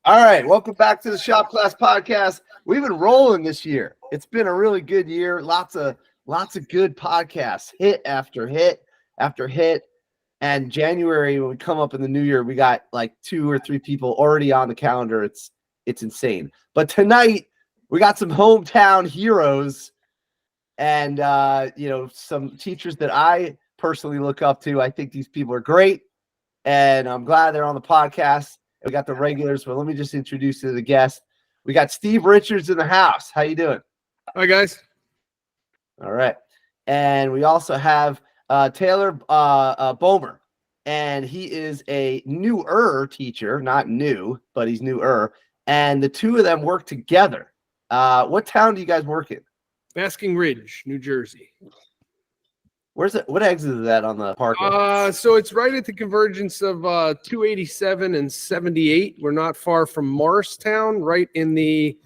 All right, welcome back to the Shop Class Podcast. We've been rolling this year. It's been a really good year. Lots of good podcasts, hit after hit after hit. And January, when we come up in the new year, we got like 2 or 3 people already on the calendar. It's insane. But tonight we got some hometown heroes and some teachers that I personally look up to. I think these people are great, and I'm glad they're on the podcast. We got the regulars, but let me just introduce you to the guest. We got Steve Richards in the house. How you doing? Hi, guys. All right. And we also have Taylor Boehmer, and he is a newer teacher, not new, but he's newer. And the two of them work together. What town do you guys work in? Basking Ridge, New Jersey. Where's it? What exit is that on the parkway? So it's right at the convergence of 287 and 78. We're not far from Morristown, right in the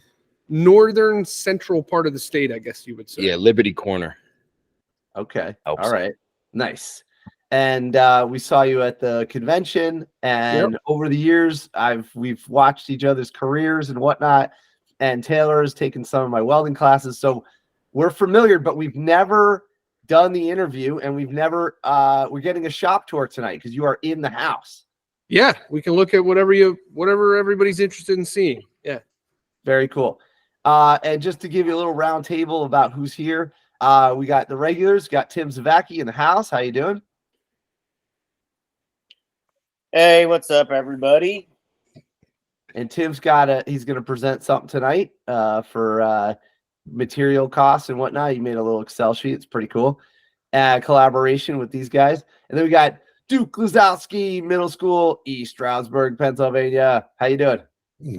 northern central part of the state, I guess you would say. Yeah, Liberty Corner. Okay. Helps. All right. Nice. And we saw you at the convention, and over the years, we've watched each other's careers and whatnot. And Taylor has taken some of my welding classes, so we're familiar, but we've never done the interview, and we've never we're getting a shop tour tonight because you are in the house. Yeah, we can look at whatever everybody's interested in seeing. Yeah, very cool. And just to give you a little round table about who's here, we got the regulars. Got Tim Zavacki in the house. How you doing? Hey, what's up, everybody? And Tim's he's going to present something tonight for material costs and whatnot. He made a little Excel sheet. It's pretty cool. Collaboration with these guys. And then we got Duke Lazowski, middle school, East Stroudsburg, Pennsylvania. How you doing?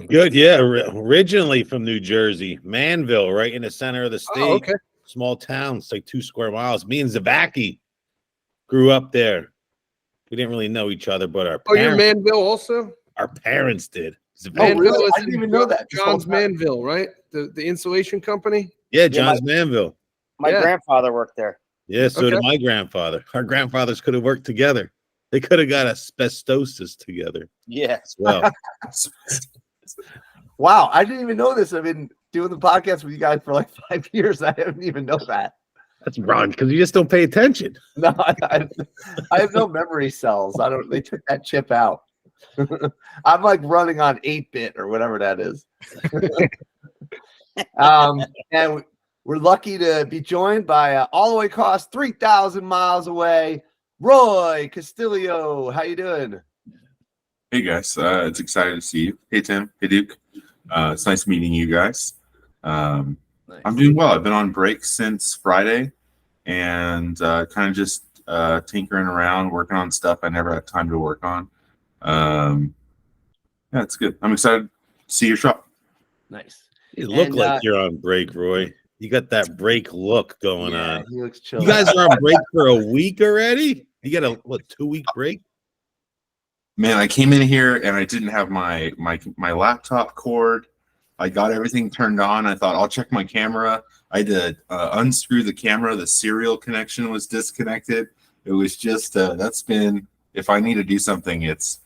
Good. Yeah. Originally from New Jersey, Manville, right in the center of the state. Oh, okay. Small town. It's like 2 square miles. Me and Zavacki grew up there. We didn't really know each other, but our parents, you're Manville also? Our parents did. Really? I didn't even know that. John's Manville, right? The insulation company? Yeah, John's Manville. My grandfather worked there. Yeah, so did my grandfather. Our grandfathers could have worked together. They could have got asbestosis together. Yes. Well. Wow, I didn't even know this. I've been doing the podcast with you guys for like 5 years. I didn't even know that. That's wrong because you just don't pay attention. No, I have no memory cells. They took that chip out. I'm like running on 8-bit or whatever that is. And we're lucky to be joined by all the way across 3,000 miles away, Roy Castillo. How you doing? Hey guys, it's exciting to see you. Hey Tim, hey Duke. It's nice meeting you guys. Nice. I'm doing well. I've been on break since Friday, and kind of just tinkering around, working on stuff I never had time to work on. Yeah, it's good. I'm excited to see your shop. Nice. You look like you're on break, Roy. You got that break look going on. He looks chill. You guys are on break for a week already? You got a 2-week break? Man, I came in here and I didn't have my laptop cord. I got everything turned on. I thought I'll check my camera. I had to unscrew the camera. The serial connection was disconnected. It was just that's been, if I need to do something, it's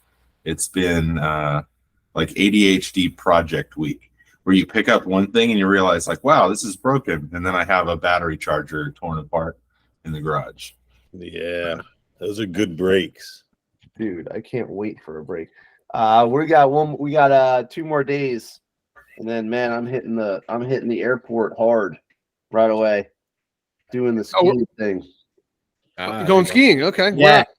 been like ADHD project week, where you pick up one thing and you realize like, wow, this is broken, and then I have a battery charger torn apart in the garage. Yeah, those are good breaks. Dude, I can't wait for a break. We got 2 more days, and then man, I'm hitting the airport hard right away, doing the skiing thing. Going skiing, okay.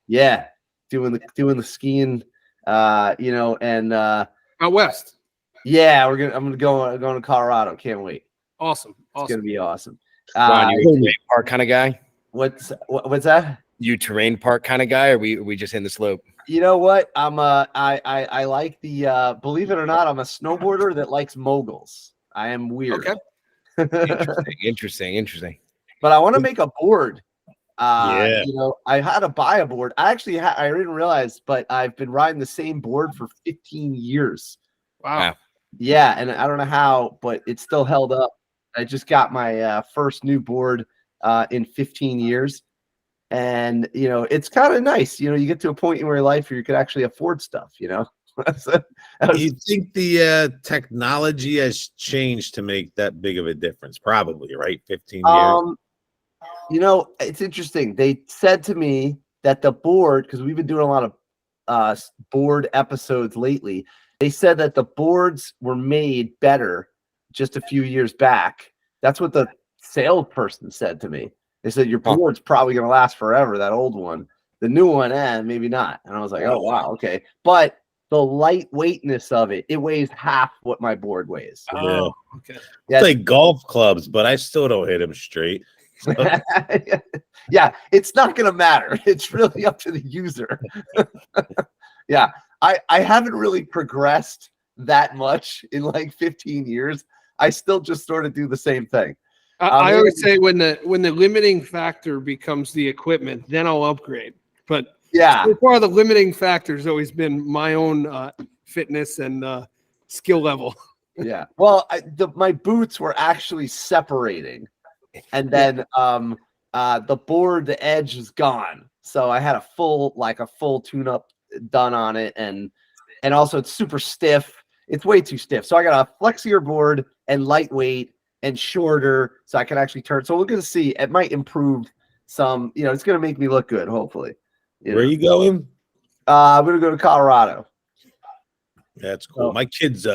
Yeah. Doing the skiing, and out west. Yeah, I'm gonna go to Colorado. Can't wait. Awesome. It's gonna be awesome. Ron, you a terrain park kind of guy? What's that? You terrain park kind of guy, or we just in the slope? You know what? I like the believe it or not, I'm a snowboarder that likes moguls. I am weird. Okay. Interesting. But I want to make a board. Yeah. I had to buy a board. I didn't realize, but I've been riding the same board for 15 years. Wow. Yeah, and I don't know how, but it's still held up. I just got my first new board in 15 years. And, it's kind of nice. You get to a point in your life where you could actually afford stuff, You think the technology has changed to make that big of a difference? Probably, right? 15 years. You know, it's interesting. They said to me that the board, because we've been doing a lot of board episodes lately, they said that the boards were made better just a few years back. That's what the salesperson said to me. They said your board's probably going to last forever, that old one. The new one, maybe not. And I was like, oh, wow, okay. But the lightweightness of it, it weighs half what my board weighs. Yeah. Okay. Yeah. It's like golf clubs, but I still don't hit them straight. Yeah, it's not going to matter. It's really up to the user. Yeah, I haven't really progressed that much in like 15 years. I still just sort of do the same thing. I always say when the limiting factor becomes the equipment, then I'll upgrade. But yeah, so far the limiting factor has always been my own fitness and skill level. Yeah. Well, my boots were actually separating, and then the board, the edge is gone. So I had a full tune-up done on it, and also it's super stiff. It's way too stiff. So I got a flexier board and lightweight and shorter, so I can actually turn. So we're gonna see. It might improve some. You know, it's gonna make me look good. Hopefully. Where are you going? I'm gonna go to Colorado. That's cool. My kid's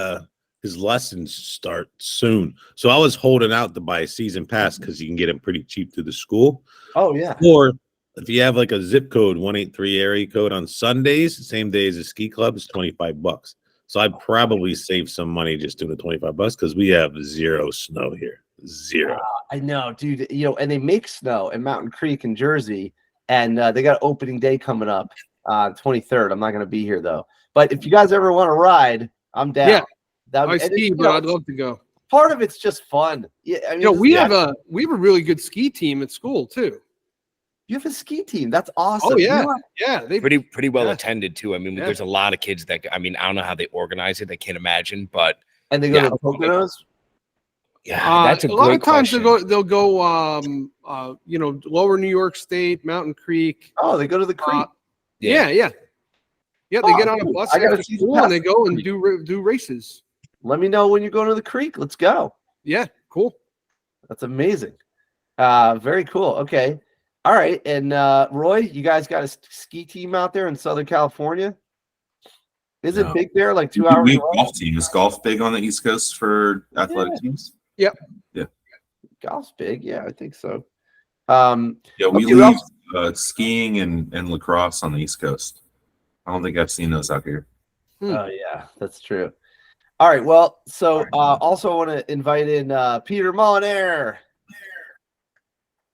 his lessons start soon, so I was holding out to buy a season pass because you can get them pretty cheap through the school. Oh yeah. Or if you have like a zip code 183 area code on Sundays, same day as a ski club, it's $25. So I'd probably save some money just doing the $25 because we have zero snow here. Zero. I know, dude. You know, and they make snow in Mountain Creek in Jersey, and they got opening day coming up, 23rd. I'm not going to be here though. But if you guys ever want to ride, I'm down. Yeah, I ski, but I'd love to go. Part of it's just fun. Yeah, I mean, we have a really good ski team at school too. You have a ski team. That's awesome. Oh yeah, yeah. They pretty well attended too. I mean, there's a lot of kids that I don't know how they organize it. I can't imagine, but and they go to the Poconos. Yeah, that's a lot of times question. they'll go lower New York State, Mountain Creek. Oh, they go to the creek. Yeah. They get on a bus after school and they go and do races. Let me know when you're going to the creek. Let's go. Yeah, cool. That's amazing. Very cool. Okay. All right. And Roy, you guys got a ski team out there in Southern California? Is it big there? Like 2 hours? We have golf team. Is golf big on the East Coast for athletic teams? Yep. Yeah. Golf's big. Yeah, I think so. We leave skiing and lacrosse on the East Coast. I don't think I've seen those out here. Oh, yeah, that's true. All right. Well, so also I want to invite in Peter Mollinaire.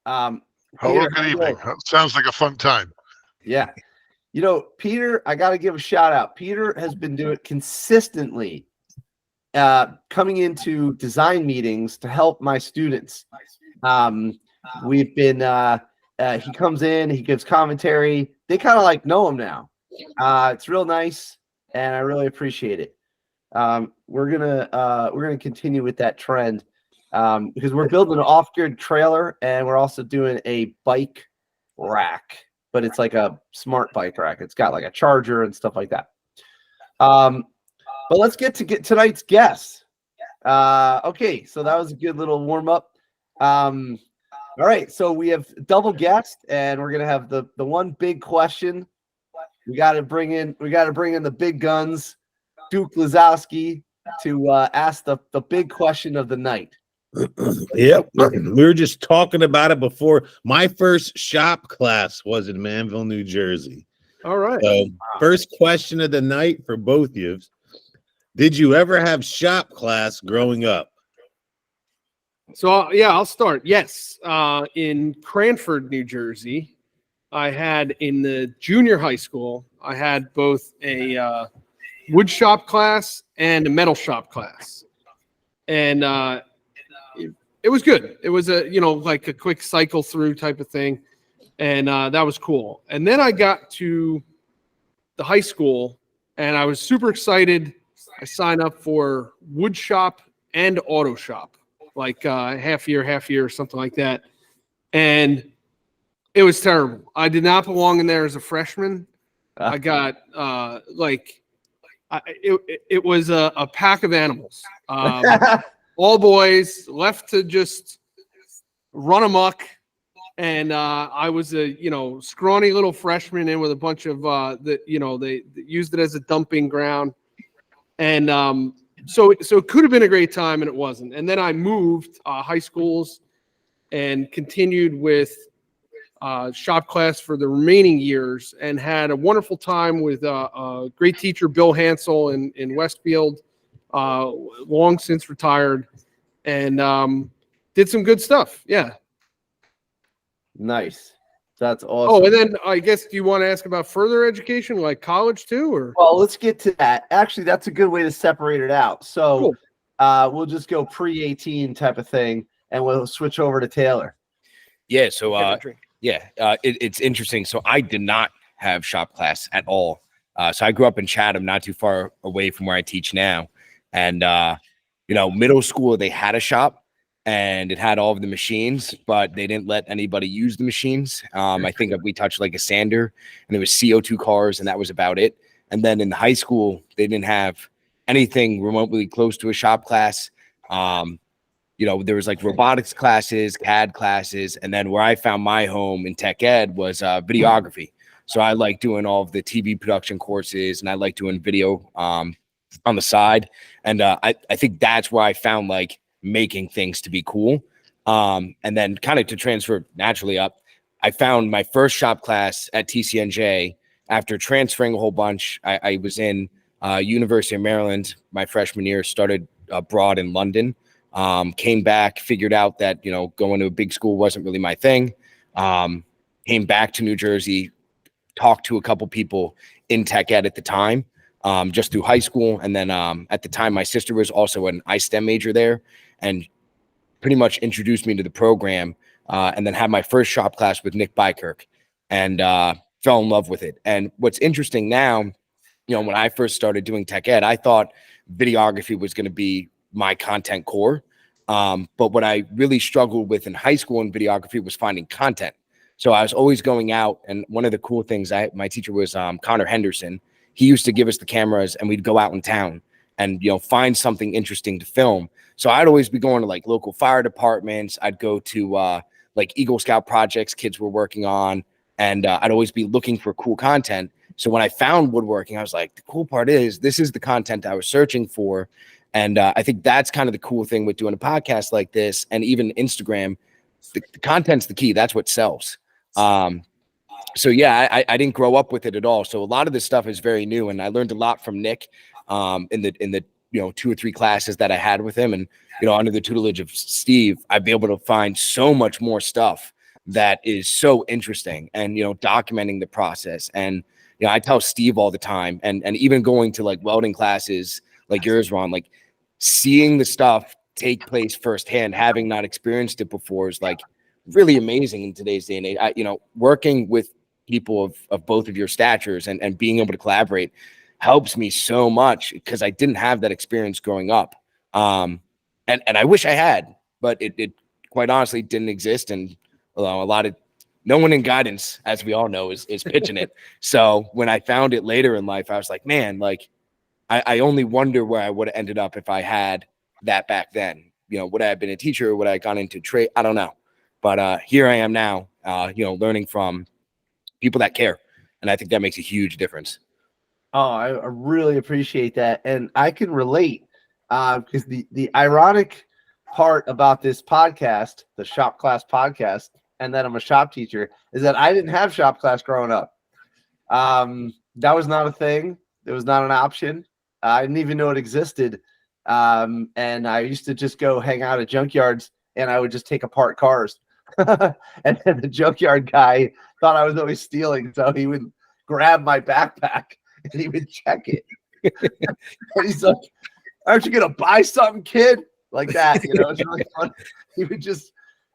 Hello, good evening. Sounds like a fun time. Yeah. You know, Peter, I got to give a shout out. Peter has been doing consistently coming into design meetings to help my students. We've been, he comes in, he gives commentary. They kind of like know him now. It's real nice, and I really appreciate it. We're gonna continue with that trend because we're building an off-grid trailer, and we're also doing a bike rack, but it's like a smart bike rack. It's got like a charger and stuff like that. But let's get tonight's guest. Okay, so that was a good little warm up. All right, so we have double guest, and we're gonna have the one big question. We got to bring in the big guns, Duke Lazowski, to ask the big question of the night. Yep, we were just talking about it before. My first shop class was in Manville, New Jersey. All right. So, first question of the night for both of you: did you ever have shop class growing up? So I'll start. Yes, in Cranford, New Jersey, I had in the junior high school. I had both a wood shop class and a metal shop class, and it was good. It was like a quick cycle through type of thing, and that was cool. And then I got to the high school, and I was super excited. I signed up for wood shop and auto shop, like half year, or something like that, and it was terrible. I did not belong in there as a freshman. I got I it was a pack of animals. All boys left to just run amok. And I was a scrawny little freshman in with a bunch of they used it as a dumping ground, and so it could have been a great time, and it wasn't. And then I moved high schools and continued with shop class for the remaining years, and had a wonderful time with a great teacher, Bill Hansel in Westfield, long since retired, and did some good stuff. Yeah. Nice. That's Oh, awesome. and then I guess, do you want to ask about further education, like college too, or? Well, let's get to that. Actually, that's a good way to separate it out. So Cool. we'll just go pre-18 type of thing, and we'll switch over to Taylor. Yeah. So Okay, it's interesting. So I did not have shop class at all. So I grew up in Chatham, not too far away from where I teach now. And middle school they had a shop, and it had all of the machines, but they didn't let anybody use the machines. I think we touched like a sander, and it was CO2 cars, and that was about it. And then in high school, they didn't have anything remotely close to a shop class. There was like robotics classes, CAD classes, and then where I found my home in tech ed was videography. So I like doing all of the TV production courses, and I like doing video on the side. And I think that's where I found like making things to be cool. And then kind of to transfer naturally up, I found my first shop class at TCNJ after transferring a whole bunch. I was in University of Maryland my freshman year, started abroad in London, came back, figured out that, going to a big school wasn't really my thing. Came back to New Jersey, talked to a couple people in tech ed at the time, just through high school. And then at the time, my sister was also an iSTEM major there, and pretty much introduced me to the program, and then had my first shop class with Nick Bykirk, and fell in love with it. And what's interesting now, when I first started doing tech ed, I thought videography was going to be my content core. But what I really struggled with in high school in videography was finding content. So I was always going out, and one of the cool things, my teacher was Connor Henderson. He used to give us the cameras, and we'd go out in town and find something interesting to film. So I'd always be going to like local fire departments. I'd go to like Eagle Scout projects kids were working on, and I'd always be looking for cool content. So when I found woodworking, I was like, the cool part is this is the content I was searching for. And I think that's kind of the cool thing with doing a podcast like this, and even Instagram. The content's the key. That's what sells. So yeah, I didn't grow up with it at all. So a lot of this stuff is very new, and I learned a lot from Nick in the 2 or 3 classes that I had with him. And under the tutelage of Steve, I'd be able to find so much more stuff that is so interesting, and documenting the process. And I tell Steve all the time, and even going to like welding classes like yours, Ron, like seeing the stuff take place firsthand, having not experienced it before, is like really amazing in today's day and age. Working with people of both of your statures and being able to collaborate helps me so much, because I didn't have that experience growing up. And I wish I had, but it quite honestly didn't exist. And no one in guidance, as we all know, is pitching it. So when I found it later in life, I was like, man, like I only wonder where I would have ended up if I had that back then. Would I have been a teacher? Would I have gone into trade? I don't know. But here I am now, learning from people that care. And I think that makes a huge difference. Oh, I really appreciate that. And I can relate, because the ironic part about this podcast, the shop class podcast, and that I'm a shop teacher, is that I didn't have shop class growing up. That was not a thing. It was not an option. I didn't even know it existed. And I used to just go hang out at junkyards, and I would just take apart cars. And then the junkyard guy thought I was always stealing, so he would grab my backpack and he would check it. And he's like, "Aren't you gonna buy something, kid?" Like that, it's really fun. He would just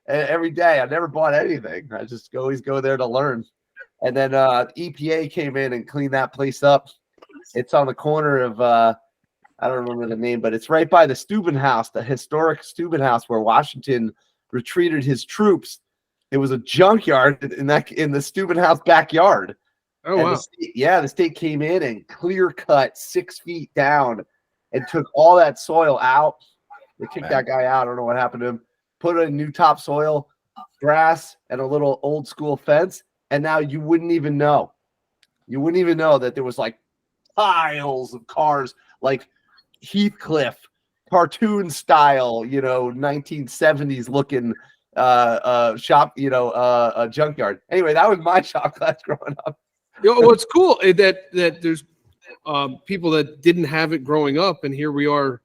every day. I never bought anything. I just always go there to learn. And then EPA came in and cleaned that place up. It's on the corner of I don't remember the name, but it's right by the Steuben House, the historic Steuben House where Washington retreated his troops. It was a junkyard in the Steuben House backyard. Oh, And wow. the state came in and clear cut 6 feet down and took all that soil out. They kicked that guy out. I don't know what happened to him. Put in new topsoil, grass, and a little old school fence. And now you wouldn't even know. You wouldn't even know that there was like piles of cars, like Heathcliff, cartoon style, 1970s looking shop, a junkyard. Anyway, that was my shop class growing up. What's cool is that there's people that didn't have it growing up, and here we are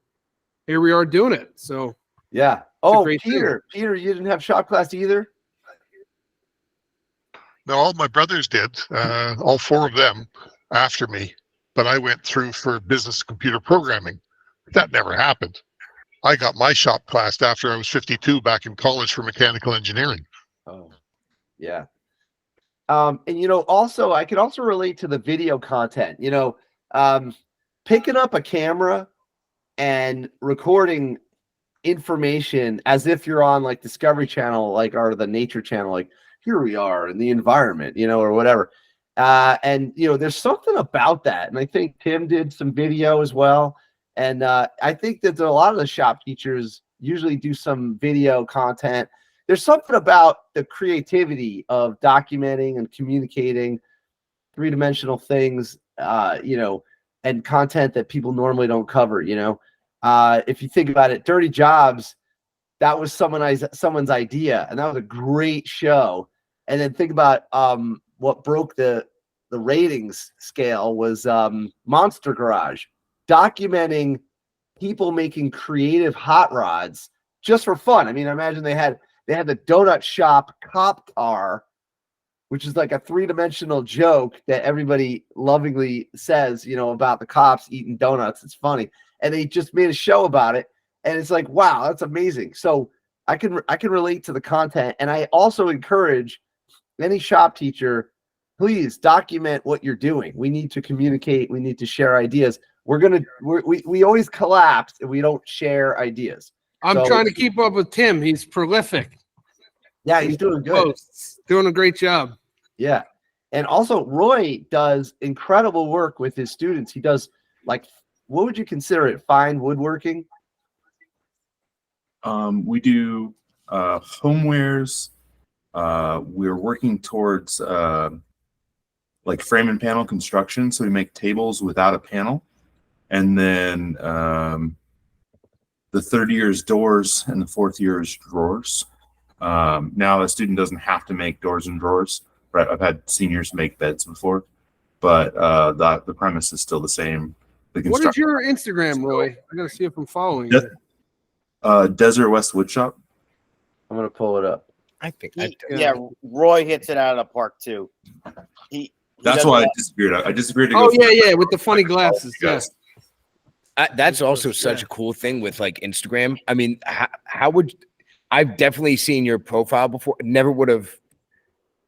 doing it. So yeah. Oh, Peter, you didn't have shop class either? No, all my brothers did, all 4 of them after me. But I went through for business computer programming. That never happened. I got my shop class after I was 52 back in college for mechanical engineering. Oh, yeah. And also I can also relate to the video content. Picking up a camera and recording information as if you're on like Discovery Channel, or the Nature Channel, like here we are in the environment, or whatever. And there's something about that, and I think Tim did some video as well. And I think that a lot of the shop teachers usually do some video content. There's something about the creativity of documenting and communicating three-dimensional things, and content that people normally don't cover. If you think about it, Dirty Jobs, that was someone's idea, and that was a great show. And then think about what broke the ratings scale was Monster Garage, documenting people making creative hot rods just for fun. I mean, I imagine they had the donut shop cop car, which is like a three-dimensional joke that everybody lovingly says, about the cops eating donuts. It's funny. And they just made a show about it. And it's like, wow, that's amazing. So I can relate to the content. And I also encourage any shop teacher, please document what you're doing. We need to communicate. We need to share ideas. We always collapse if we don't share ideas. I'm trying to keep up with Tim. He's prolific. Yeah, he's doing good. Doing a great job. Yeah. And also Roy does incredible work with his students. He does what would you consider it? Fine woodworking? We do homewares. We're working towards frame and panel construction. So we make tables without a panel. And then the third year is doors and the fourth year is drawers. Now a student doesn't have to make doors and drawers. Right? I've had seniors make beds before, but the premise is still the same. What is your Instagram, Roy? I gotta see if I'm following you. Desert West Woodshop. I'm gonna pull it up. I think. Roy hits it out of the park too. That's why I disagreed. I disagreed. Oh yeah, with the funny glasses. Yes. That's also such a cool thing with Instagram. I mean, how would I've definitely seen your profile before? Never would have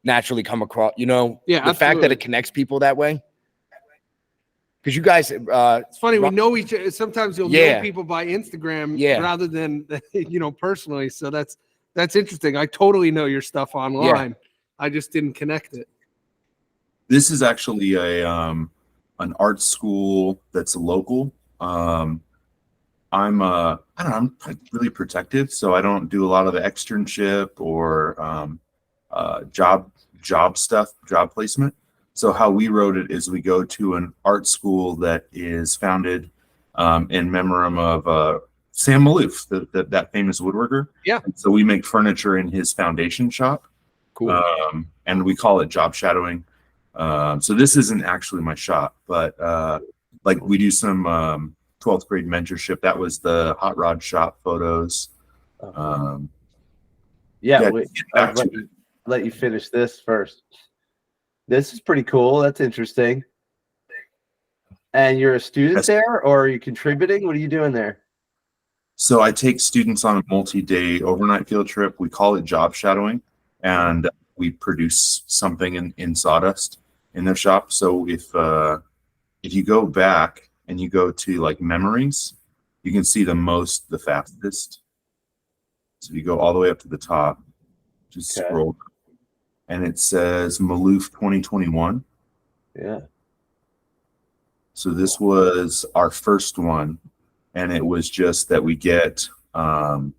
naturally come across. The fact that it connects people that way. Because you guys, it's funny. We know each other. Sometimes you'll know people by Instagram rather than personally. So that's interesting. I totally know your stuff online. I just didn't connect it. This is actually an art school that's local. I'm really protective, so I don't do a lot of the externship or job stuff, job placement. So how we wrote it is we go to an art school that is founded in memoriam of Sam Malouf, that famous woodworker. Yeah. And so we make furniture in his foundation shop. Cool. And we call it job shadowing. So this isn't actually my shop, but we do some 12th grade mentorship. That was the hot rod shop photos. Let you finish this first. This is pretty cool. That's interesting. And you're a student there, or are you contributing? What are you doing there? So I take students on a multi-day overnight field trip. We call it job shadowing, and we produce something in sawdust in their shop. So if you go back and you go to memories, you can see the fastest. So you go all the way up to the top, just scroll, and it says Malouf 2021. Yeah. So this was our first one, and it was just that we get. Oh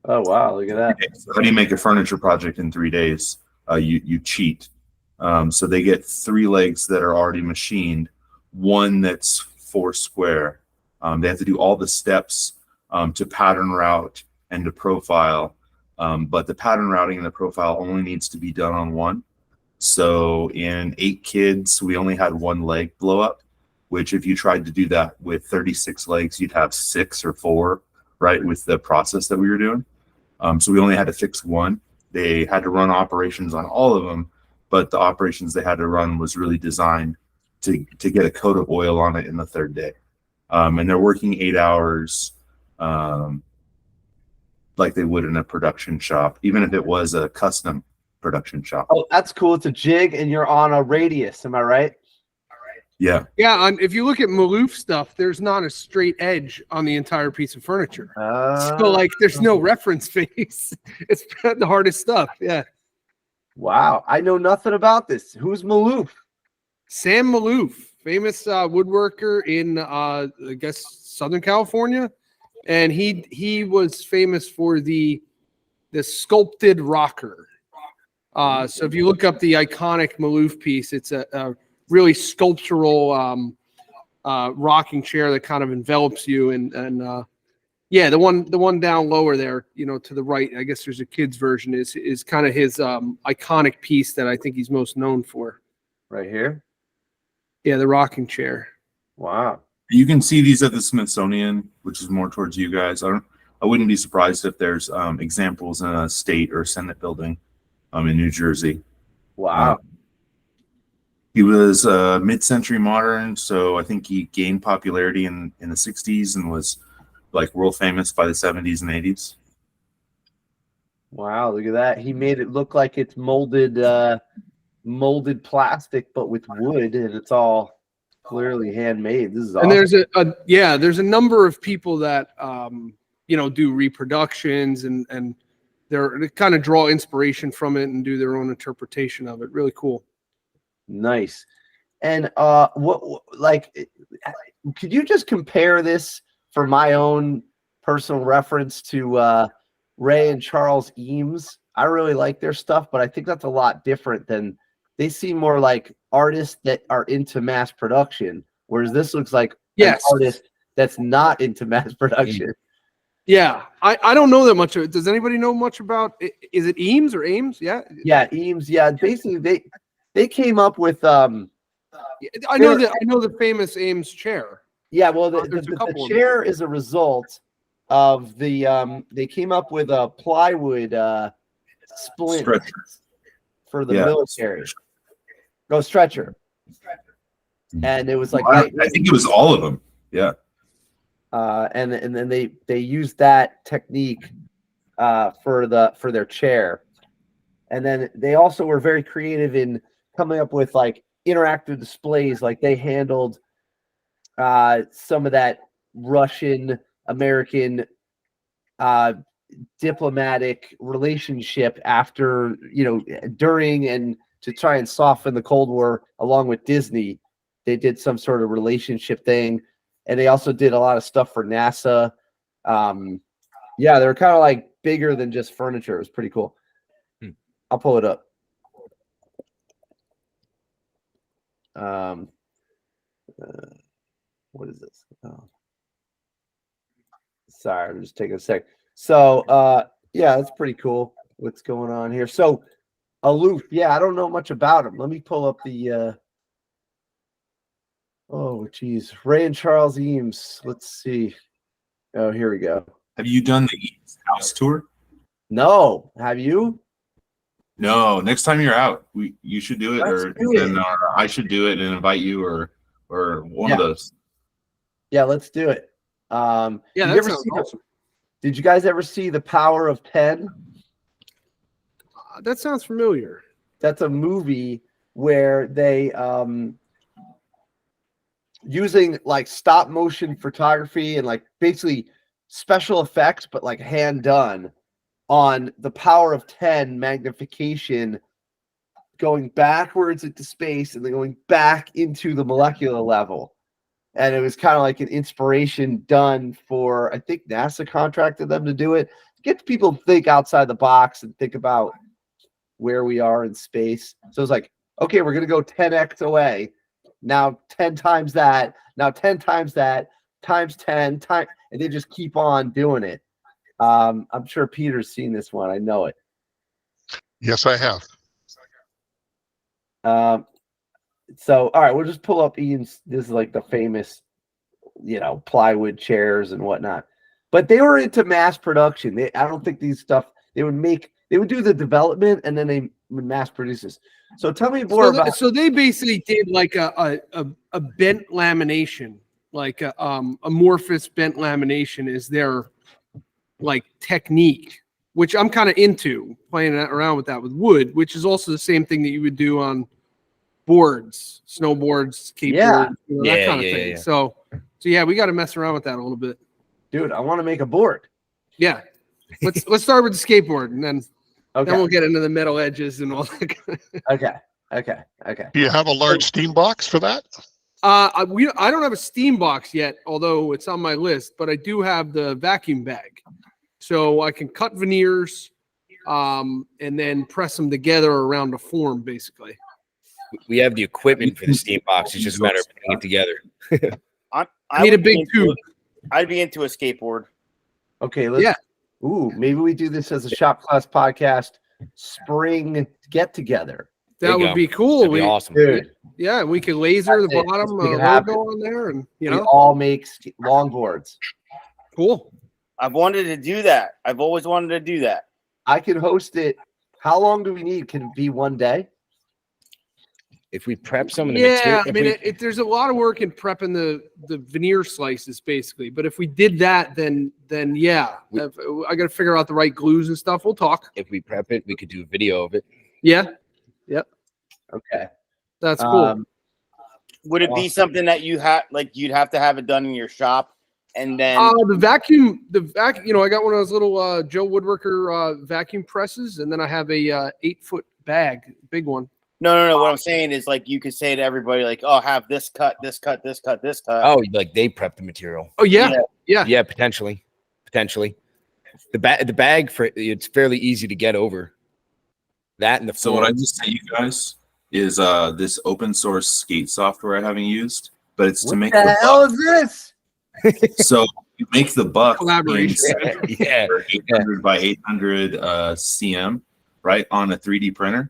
wow, look at that. How do you make a furniture project in 3 days? You cheat. So they get 3 legs that are already machined, one that's 4 square. They have to do all the steps to pattern route and to profile, but the pattern routing and the profile only needs to be done on one. So in 8 kids, we only had 1 leg blow up, which if you tried to do that with 36 legs, you'd have 6 or 4, right, with the process that we were doing. So we only had to fix 1. They had to run operations on all of them, but the operations they had to run was really designed to get a coat of oil on it in the 3rd day. And they're working 8 hours like they would in a production shop, even if it was a custom production shop. Oh, that's cool. It's a jig and you're on a radius. Am I right? Yeah. Yeah, if you look at Maloof stuff, there's not a straight edge on the entire piece of furniture. So like there's no reference face. It's the hardest stuff. Yeah. Wow. I know nothing about this. Who's Maloof? Sam Maloof, famous woodworker in I guess Southern California. And he was famous for the sculpted rocker. So if you look up the iconic Maloof piece, it's a really sculptural rocking chair that kind of envelops you, and yeah, the one down lower there, to the right, I guess there's a kid's version, is kind of his iconic piece that I think he's most known for. Right here. Yeah, the rocking chair. Wow. You can see these at the Smithsonian, which is more towards you guys. I wouldn't be surprised if there's examples in a state or Senate building in New Jersey. Wow. He was mid-century modern, so I think he gained popularity in the 60s and was like world famous by the 70s and 80s. Wow, look at that. He made it look like it's molded plastic, but with wood, and it's all clearly handmade. This is awesome. And there's a number of people that do reproductions and they kind of draw inspiration from it and do their own interpretation of it. Really cool. Nice. And could you just compare this for my own personal reference to Ray and Charles Eames? I really like their stuff, but I think that's a lot different than they seem more like artists that are into mass production, whereas this looks like an artist that's not into mass production. Yeah, I don't know that much of it. Does anybody know much about it? Is it Eames or Ames? Yeah. Yeah, Eames. Yeah, basically they came up with I know the famous Ames chair. Yeah, well the chair is a result of they came up with a plywood splint for the military. Stretcher. And it was like I think it was all of them. Yeah. And then they used that technique for their chair. And then they also were very creative in coming up with like interactive displays. Like they handled some of that Russian American diplomatic relationship after, during and to try and soften the Cold War, along with Disney. They did some sort of relationship thing. And they also did a lot of stuff for NASA. Yeah, they're kind of like bigger than just furniture. It was pretty cool. I'll pull it up. What is this? Oh. Sorry, I'm just taking a sec. So, yeah, that's pretty cool. What's going on here? So, Aloof. Yeah, I don't know much about him. Let me pull up the. Oh, geez. Ray and Charles Eames. Let's see. Oh, here we go. Have you done the Eames house tour? No. Have you? No. Next time you're out, you should do it, then I should do it and invite you, or one of those. Yeah, let's do it. Yeah, that sounds awesome. Did you guys ever see The Power of 10? That sounds familiar. That's a movie where they using like stop motion photography and like basically special effects, but like hand done on the power of 10 magnification going backwards into space and then going back into the molecular level. And it was kind of like an inspiration done for, I think NASA contracted them to do it. Get people to think outside the box and think about where we are in space. So it's like, okay, we're going to go 10x away. Now 10 times that, now 10 times that, times 10, and they just keep on doing it. I'm sure Peter's seen this one. I know it. Yes, I have. So, all right, we'll just pull up Ian's. This is like the famous, plywood chairs and whatnot. But they were into mass production. I don't think these stuff, they would do the development and then they would mass produce this. So tell me more about. So they basically did like a bent lamination, like a amorphous bent lamination is their like technique, which I'm kind of into playing around with that with wood, which is also the same thing that you would do on boards, snowboards, skateboards, that kind of thing. Yeah. So yeah, we got to mess around with that a little bit. Dude, I want to make a board. Yeah. Let's start with the skateboard and then we'll get into the metal edges and all that. Okay. Do you have a large steam box for that? I don't have a steam box yet, although it's on my list, but I do have the vacuum bag. So I can cut veneers and then press them together around a form, basically. We have the equipment for the steam box. It's just a matter of putting it together. I need a big tube. I'd be into a skateboard. Okay, maybe we do this as a shop class podcast spring get together. That would be cool. That'd be awesome. Dude. Yeah, we could laser the bottom logo on there, and we all make longboards. Cool. I've wanted to do that. I've always wanted to do that. I can host it. How long do we need? Can it be one day? If we prep some of the material, I mean, there's a lot of work in prepping the veneer slices, basically. But if we did that, then yeah, I got to figure out the right glues and stuff. We'll talk. If we prep it, we could do a video of it. Yeah. Yep. Okay. That's cool. Would it be something that you'd have to have it done in your shop, and then the vacuum, I got one of those little Joe Woodworker vacuum presses, and then I have a 8-foot bag, big one. No. What I'm saying is, like, you could say to everybody, like, "Oh, have this cut, this cut, this cut, this cut." Oh, like they prep the material. Oh yeah. Potentially. The bag it's fairly easy to get over. That and the So what I just sent you guys is this open source skate software I haven't used, but it's to make the hell is this? So you make the buck Collaboration. 800 by 800 cm, right, on a 3D printer,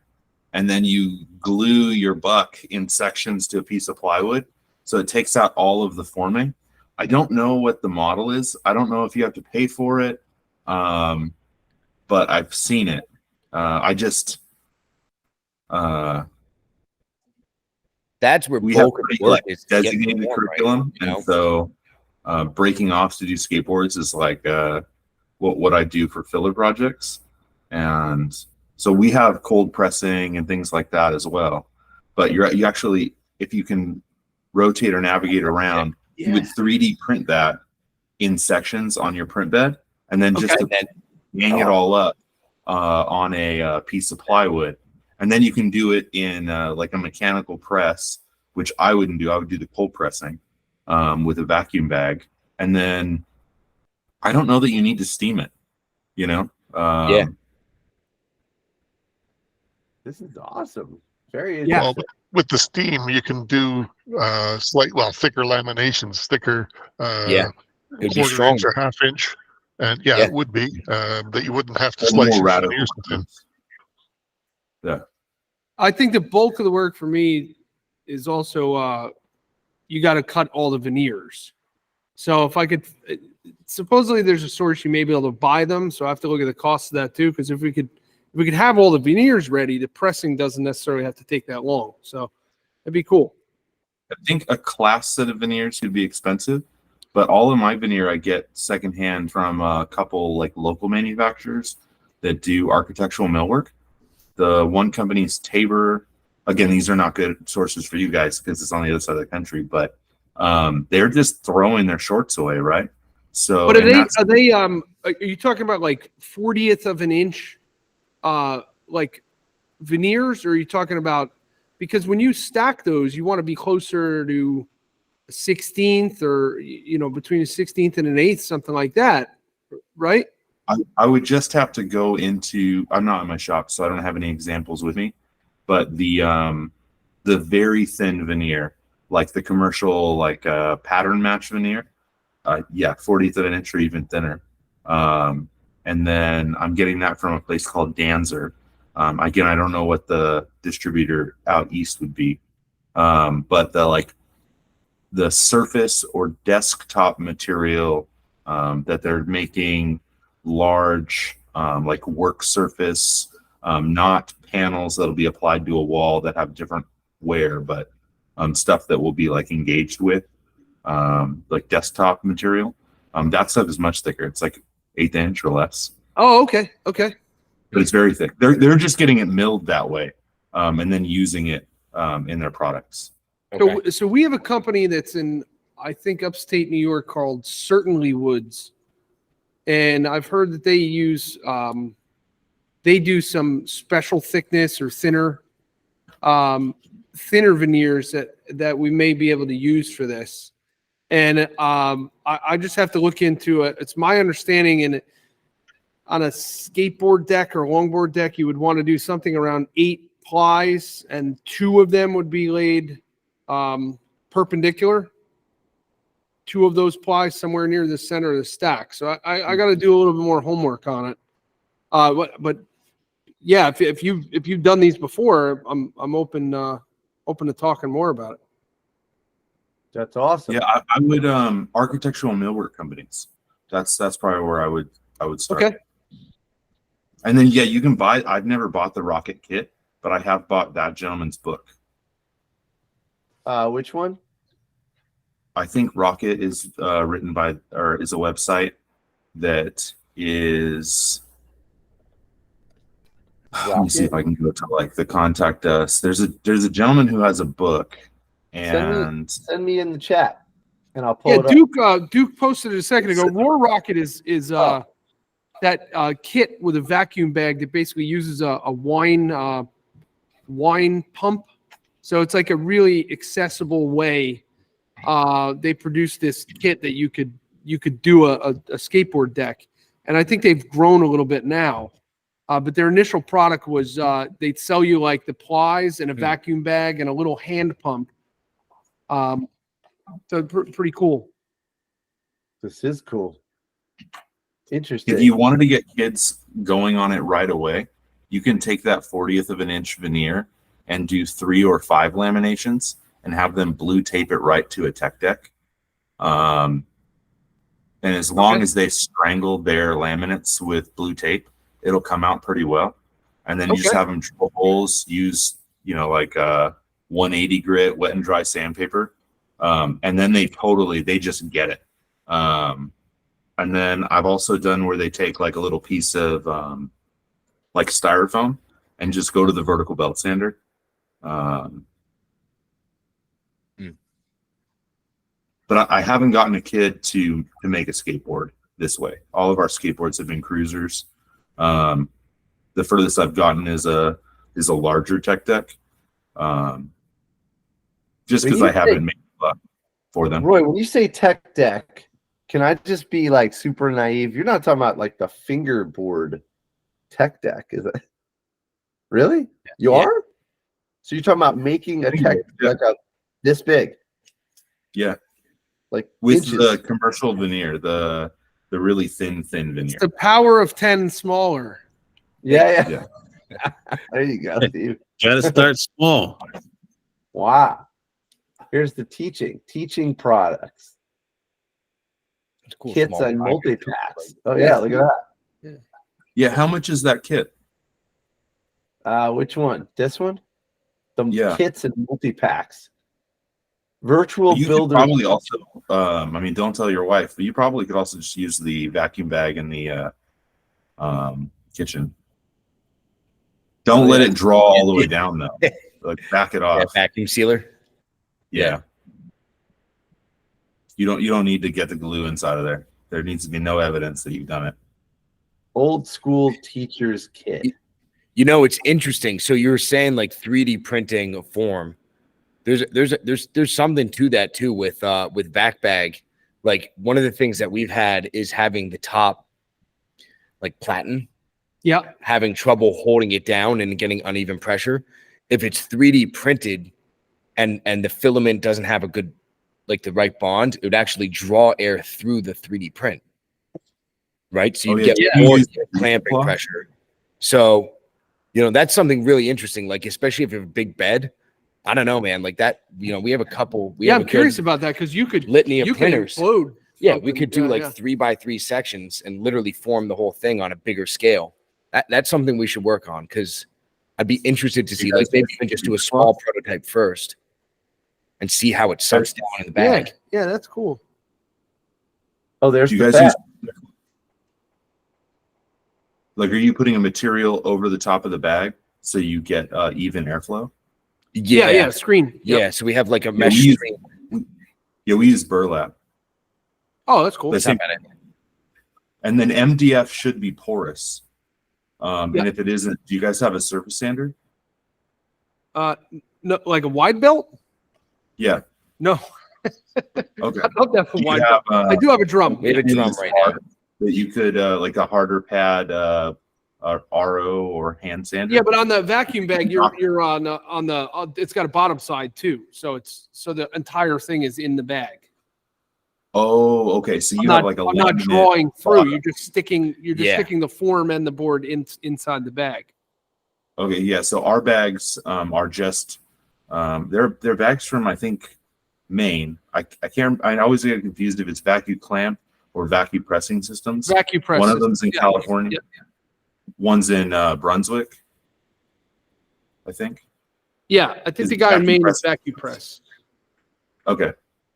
and then you glue your buck in sections to a piece of plywood, so it takes out all of the forming. I don't know what the model is. I don't know if you have to pay for it, but I've seen it. That's where we have work is designated curriculum, right? And so breaking off to do skateboards is like what I do for filler projects, and so we have cold pressing and things like that as well. But you actually, if you can rotate or navigate around, you would 3D print that in sections on your print bed, and then just hang it all up on a piece of plywood. And then you can do it in like a mechanical press, which I wouldn't do. I would do the cold pressing with a vacuum bag. And then I don't know that you need to steam it, This is awesome. Very Yeah. Well, with the steam, you can do thicker laminations, thicker it'd be quarter stronger. inch or half inch. And it would be that you wouldn't have to slice your veneers within. Yeah. I think the bulk of the work for me is also you got to cut all the veneers. So if I could, supposedly there's a source you may be able to buy them. So I have to look at the cost of that too. Because if we could have all the veneers ready, the pressing doesn't necessarily have to take that long. So it'd be cool. I think a class set of veneers would be expensive, but all of my veneer I get secondhand from a couple like local manufacturers that do architectural millwork. The one company's Tabor. Again, these are not good sources for you guys because it's on the other side of the country, but they're just throwing their shorts away, right? So, but are you talking about like 40th of an inch, like veneers, or are you talking about, because when you stack those, you want to be closer to a 16th or, between a 16th and an 8th, something like that, right? I would just have to go into, I'm not in my shop, so I don't have any examples with me, but the very thin veneer, like the commercial, like pattern match veneer, 40th of an inch or even thinner. And then I'm getting that from a place called Danzer. Again, I don't know what the distributor out east would be, but the surface or desktop material that they're making large, like work surface, not panels that'll be applied to a wall that have different wear, but stuff that will be like engaged with, like desktop material. That stuff is much thicker. It's like 1/8 inch or less. Oh, okay. Okay. But it's very thick. They're just getting it milled that way, and then using it in their products. Okay. So we have a company that's in, I think, upstate New York called Certainly Woods. And I've heard that they use, they do some special thickness or thinner veneers that we may be able to use for this. And I just have to look into it. It's my understanding, and on a skateboard deck or longboard deck, you would want to do something around 8 plies, and 2 of them would be laid perpendicular. 2 of those plies somewhere near the center of the stack. So I got to do a little bit more homework on it. But yeah, if you've done these before, I'm open to talking more about it. That's awesome. Yeah, I would architectural millwork companies. That's probably where I would start. Okay. And then you can buy. I've never bought the Rocket kit, but I have bought that gentleman's book. Which one? I think Rocket is written by, or is a website that is. Let me see if I can go to like the contact us. There's a gentleman who has a book, and Send me in the chat, and I'll pull it up. Duke posted it a second ago. Roar Rocket is that kit with a vacuum bag that basically uses a wine pump. So it's like a really accessible way. They produced this kit that you could do a skateboard deck, and I think they've grown a little bit now. But their initial product was they'd sell you like the plies and a vacuum bag and a little hand pump. So pretty cool. This is cool. Interesting. if you wanted to get kids going on it right away, you can take that 40th of an inch veneer and do 3 or 5 laminations and have them blue tape it right to a tech deck. And as long as they strangle their laminates with blue tape, it'll come out pretty well. And then you just have them drill holes, use, like 180 grit, wet and dry sandpaper. And then they just get it. And then I've also done where they take like a little piece of like styrofoam and just go to the vertical belt sander. But I haven't gotten a kid to make a skateboard this way. All of our skateboards have been cruisers. The furthest I've gotten is a larger tech deck. Just because I haven't made it for them. Roy, when you say tech deck, can I just be like super naive? You're not talking about like the fingerboard tech deck, is it? Really? You are? So you're talking about making a tech deck this big? Yeah. Like with inches. The commercial veneer, the really thin veneer. It's the power of 10 smaller. Yeah. There you go, Steve. Gotta start small. Wow. Here's the teaching products. It's cool. Kits and multi-packs. Oh yeah, look at that. Yeah, how much is that kit? Which one? This one? The Yeah. kits and multi-packs. Virtual You builder. could probably also, don't tell your wife, but you probably could also just use the vacuum bag in the kitchen. Don't let it draw all the way down though. Like back it off. That vacuum sealer. Yeah. You don't need to get the glue inside of there. There needs to be no evidence that you've done it. Old school teacher's kit. You know, it's interesting. So you're saying like 3D printing a form. There's something to that too with back bag. Like one of the things that we've had is having the top like platen, having trouble holding it down and getting uneven pressure. If it's 3D printed and the filament doesn't have a good like the right bond, it would actually draw air through the 3D print. Right. So you get more clamping pressure. So, you know, that's something really interesting. Like, especially if you have a big bed. I don't know, man. Like that, you know, we have a couple. I'm curious about that because you could litany of printers. Yeah, we could do 3x3 sections and literally form the whole thing on a bigger scale. That's something we should work on because I'd be interested to see, like, maybe even just do a small prototype first and see how it sets down in the bag. Yeah, that's cool. Oh, there's Do you guys use, like, are you putting a material over the top of the bag so you get even airflow? Yeah, screen. Yeah, so we have like a mesh screen. We use burlap. Oh, that's cool. And then MDF should be porous. And if it isn't, do you guys have a surface sander? No, like a wide belt? Yeah. No. Okay. I don't have a wide belt. I do have a drum. We have a drum right now. That you could like a harder pad, RO or hand sander. Yeah, but on the vacuum bag, you're on the it's got a bottom side too, so the entire thing is in the bag. Oh, okay. So you have like a. I'm not drawing through. You're just sticking the form and the board inside the bag. Okay, yeah. So our bags are just they're bags from, I think, Maine. I can't. I always get confused if it's vacuum clamp or vacuum pressing systems. Vacuum press. One of them's in California. One's in Brunswick, I think. Yeah, I think the guy in Maine is vacuum press. Okay.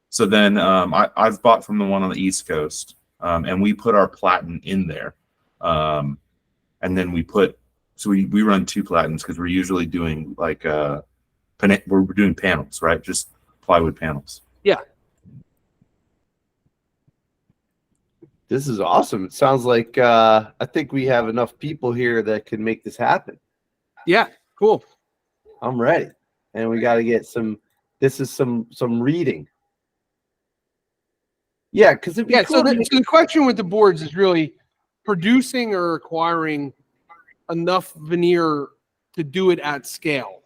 So then I've bought from the one on the East Coast, and we put our platen in there. And then we run 2 platens because we're usually doing like we're doing panels, right? Just plywood panels. Yeah. This is awesome. It sounds like I think we have enough people here that can make this happen. Yeah, cool. I'm ready. And we got to get some reading. Yeah, because so the question with the boards is really producing or acquiring enough veneer to do it at scale,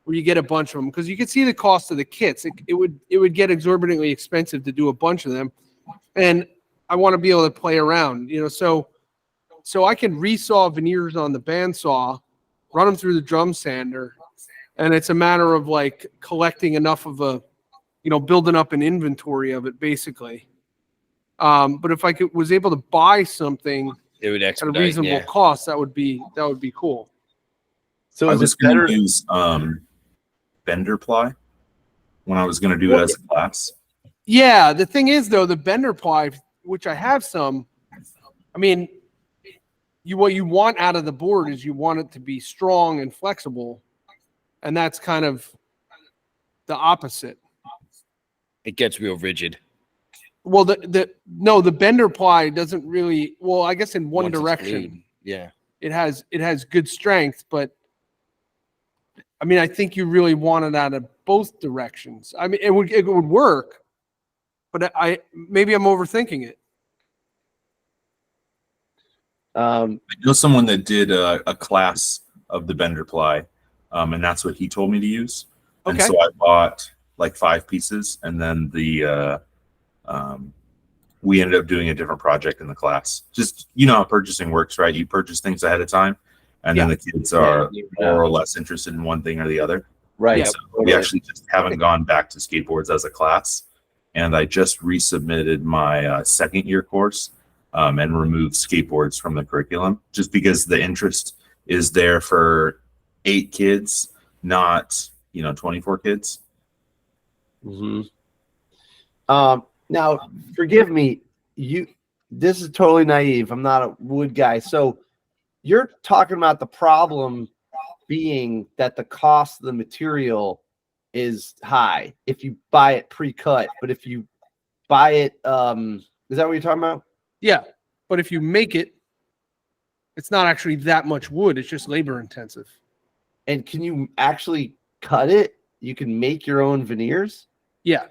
where you get a bunch of them. Because you can see the cost of the kits. It would get exorbitantly expensive to do a bunch of them, and I want to be able to play around, you know. So I can resaw veneers on the bandsaw, run them through the drum sander, and it's a matter of like collecting enough of a, you know, building up an inventory of it basically. But if I was able to buy something it would at a reasonable cost, that would be cool. So I was going to use bender ply when I was going to do it as a class. Yeah, the thing is though, the bender ply, which I have some, I mean, what you want out of the board is you want it to be strong and flexible, and that's kind of the opposite. It gets real rigid. Well, the bender ply doesn't really. Well, I guess in one direction, it has good strength, but I mean, I think you really want it out of both directions. I mean, it would work, but maybe I'm overthinking it. I know someone that did a class of the bender ply, and that's what he told me to use. And so I bought like 5 pieces, and then we ended up doing a different project in the class. Just, you know how purchasing works, right? You purchase things ahead of time, and then the kids are more or less interested in one thing or the other. Right. So we actually just haven't gone back to skateboards as a class, and I just resubmitted my second year course and removed skateboards from the curriculum just because the interest is there for 8 kids, not 24 kids. Mm-hmm. Now, forgive me, this is totally naive. I'm not a wood guy. So you're talking about the problem being that the cost of the material is high if you buy it pre-cut, but if you buy it, is that what you're talking about? Yeah, but if you make it it's not actually that much wood. It's just labor intensive. And can you actually cut it? You can make your own veneers? Yeah.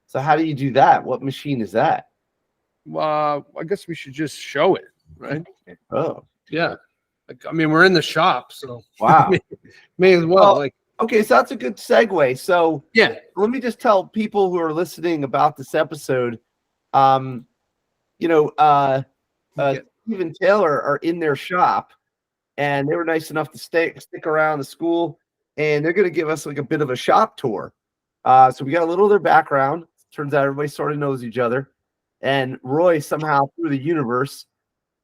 So how do you do that? What machine is that? I guess we should just show it, right? Oh, Yeah. Like, I mean, we're in the shop, so wow. may as well. Like, okay, so that's a good segue. So yeah, let me just tell people who are listening about this episode. Steve and Taylor are in their shop, and they were nice enough to stick around the school, and they're going to give us like a bit of a shop tour. So we got a little of their background. Turns out everybody sort of knows each other, and Roy somehow through the universe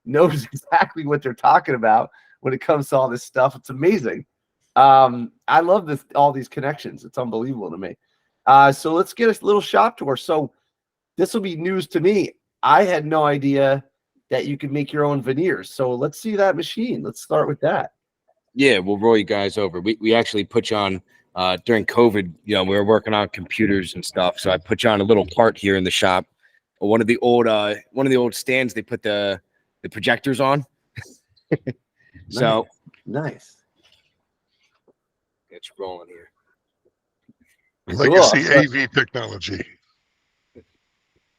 knows exactly what they're talking about when it comes to all this stuff. It's amazing. I love all these connections. It's unbelievable to me. So let's get a little shop tour. So this will be news to me. I had no idea that you could make your own veneers. So let's see that machine. Let's start with that. Yeah, we'll roll you guys over. We actually put you on during COVID. You know, we were working on computers and stuff, so I put you on a little part here in the shop. One of the old stands. They put the projectors on. So nice. It's rolling here. Legacy AV technology.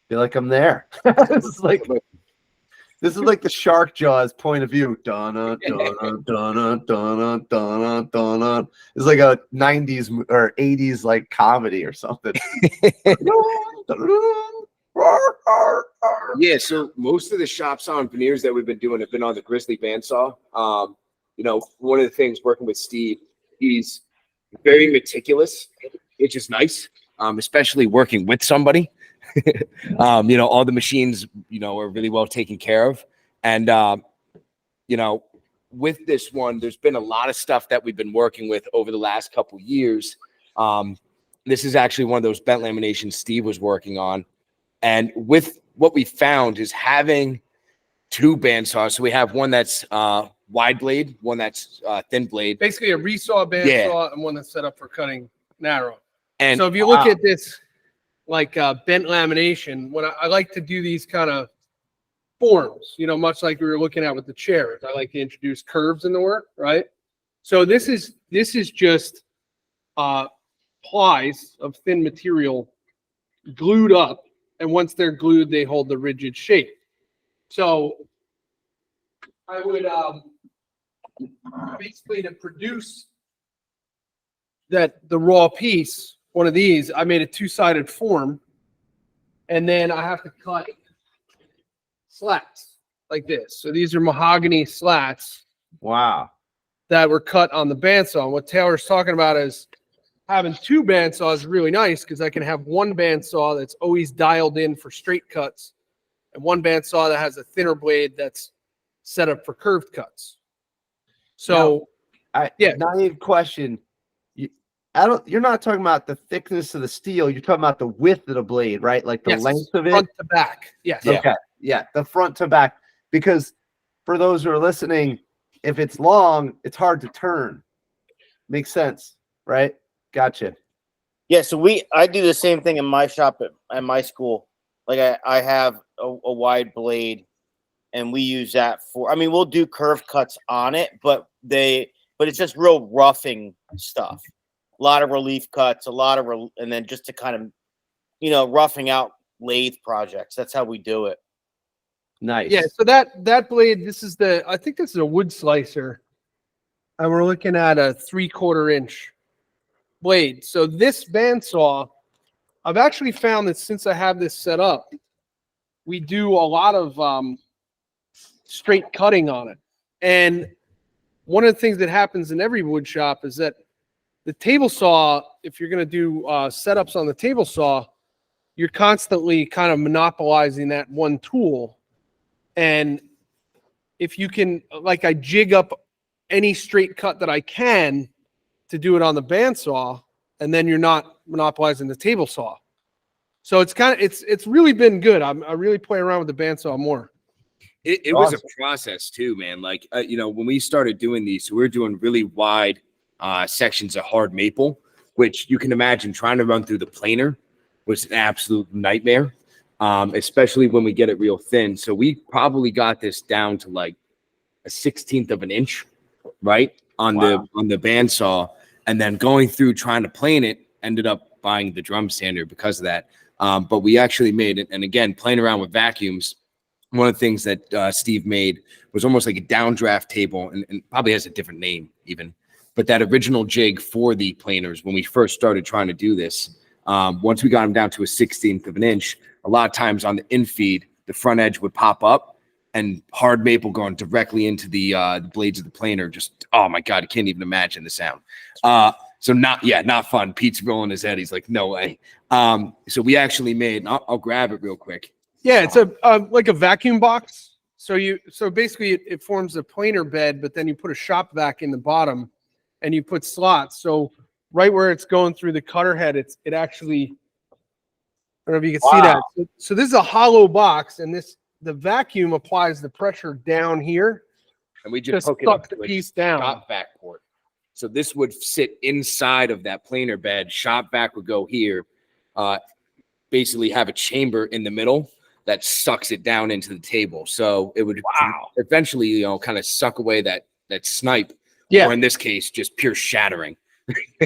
Feel like I'm there. This is like the shark jaws point of view. Dun, dun, dun, dun, dun, dun, dun. It's like a 90s or 80s like comedy or something. Yeah, so most of the shops on veneers that we've been doing have been on the Grizzly bandsaw. One of the things working with Steve, he's very meticulous, which is nice, especially working with somebody. All the machines, are really well taken care of. And, with this one, there's been a lot of stuff that we've been working with over the last couple of years. This is actually one of those bent laminations Steve was working on. And with what we found is having two bandsaws. So we have one that's wide blade, one that's thin blade. basically a resaw bandsaw and one that's set up for cutting narrow. And so if you look at this, like bent lamination, when I like to do these kind of forms, much like we were looking at with the chairs, I like to introduce curves in the work, right? So this is just plies of thin material glued up, and once they're glued, they hold the rigid shape. So I would basically, to produce the raw piece, one of these, I made a two-sided form, and then I have to cut slats like this. So these are mahogany slats. Wow. That were cut on the bandsaw. And what Taylor's talking about is having two bandsaws is really nice because I can have one bandsaw that's always dialed in for straight cuts and one bandsaw that has a thinner blade that's set up for curved cuts. So, naive question. You're not talking about the thickness of the steel. You're talking about the width of the blade, right? Like the length of it, front to back. Yes. Okay. Yeah, the front to back. Because for those who are listening, if it's long, it's hard to turn. Makes sense, right? Gotcha. Yeah, so I do the same thing in my shop at my school. Like I have a wide blade, and we use that we'll do curve cuts on it, but it's just real roughing stuff. A lot of relief cuts, and then just to kind of, roughing out lathe projects. That's how we do it. Nice. Yeah. So that blade, I think this is a wood slicer, and we're looking at a 3/4 inch blade. So this bandsaw, I've actually found that since I have this set up, we do a lot of straight cutting on it. And one of the things that happens in every wood shop is that the table saw, if you're going to do setups on the table saw, you're constantly kind of monopolizing that one tool. And if you can, like, I jig up any straight cut that I can to do it on the bandsaw, and then you're not monopolizing the table saw. So it's really been good. I really play around with the bandsaw more. It was a process too, man. Like, when we started doing these, we were doing really wide sections of hard maple, which you can imagine trying to run through the planer was an absolute nightmare, especially when we get it real thin. So we probably got this down to like 1/16 of an inch, right, on the bandsaw, and then going through trying to plane it, ended up buying the drum sander because of that. But we actually made it, and again, playing around with vacuums. One of the things that Steve made was almost like a downdraft table, and probably has a different name even. But that original jig for the planers, when we first started trying to do this, once we got them down to 1/16 of an inch, a lot of times on the infeed, the front edge would pop up and hard maple going directly into the blades of the planer. Just, oh my God, I can't even imagine the sound. So not fun. Pete's rolling his head. He's like, no way. So we actually made, and I'll grab it real quick. Yeah, it's like a vacuum box. So basically it forms a planer bed, but then you put a shop vac in the bottom and you put slots. So right where it's going through the cutter head, it actually, I don't know if you can see that. So this is a hollow box, and the vacuum applies the pressure down here. And we just suck the piece down. Shop vac port. So this would sit inside of that planer bed. Shop vac would go here, basically have a chamber in the middle that sucks it down into the table. So it would eventually, kind of suck away that snipe. Yeah. Or in this case, just pure shattering.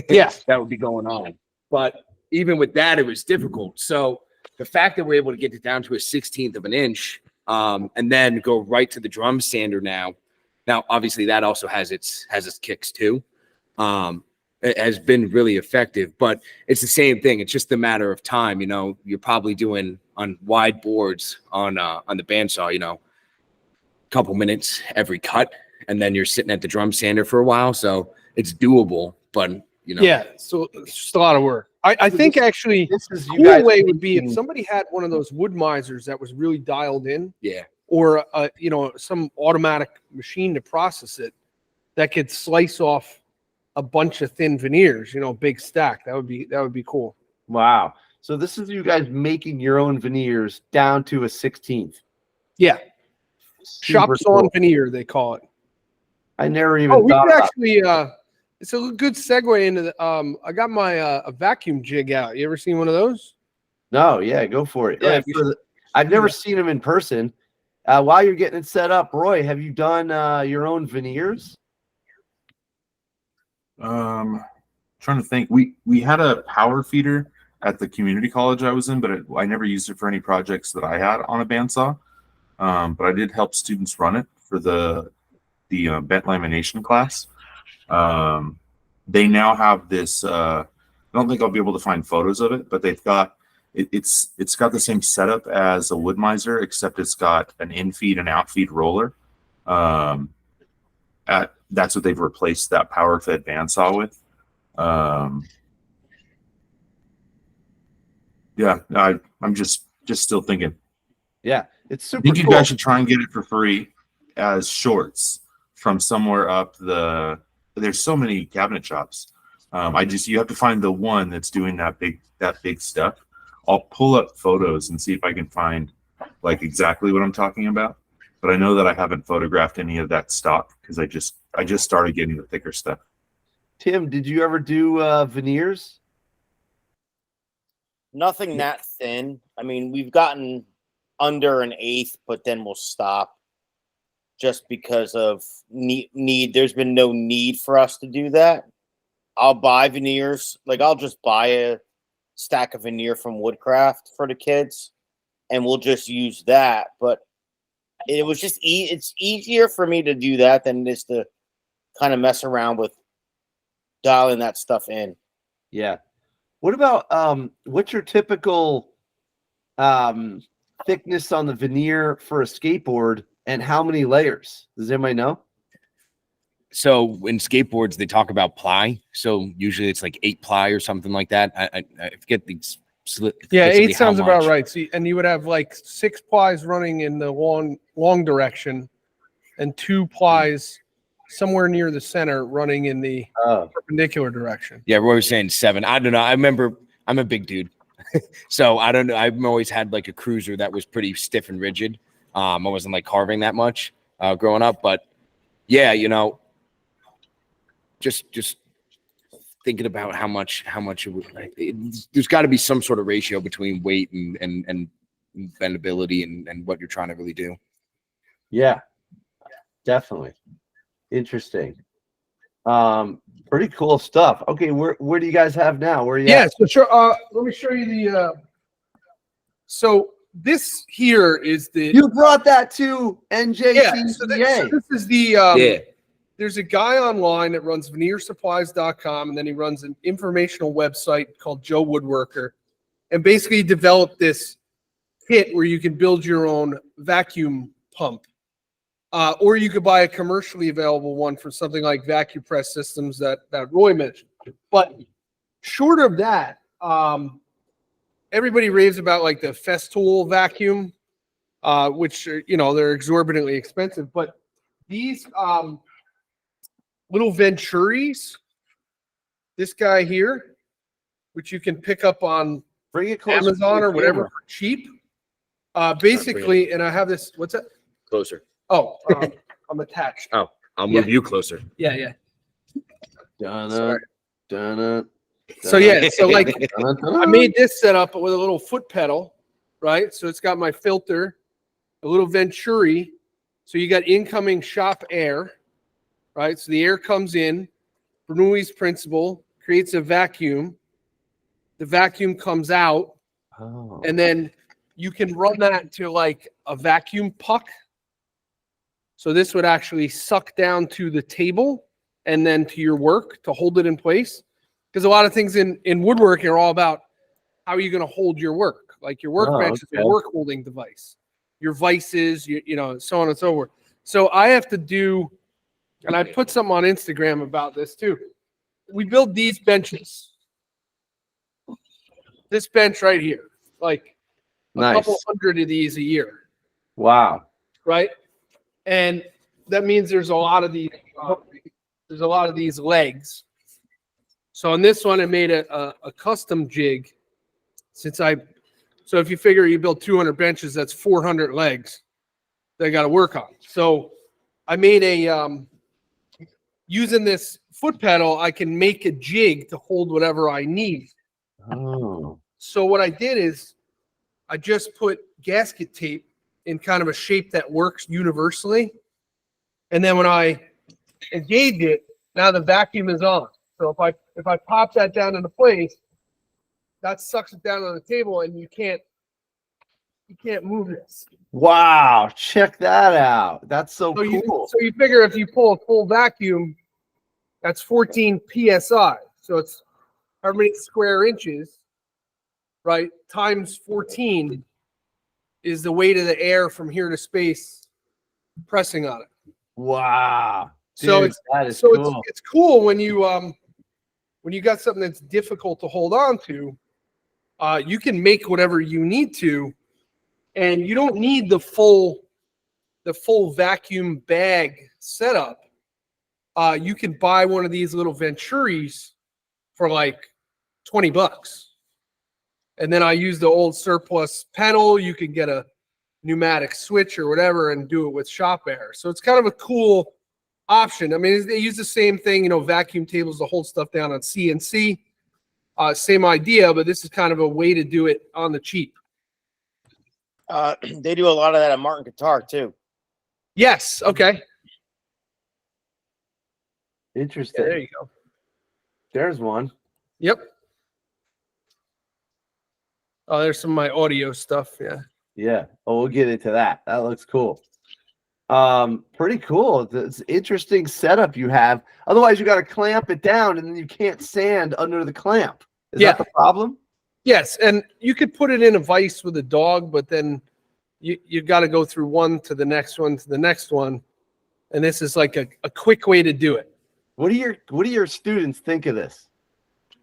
Yeah. That would be going on. But even with that, it was difficult. So the fact that we're able to get it down to 1/16 of an inch, and then go right to the drum sander now. Now, obviously, that also has its kicks too. It has been really effective, but it's the same thing. It's just a matter of time. You're probably doing on wide boards on the bandsaw, a couple minutes every cut, and then you're sitting at the drum sander for a while. So it's doable, but Yeah, so it's just a lot of work. I think actually This is you cool guys way would be if making- somebody had one of those wood misers that was really dialed in, yeah. or some automatic machine to process it that could slice off a bunch of thin veneers, big stack. That would be cool. Wow. So this is you guys making your own veneers down to 1/16. Yeah, shop Super sawn cool. veneer they call it. I never even Oh, we thought could about actually. It's a good segue into the. I got my a vacuum jig out. You ever seen one of those? No, yeah, go for it. Yeah, I've never seen them in person. While you're getting it set up, Roy, have you done your own veneers? Trying to think. We had a power feeder at the community college I was in, but I never used it for any projects that I had on a bandsaw. But I did help students run it for the bent lamination class. They now have this. I don't think I'll be able to find photos of it, but they've got it's got the same setup as a wood miser, except it's got an in-feed and out-feed roller. That's what they've replaced that power-fed bandsaw with. Yeah, I'm just still thinking. Yeah, it's I super think you cool. guys should try and get it for free as shorts from somewhere up the. There's so many cabinet shops. You have to find the one that's doing that big stuff. I'll pull up photos and see if I can find like exactly what I'm talking about. But I know that I haven't photographed any of that stock because I just started getting the thicker stuff. Tim, did you ever do veneers? Nothing that thin. I mean, we've gotten under an eighth, but then we'll stop just because of need. There's been no need for us to do that. I'll buy veneers. Like I'll just buy a stack of veneer from Woodcraft for the kids, and we'll just use that. But it was just it's easier for me to do that than it is to kind of mess around with dialing that stuff in. Yeah. What about what's your typical thickness on the veneer for a skateboard, and how many layers? Does anybody know? So in skateboards, they talk about ply. So usually it's like 8 ply or something like that. I forget these. Yeah, 8 sounds about right. So, and you would have like 6 plies running in the long direction, and 2 plies somewhere near the center running in the perpendicular direction. Yeah, Roy was saying 7. I don't know. I remember I'm a big dude, so I don't know. I've always had like a cruiser that was pretty stiff and rigid. I wasn't like carving that much growing up, but yeah, just thinking about how much it would, there's got to be some sort of ratio between weight and bendability and what you're trying to really do. Yeah. Definitely. Interesting. Pretty cool stuff. Okay, where do you guys have now? Where are you Yeah, at? so sure. Let me show you the. So this here is the. You brought that to Yeah. So NJCEA. this is the. Yeah. There's a guy online that runs veneersupplies.com, and then he runs an informational website called Joe Woodworker, and basically developed this kit where you can build your own vacuum pump, or you could buy a commercially available one for something like vacuum press systems that Roy mentioned. But short of that, everybody raves about like the Festool vacuum, which are, they're exorbitantly expensive. But these little Venturis, this guy here, which you can pick up on Bring it closer to Amazon the or whatever camera. for cheap. Basically, and I have this. What's that? Closer. Oh, I'm attached. Oh, I'll move you closer. Yeah. Dun-dun, Sorry. dun-dun, So yeah, so like dun-dun. I made this setup with a little foot pedal, right? So it's got my filter, a little Venturi. So you got incoming shop air, right? So the air comes in. Bernoulli's principle creates a vacuum. The vacuum comes out, Oh. and then you can run that to like a vacuum puck. So this would actually suck down to the table and then to your work to hold it in place. Because a lot of things in woodworking are all about how are you going to hold your work. Like your workbench is okay. a work holding device. Your vices, so on and so forth. So I have to do, and I put something on Instagram about this too. We build these benches. This bench right here, like a Nice. couple hundred of these a year, Wow. right? And that means there's a lot of these. There's a lot of these legs. So on this one, I made a custom jig. So if you figure you build 200 benches, that's 400 legs that I got to work on. So I made using this foot pedal, I can make a jig to hold whatever I need. Oh. So what I did is I just put gasket tape in kind of a shape that works universally. And then when I engage it, now the vacuum is on. So if I pop that down into place, that sucks it down on the table, and you can't move this. Wow. Check that out. That's so So cool. you figure if you pull a full vacuum, that's 14 psi. So it's how many square inches, right? Times 14 is the weight of the air from here to space pressing on it. Wow. So Dude, that is so cool. it's cool when you got something that's difficult to hold on to, you can make whatever you need to, and you don't need the full vacuum bag setup. You can buy one of these little Venturis for like $20. And then I use the old surplus pedal. You can get a pneumatic switch or whatever and do it with shop air. So it's kind of a cool option. I mean, they use the same thing, vacuum tables to hold stuff down on CNC. Same idea, but this is kind of a way to do it on the cheap. They do a lot of that at Martin Guitar too. Yes. Okay. Interesting. Yeah, there you go. There's one. Yep. Oh, there's some of my audio stuff. Yeah. Yeah. Oh, we'll get into that. That looks cool. Pretty cool. It's interesting setup you have. Otherwise, you got to clamp it down, and then you can't sand under the clamp. Is that the problem? Yes, and you could put it in a vise with a dog, but then you got to go through one to the next one to the next one, and this is like a quick way to do it. What do your students think of this?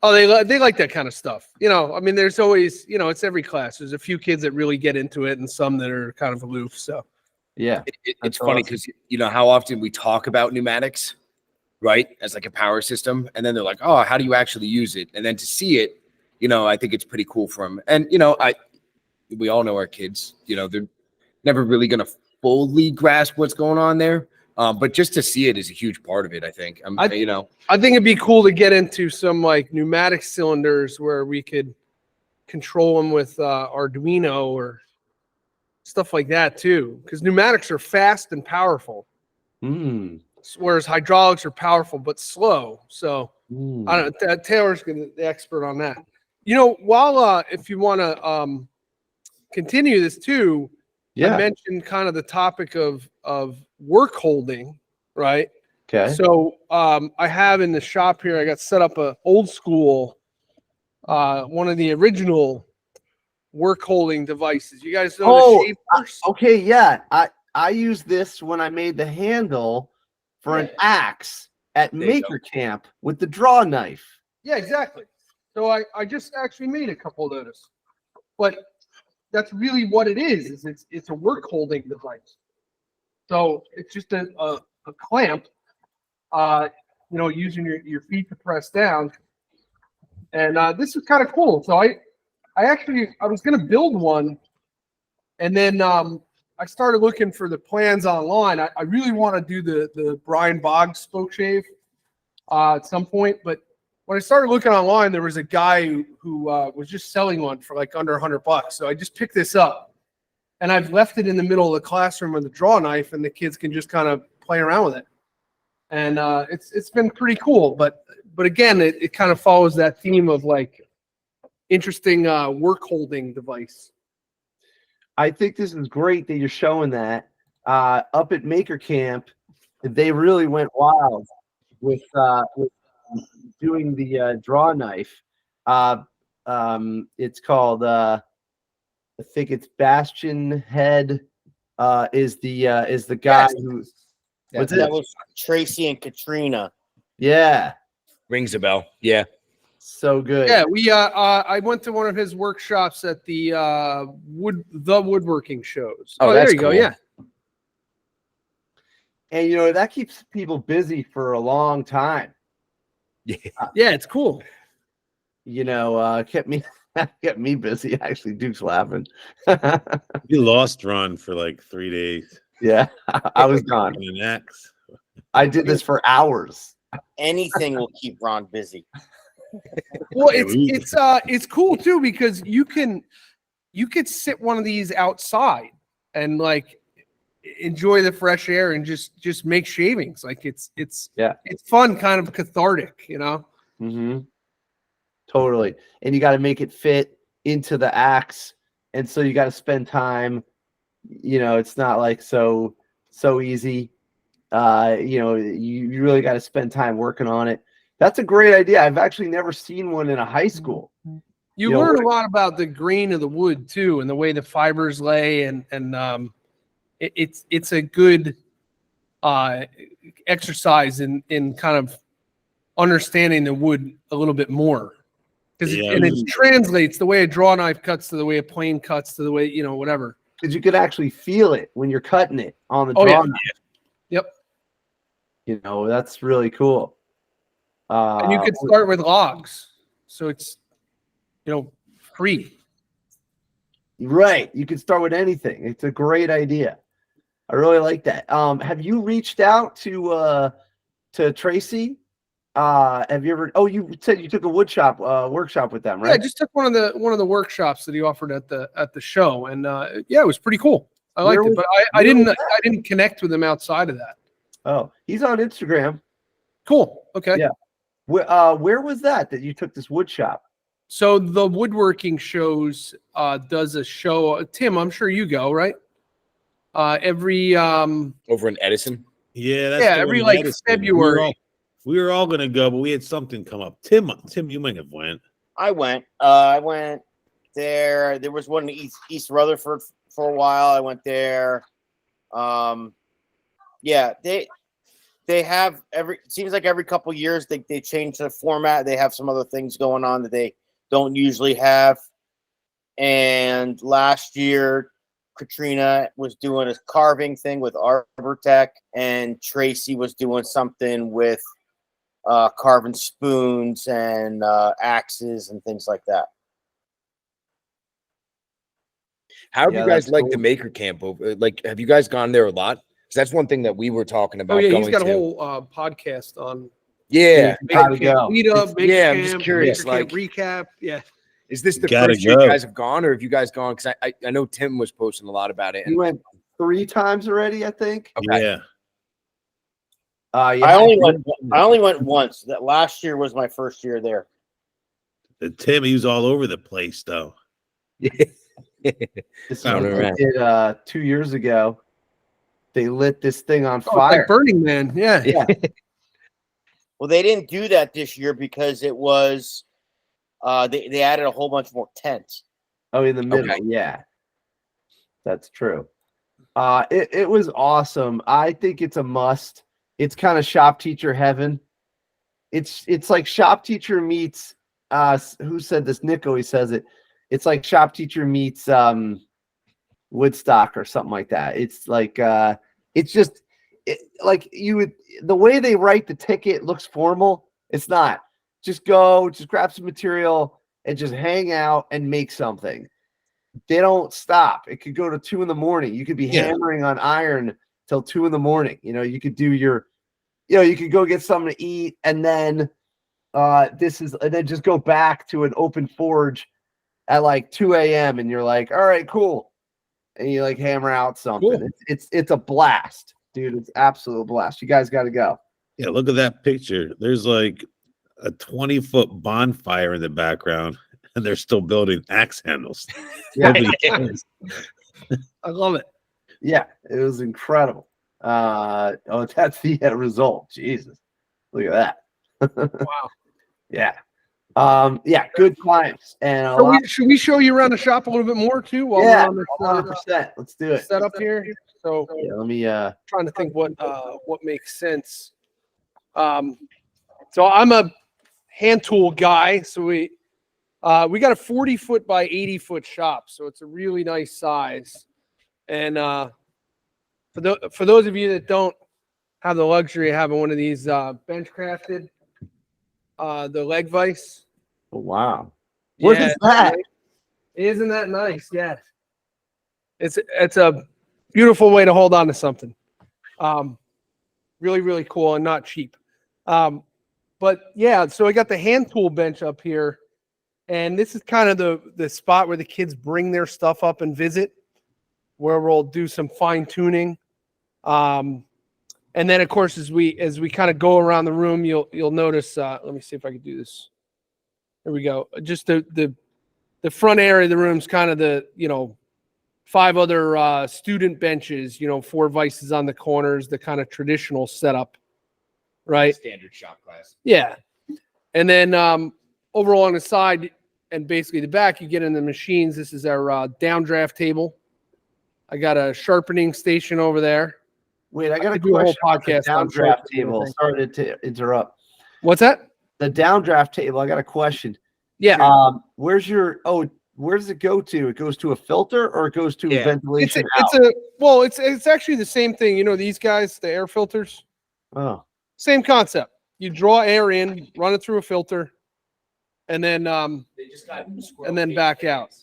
Oh, they like that kind of stuff. I mean, there's always, it's every class. There's a few kids that really get into it, and some that are kind of aloof. So. Yeah, It's funny because how often we talk about pneumatics, right, as like a power system, and then they're like, "Oh, how do you actually use it?" And then to see it, I think it's pretty cool for them. And we all know our kids. They're never really gonna fully grasp what's going on there, but just to see it is a huge part of it. I think. I think it'd be cool to get into some like pneumatic cylinders where we could control them with Arduino or stuff like that too, because pneumatics are fast and powerful. Whereas hydraulics are powerful but slow. So Mm. I don't know. Taylor's the expert on that. You know, while if you want to continue this too, I Yeah. mentioned kind of the topic of work holding, right? Okay. So I have in the shop here, I got set up a old school, one of the original work holding devices. You guys know the shapers? Okay. Yeah. I used this when I made the handle for an axe at There you Maker Camp with the draw knife. Yeah, exactly. So I just actually made a couple of those, but that's really what it is it's a work holding device. So it's just a clamp, using your feet to press down. And this is kind of cool. So I was going to build one, and then I started looking for the plans online. I really want to do the Brian Boggs spoke shave at some point, but when I started looking online, there was a guy who was just selling one for like under $100. So I just picked this up, and I've left it in the middle of the classroom with a draw knife, and the kids can just kind of play around with it. And it's been pretty cool. But again, it kind of follows that theme of like interesting work holding device. I think this is great that you're showing that. Up at Maker Camp, they really went wild with doing the draw knife. It's called I think it's Bastion Head is the guy who That was Tracy and Katrina. Yeah, Rings a bell. Yeah. so good. Yeah, we I went to one of his workshops at the woodworking shows. Oh, there that's you go. cool. Yeah. And that keeps people busy for a long time. Yeah. Yeah, it's cool. Kept me busy. Actually, Duke's laughing. We lost Ron for like 3 days. Yeah, I was gone. And an axe. I did this for hours. Anything will keep Ron busy. Well, it's cool too because you could sit one of these outside and like enjoy the fresh air and just make shavings. Like it's fun, kind of cathartic, Mm-hmm. Totally. And you got to make it fit into the axe, and so you got to spend time. It's not like so easy. You really got to spend time working on it. That's a great idea. I've actually never seen one in a high school. You learn a lot about the grain of the wood too, and the way the fibers lay, and it's a good exercise in kind of understanding the wood a little bit more, because it translates the way a draw knife cuts to the way a plane cuts to the way whatever. Because you could actually feel it when you're cutting it on the draw knife. Yep. That's really cool. And you could start with logs, so it's free. Right. You can start with anything. It's a great idea. I really like that. Have you reached out to Tracy? Have you ever? Oh, you said you took a workshop with them, right? Yeah, I just took one of the workshops that he offered at the show, and it was pretty cool. I liked it, but I didn't connect with him outside of that. Oh, he's on Instagram. Cool. Okay. Yeah. Where was that you took this wood shop? So the woodworking shows does a show. Tim, I'm sure you go, right? Every Over in Edison. Yeah, that's every like February. We were all gonna go, but we had something come up. Tim, you might have went. I went. I went there. There was one in East Rutherford for a while. I went there. They have seems like every couple years they change the format. They have some other things going on that they don't usually have. And last year, Katrina was doing a carving thing with Arbortech, and Tracy was doing something with carving spoons and axes and things like that. How have you guys like the Maker Camp? Have you guys gone there a lot? Because that's one thing that we were talking about. Oh yeah, he's got a whole podcast on. Yeah, I'm just curious. Like recap. Yeah. Is this the first year you guys have gone, or have you guys gone? Because I know Tim was posting a lot about it. You went 3 times already, I think. Okay. Yeah. Yeah, I only went once. That last year was my first year there. Tim, he was all over the place though. This is I what don't they know. did 2 years ago. They lit this thing on Oh, it's fire. like Burning Man. Yeah. Yeah. Well, they didn't do that this year because it was they added a whole bunch more tents. Oh, in the middle. Okay. Yeah, that's true. It was awesome. I think it's a must. It's kind of shop teacher heaven. It's like shop teacher meets who said this? Nick always says it. It's like shop teacher meets Woodstock or something like that. It's like it's just like you would the way they write the ticket looks formal. It's not. Just go, just grab some material and just hang out and make something. They don't stop. It could go to 2 a.m. You could be hammering on iron till 2 a.m. You could do you could go get something to eat and then and then just go back to an open forge at like 2 a.m. and you're like, all right, cool. And you like hammer out something. Cool. It's a blast, dude. It's absolute blast. You guys got to go. Yeah, look at that picture. There's like a 20-foot bonfire in the background, and they're still building axe handles. Yeah, I love it. yeah, it was incredible. That's the end result. Jesus, look at that. Wow. Yeah. Yeah, good clients. And Should we show you around the shop a little bit more too? While yeah, we're on this 100%. Let's do it. setup here. So Yeah, let me trying to think what makes sense. So I'm a hand tool guy. So we got a 40-foot by 80-foot shop. So it's a really nice size. And for those of you that don't have the luxury of having one of these bench crafted, the leg vise. oh, wow. What Yeah, is that? Isn't that nice? Yes. It's a beautiful way to hold on to something. Really, really cool and not cheap. But yeah, so I got the hand tool bench up here, and this is kind of the spot where the kids bring their stuff up and visit, where we'll do some fine tuning. And then of course, as we kind of go around the room, you'll notice, let me see if I can do this. There we go. Just the front area of the room is kind of the, 5 other student benches, 4 vices on the corners, the kind of traditional setup, right? Standard shop class. Yeah. And then over along the side and basically the back, you get in the machines. This is our downdraft table. I got a sharpening station over there. Wait, I got a could do a whole question about the podcast on downdraft sharpening, I table. think. Sorry to interrupt. What's that? The downdraft table. I got a question. Yeah. Where's where does it go to? It goes to a filter or it goes to Yeah. ventilation It's actually the same thing. These guys, the air filters, Oh, same concept. You draw air in, run it through a filter, and then They just got back out.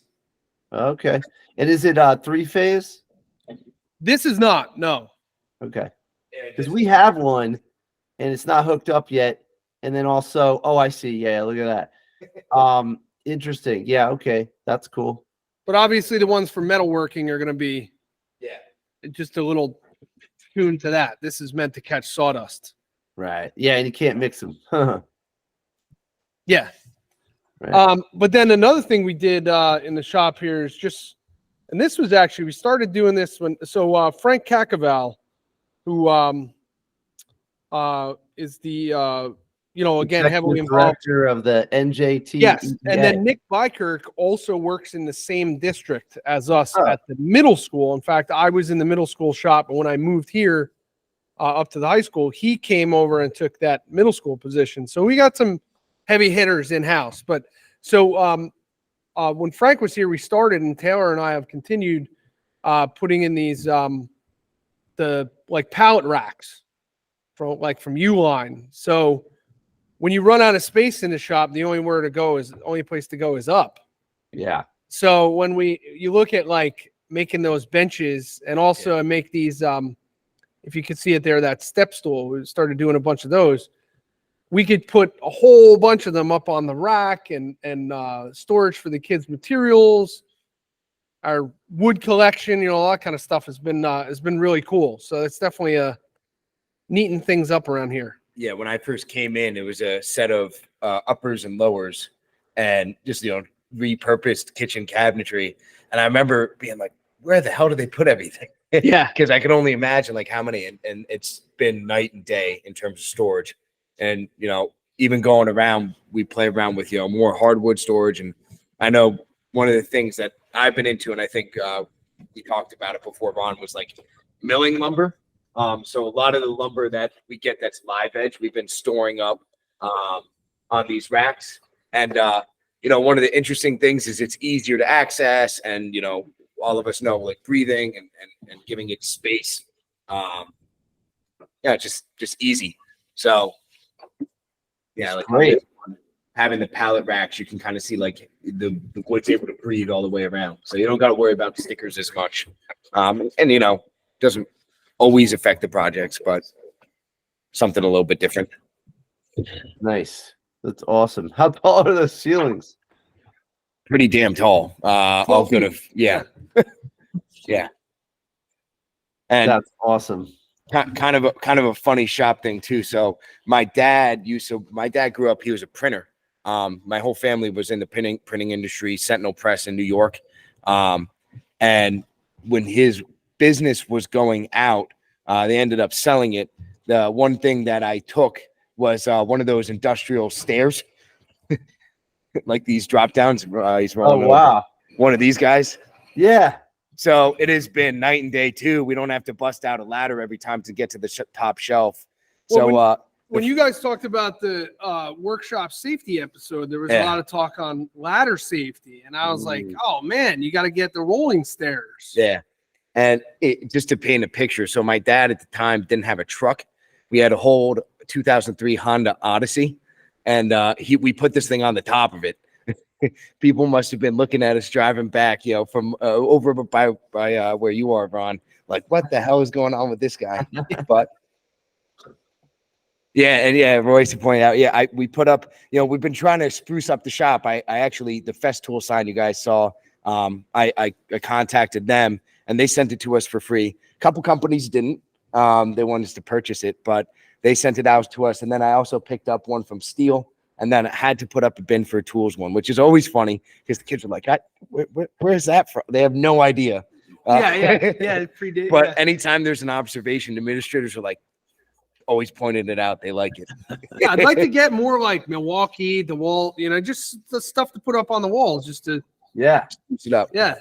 okay. And is it 3-phase? This is not, no. Okay. Because we have one and it's not hooked up yet. And then also, oh, I see. Yeah, look at that. Interesting. Yeah, okay. That's cool. But obviously the ones for metalworking are going to be just a little tuned to that. This is meant to catch sawdust. Right. Yeah, and you can't mix them. Yeah. Right. But then another thing we did in the shop here is just, and this was actually, we started doing this Frank Cacaval, who is the, again, heavily Executive involved. director of the NJT. Yes. And then Nick Bykirk also works in the same district as us Oh. at the middle school. In fact, I was in the middle school shop, and when I moved here up to the high school, he came over and took that middle school position. So we got some heavy hitters in house. But so when Frank was here, we started, and Taylor and I have continued putting in these the like pallet racks from Uline. So when you run out of space in the shop, the only place to go is up. Yeah. So when you look at like making those benches and also make these, if you could see it there, that step stool, we started doing a bunch of those. We could put a whole bunch of them up on the rack and storage for the kids' materials. Our wood collection, all that kind of stuff has been really cool. So it's definitely neaten things up around here. Yeah, when I first came in, it was a set of uppers and lowers, and just repurposed kitchen cabinetry. And I remember being like, "Where the hell do they put everything?" Yeah. Because I can only imagine like how many, and it's been night and day in terms of storage. And even going around, we play around with more hardwood storage. And I know one of the things that I've been into, and I think we talked about it before, Ron, was like milling lumber. So a lot of the lumber that we get that's live edge, we've been storing up on these racks. And one of the interesting things is it's easier to access, and all of us know like breathing and giving it space. Just easy. So yeah, like Great. having the pallet racks, you can kind of see like the wood's able to breathe all the way around. So you don't got to worry about stickers as much. And doesn't always affect the projects, but something a little bit different. Nice. That's awesome. How tall are those ceilings? Pretty damn tall. All good of yeah. Yeah. And That's awesome. kind of a funny shop thing too. So my dad grew up, he was a printer. My whole family was in the printing industry, Sentinel Press in New York. And when his business was going out, they ended up selling it. The one thing that I took was one of those industrial stairs, like these drop downs. He's rolling over. One of these guys. Yeah. So it has been night and day too. We don't have to bust out a ladder every time to get to the top shelf. Well, So when you guys talked about the workshop safety episode, there was a lot of talk on ladder safety, and I was like, "Oh man, you got to get the rolling stairs." Yeah, and just to paint a picture, so my dad at the time didn't have a truck. We had a old 2003 Honda Odyssey, and we put this thing on the top of it. People must have been looking at us driving back, from over by where you are, Ron. Like, what the hell is going on with this guy? But Royce pointed out. We put up. We've been trying to spruce up the shop. I actually, the Festool sign you guys saw. I contacted them and they sent it to us for free. A couple companies didn't. They wanted us to purchase it, but they sent it out to us. And then I also picked up one from Steel. And then I had to put up a bin for tools one, which is always funny because the kids are like, where is that from? They have no idea. But anytime there's an observation, administrators are like always pointing it out. They like it. Yeah, I'd like to get more like Milwaukee, the wall, just the stuff to put up on the walls, just to spruce it up. Yeah.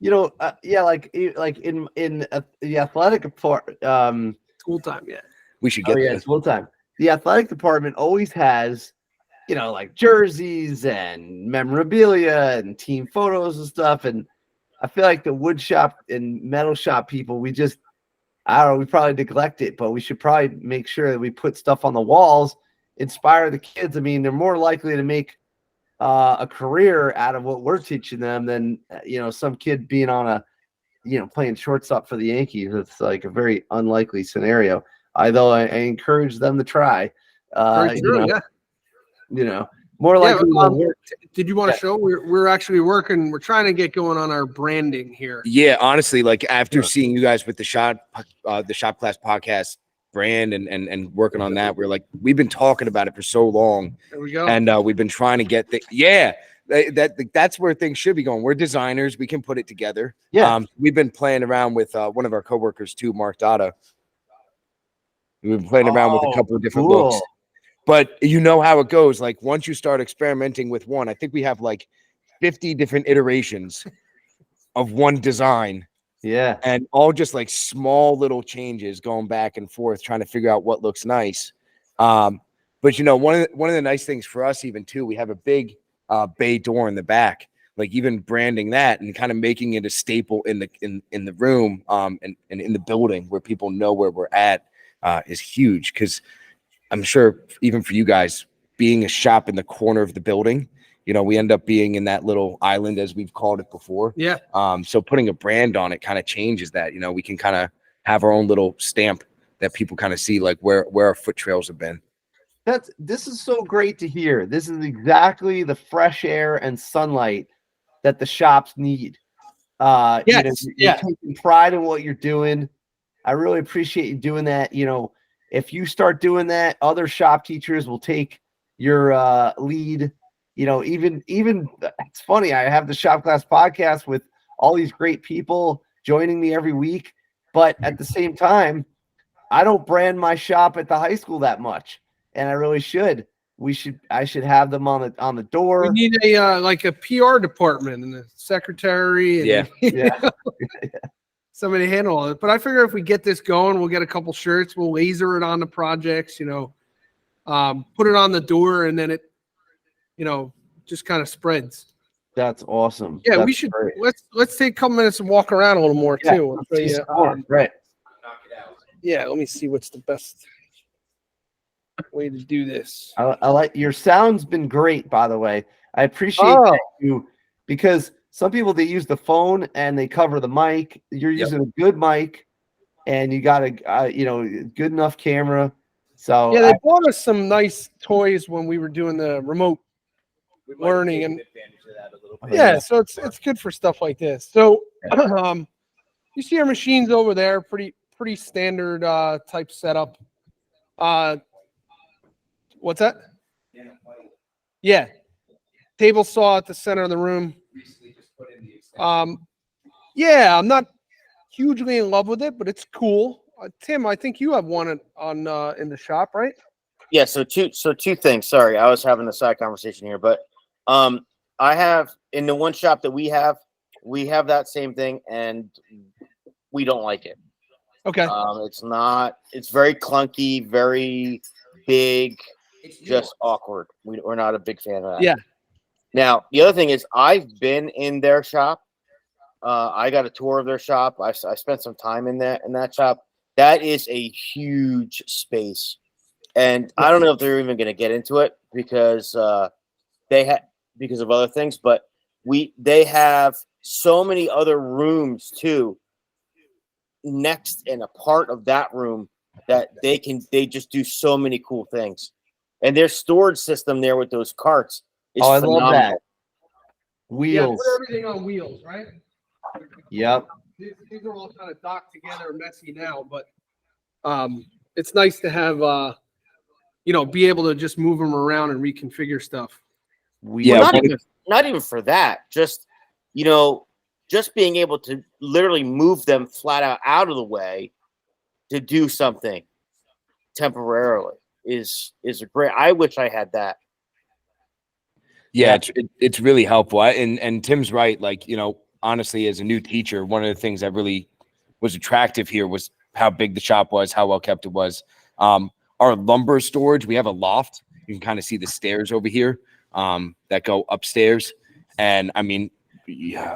Like in the athletic department, School time. Yeah. We should get this school time. The athletic department always has, like jerseys and memorabilia and team photos and stuff. And I feel like the wood shop and metal shop people, we probably neglect it, but we should probably make sure that we put stuff on the walls, inspire the kids. I mean, they're more likely to make a career out of what we're teaching them than, some kid being on playing shortstop for the Yankees. It's like a very unlikely scenario. Although I encourage them to try. More likely. Did you want to show? We're actually working. We're trying to get going on our branding here. Yeah, honestly, like after seeing you guys with the shop class podcast brand and working on that, we've been talking about it for so long. There we go. And we've been trying to get that's where things should be going. We're designers. We can put it together. Yeah. We've been playing around with one of our coworkers too, Mark Dada. We've been playing around with a couple of different looks. But you know how it goes. Like once you start experimenting with one, I think we have like 50 different iterations of one design. Yeah. And all just like small little changes going back and forth, trying to figure out what looks nice. But one of the nice things for us even too, we have a big bay door in the back, like even branding that and kind of making it a staple in the room and in the building where people know where we're at is huge. Because I'm sure even for you guys, being a shop in the corner of the building, we end up being in that little island as we've called it before. Yeah. So putting a brand on it kind of changes that. We can kind of have our own little stamp that people kind of see like where our foot trails have been. This is so great to hear. This is exactly the fresh air and sunlight that the shops need. You're taking pride in what you're doing. I really appreciate you doing that. if you start doing that, other shop teachers will take your lead. You know, even it's funny. I have the Shop Class podcast with all these great people joining me every week, but at the same time, I don't brand my shop at the high school that much, and I really should. I should have them on the door. We need a like a PR department and a secretary and Yeah. somebody to handle it. But I figure if we get this going, we'll get a couple shirts, we'll laser it on the projects, you know, put it on the door, and then it, you know, just kind of spreads. That's awesome. Yeah, That's we should great. let's take a couple minutes and walk around a little more too. Let's see some more. Right. Yeah, let me see what's the best way to do this. I like your sound's been great, by the way. I appreciate that you, because some people, they use the phone and they cover the mic. You're using a good mic, and you got a good enough camera. So yeah, they bought us some nice toys when we were doing the remote learning, and yeah, so it's good for stuff like this. So you see our machines over there, pretty standard type setup. What's that? Yeah, table saw at the center of the room. Yeah, I'm not hugely in love with it, but it's cool. Tim, I think you have one on in the shop, right? Yeah. So two things. Sorry, I was having a side conversation here, but I have in the one shop that we have that same thing, and we don't like it. Okay. It's very clunky, very big, just awkward. We're not a big fan of that. Yeah. Now, the other thing is I've been in their shop. I got a tour of their shop. I spent some time in that shop. That is a huge space. And I don't know if they're even going to get into it because because of other things, but they have so many other rooms too next and a part of that room that they just do so many cool things. And their storage system there with those carts is phenomenal. Love that. Wheels. Yeah, put everything on wheels, right? Yep. These are all kind of docked together, messy now, but it's nice to have be able to just move them around and reconfigure stuff. Well, not even for that. Just just being able to literally move them flat out of the way to do something temporarily is a great. I wish I had that. Yeah, it's really helpful. And Tim's right. Like, honestly, as a new teacher, one of the things that really was attractive here was how big the shop was, how well kept it was. Our lumber storage, we have a loft. You can kind of see the stairs over here that go upstairs. And I mean,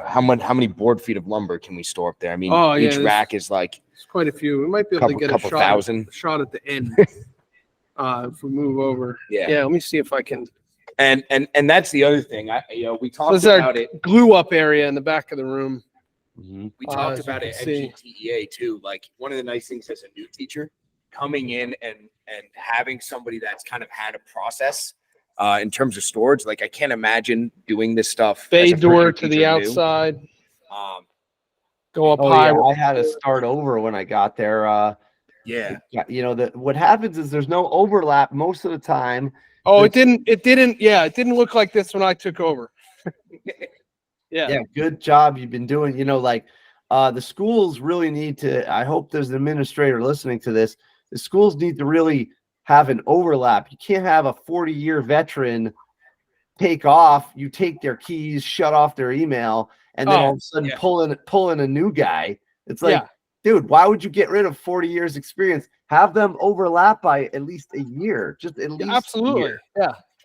how many board feet of lumber can we store up there? I mean, each rack is like it's quite a few. We might be able to get a shot at the end if we move over. Yeah. Let me see if I can. And that's the other thing. We talked about it. Glue up area in the back of the room. Mm-hmm. We talked about it at GTEA too. Like, one of the nice things as a new teacher coming in and having somebody that's kind of had a process in terms of storage. Like, I can't imagine doing this stuff. Bay door to the outside. Go up high. Yeah, I had to start over when I got there. What happens is there's no overlap most of the time. Oh, it didn't look like this when I took over. Yeah, good job you've been doing. The schools really need to, I hope there's an administrator listening to this. The schools need to really have an overlap. You can't have a 40-year veteran take off, you take their keys, shut off their email, and then all of a sudden pull in a new guy. It's like, dude, why would you get rid of 40 years experience? Have them overlap by at least a year. Just at least absolutely. A year.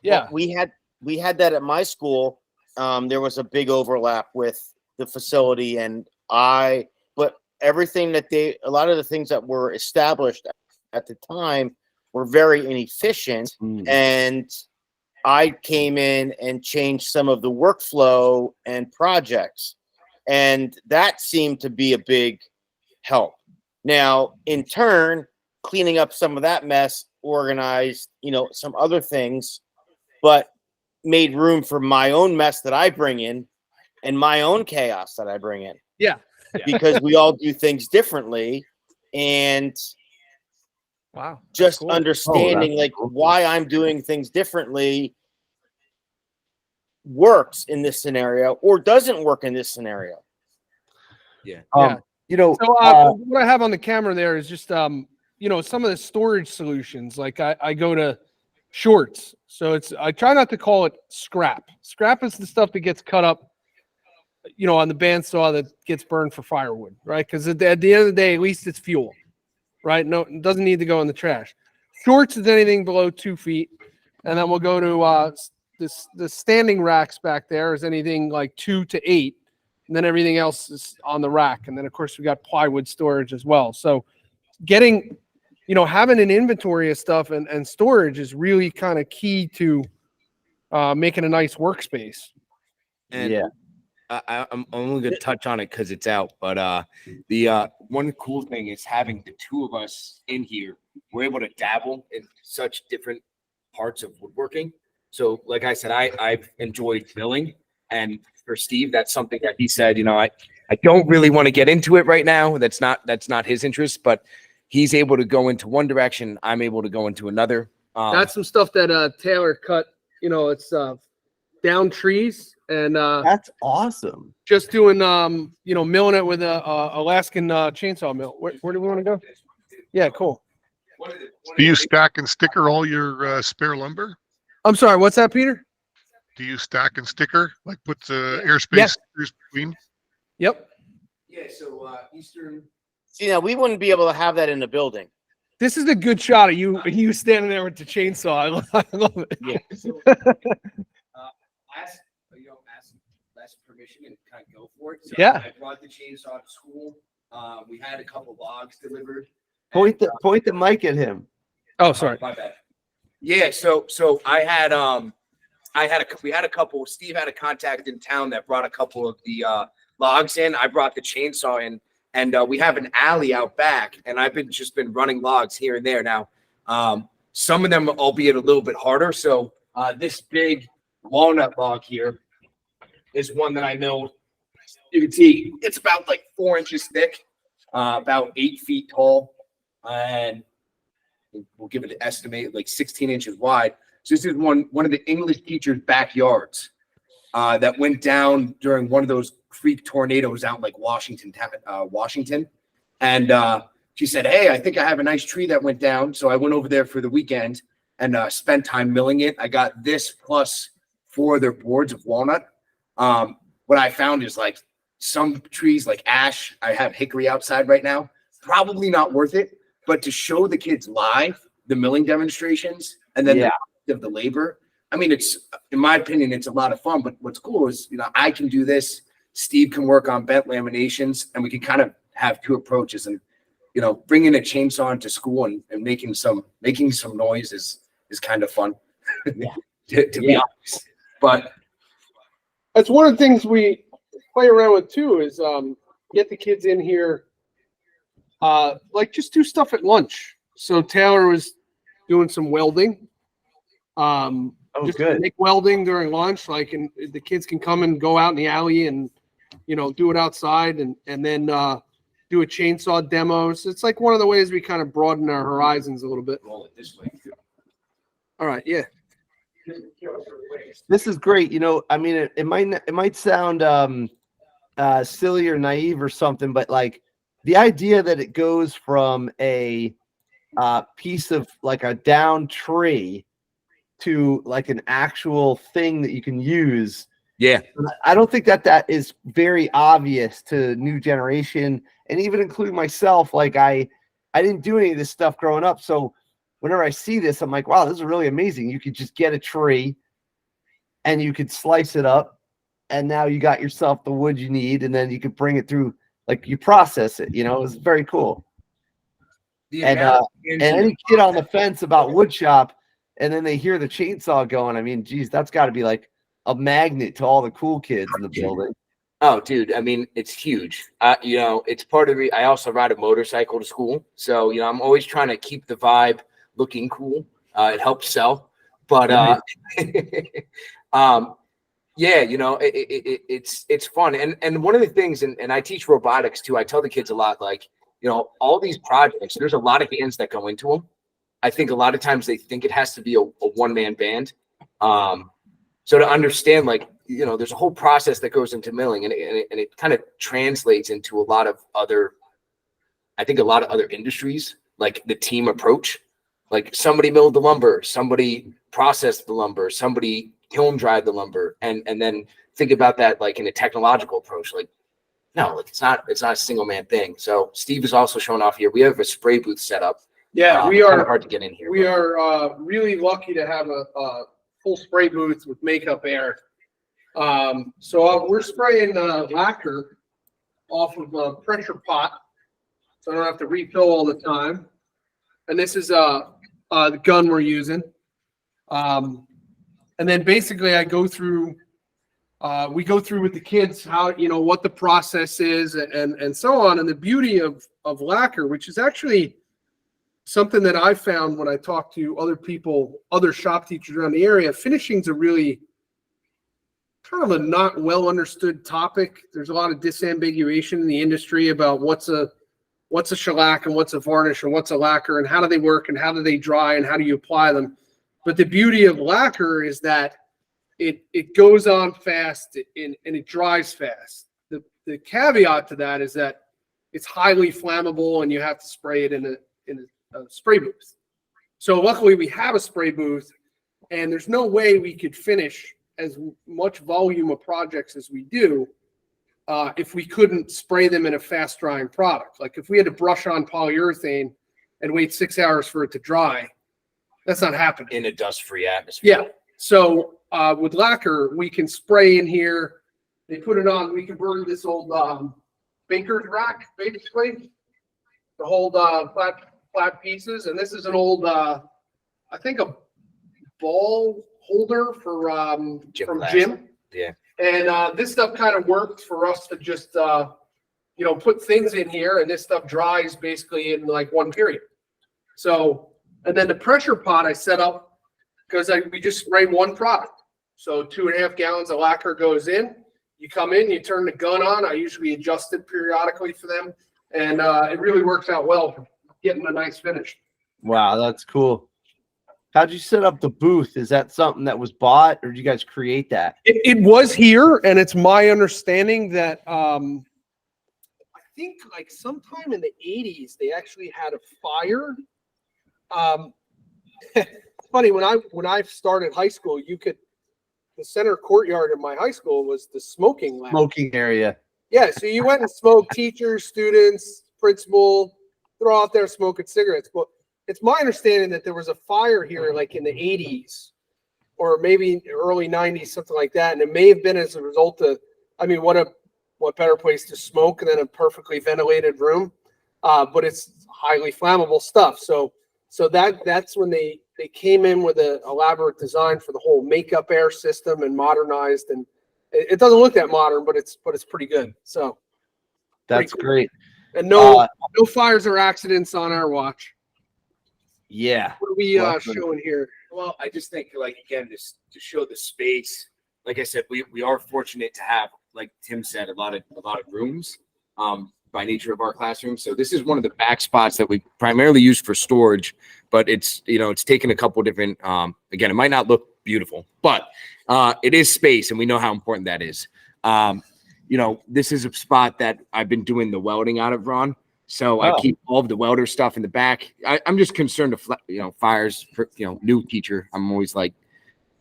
Yeah. Well, we had that at my school. There was a big overlap with the facility, but everything a lot of the things that were established at the time were very inefficient. And I came in and changed some of the workflow and projects, and that seemed to be a big help. Now, in turn, cleaning up some of that mess, organized, some other things, but made room for my own mess that I bring in and my own chaos that I bring in. Yeah. Because we all do things differently. And Wow. Just Cool. understanding that's like cool. why I'm doing things differently works in this scenario or doesn't work in this scenario. Yeah. You know, So what I have on the camera there is just you know, some of the storage solutions. Like I go to Shorts. So I try not to call it scrap. Scrap is the stuff that gets cut up, you know, on the bandsaw that gets burned for firewood, right? Because at the end of the day, at least it's fuel, right? No, it doesn't need to go in the trash. Shorts is anything below 2 feet, and then we'll go to the standing racks back there is anything like 2 to 8, and then everything else is on the rack, and then of course we got plywood storage as well. So getting, you know, having an inventory of stuff and storage is really kind of key to making a nice workspace. And yeah. I'm only going to touch on it because it's out. But the one cool thing is having the two of us in here. We're able to dabble in such different parts of woodworking. So, like I said, I've enjoyed milling, and for Steve, that's something that he said. You know, I don't really want to get into it right now. That's not his interest, but he's able to go into one direction. I'm able to go into another. That's some stuff that Taylor cut. You know, it's down trees and That's awesome. just doing you know, milling it with a Alaskan chainsaw mill. Where do we want to go? Yeah, cool. Do you stack and sticker all your spare lumber? I'm sorry, what's that, Peter? Do you stack and sticker? Like put the airspace Yes. stickers between? Yep. Yeah. So Eastern. See, now we wouldn't be able to have that in the building. This is a good shot of you standing there with the chainsaw. I love it. Yeah. So, ask permission and kind of go for it. So Yeah. I brought the chainsaw to school. We had a couple logs delivered. Point the mic at him. Oh, sorry. My bad. Yeah. So we had a couple. Steve had a contact in town that brought a couple of the logs in. I brought the chainsaw in, and we have an alley out back, and I've just been running logs here and there. Now, some of them, albeit a little bit harder. So this big walnut log here is one that I milled. You can see it's about like 4 inches thick, about 8 feet tall, and we'll give it an estimate like 16 inches wide. So this is one of the English teacher's backyards that went down during one of those freak tornadoes out in like Washington. And she said, "Hey, I think I have a nice tree that went down." So I went over there for the weekend and spent time milling it. I got this plus 4 other boards of walnut. What I found is like some trees like ash, I have hickory outside right now, probably not worth it, but to show the kids live the milling demonstrations and then of the labor, I mean, it's, in my opinion, it's a lot of fun. But what's cool is, you know, I can do this, Steve can work on bent laminations, and we can kind of have 2 approaches. And, you know, bringing a chainsaw into school and making some noise is kind of fun. to be honest. But That's one of the things we play around with too, is get the kids in here, like just do stuff at lunch. So Taylor was doing some welding. Just good. make welding during lunch, like, and the kids can come and go out in the alley and, you know, do it outside, and then do a chainsaw demo. So it's like one of the ways we kind of broaden our horizons a little bit. roll it this way. All right, yeah. This is great. You know, I mean, it might sound silly or naive or something, but like the idea that it goes from a piece of like a down tree to like an actual thing that you can use. Yeah. I don't think that is very obvious to new generation, and even including myself. Like I didn't do any of this stuff growing up, so whenever I see this, I'm like, wow, this is really amazing. You could just get a tree and you could slice it up, and now you got yourself the wood you need, and then you could bring it through, like you process it, you know. It's very cool. And any kid on the fence about wood shop, and then they hear the chainsaw going, I mean, geez, that's got to be like a magnet to all the cool kids in the building. Oh, dude, I mean, it's huge. You know, it's part of I also ride a motorcycle to school. So, you know, I'm always trying to keep the vibe looking cool. It helps sell. But yeah, you know, it's fun. And one of the things, and I teach robotics too, I tell the kids a lot, like, you know, all these projects, there's a lot of hands that go into them. I think a lot of times they think it has to be a one-man band. So to understand, like, you know, there's a whole process that goes into milling, and it kind of translates into a lot of other industries, like the team approach. Like somebody milled the lumber, somebody processed the lumber, somebody kiln dried the lumber, and then think about that like in a technological approach. Like, no, like it's not a single man thing. So Steve is also showing off here. We have a spray booth set up. Yeah, we it's kind are of hard to get in here. We are really lucky to have a full spray booth with makeup air. So we're spraying lacquer off of a pressure pot, so I don't have to refill all the time. And this is the gun we're using. And then basically I go through, we go through with the kids how, you know, what the process is and so on. And the beauty of lacquer, which is actually something that I found when I talk to other people, other shop teachers around the area, finishing's a really kind of a not well understood topic. There's a lot of disambiguation in the industry about what's a shellac and what's a varnish and what's a lacquer and how do they work and how do they dry and how do you apply them. But the beauty of lacquer is that it goes on fast and it dries fast. The caveat to that is that it's highly flammable and you have to spray it in a spray booth. So luckily we have a spray booth, and there's no way we could finish as much volume of projects as we do if we couldn't spray them in a fast drying product. Like if we had to brush on polyurethane and wait 6 hours for it to dry, that's not happening. In a dust-free atmosphere. Yeah. So with lacquer, we can spray in here. They put it on. We converted this old baker's rack, basically, to hold flat pieces. And this is an old, I think, a ball holder for from Jim. Yeah. And this stuff kind of worked for us to just, you know, put things in here, and this stuff dries basically in like one period. So, and then the pressure pot I set up because we just spray one product. So 2.5 gallons of lacquer goes in. You come in, you turn the gun on. I usually adjust it periodically for them, and it really works out well for getting a nice finish. Wow, that's cool. How'd you set up the booth? Is that something that was bought, or did you guys create that? It was here, and it's my understanding that I think like sometime in the 80s they actually had a fire. It's funny, when I started high school, the center courtyard of my high school was the smoking lounge. Smoking area. Yeah, so you went and smoked, teachers, students, principal, they're all out there smoking cigarettes. But it's my understanding that there was a fire here like in the 80s or maybe early 90s, something like that. And it may have been as a result of, I mean, what better place to smoke than a perfectly ventilated room. But it's highly flammable stuff. So that's when they came in with an elaborate design for the whole makeup air system and modernized. And it doesn't look that modern, but it's pretty good. So that's cool. Great. And no fires or accidents on our watch. Yeah. What are we showing here? Well, I just think, like, again, just to show the space. Like I said, we are fortunate to have, like Tim said, a lot of rooms by nature of our classroom. So this is one of the back spots that we primarily use for storage, but it's taken a couple different. Again, it might not look beautiful, but it is space, and we know how important that is. This is a spot that I've been doing the welding out of, Ron. So I keep all of the welder stuff in the back. I'm just concerned of, fires for, new teacher. I'm always like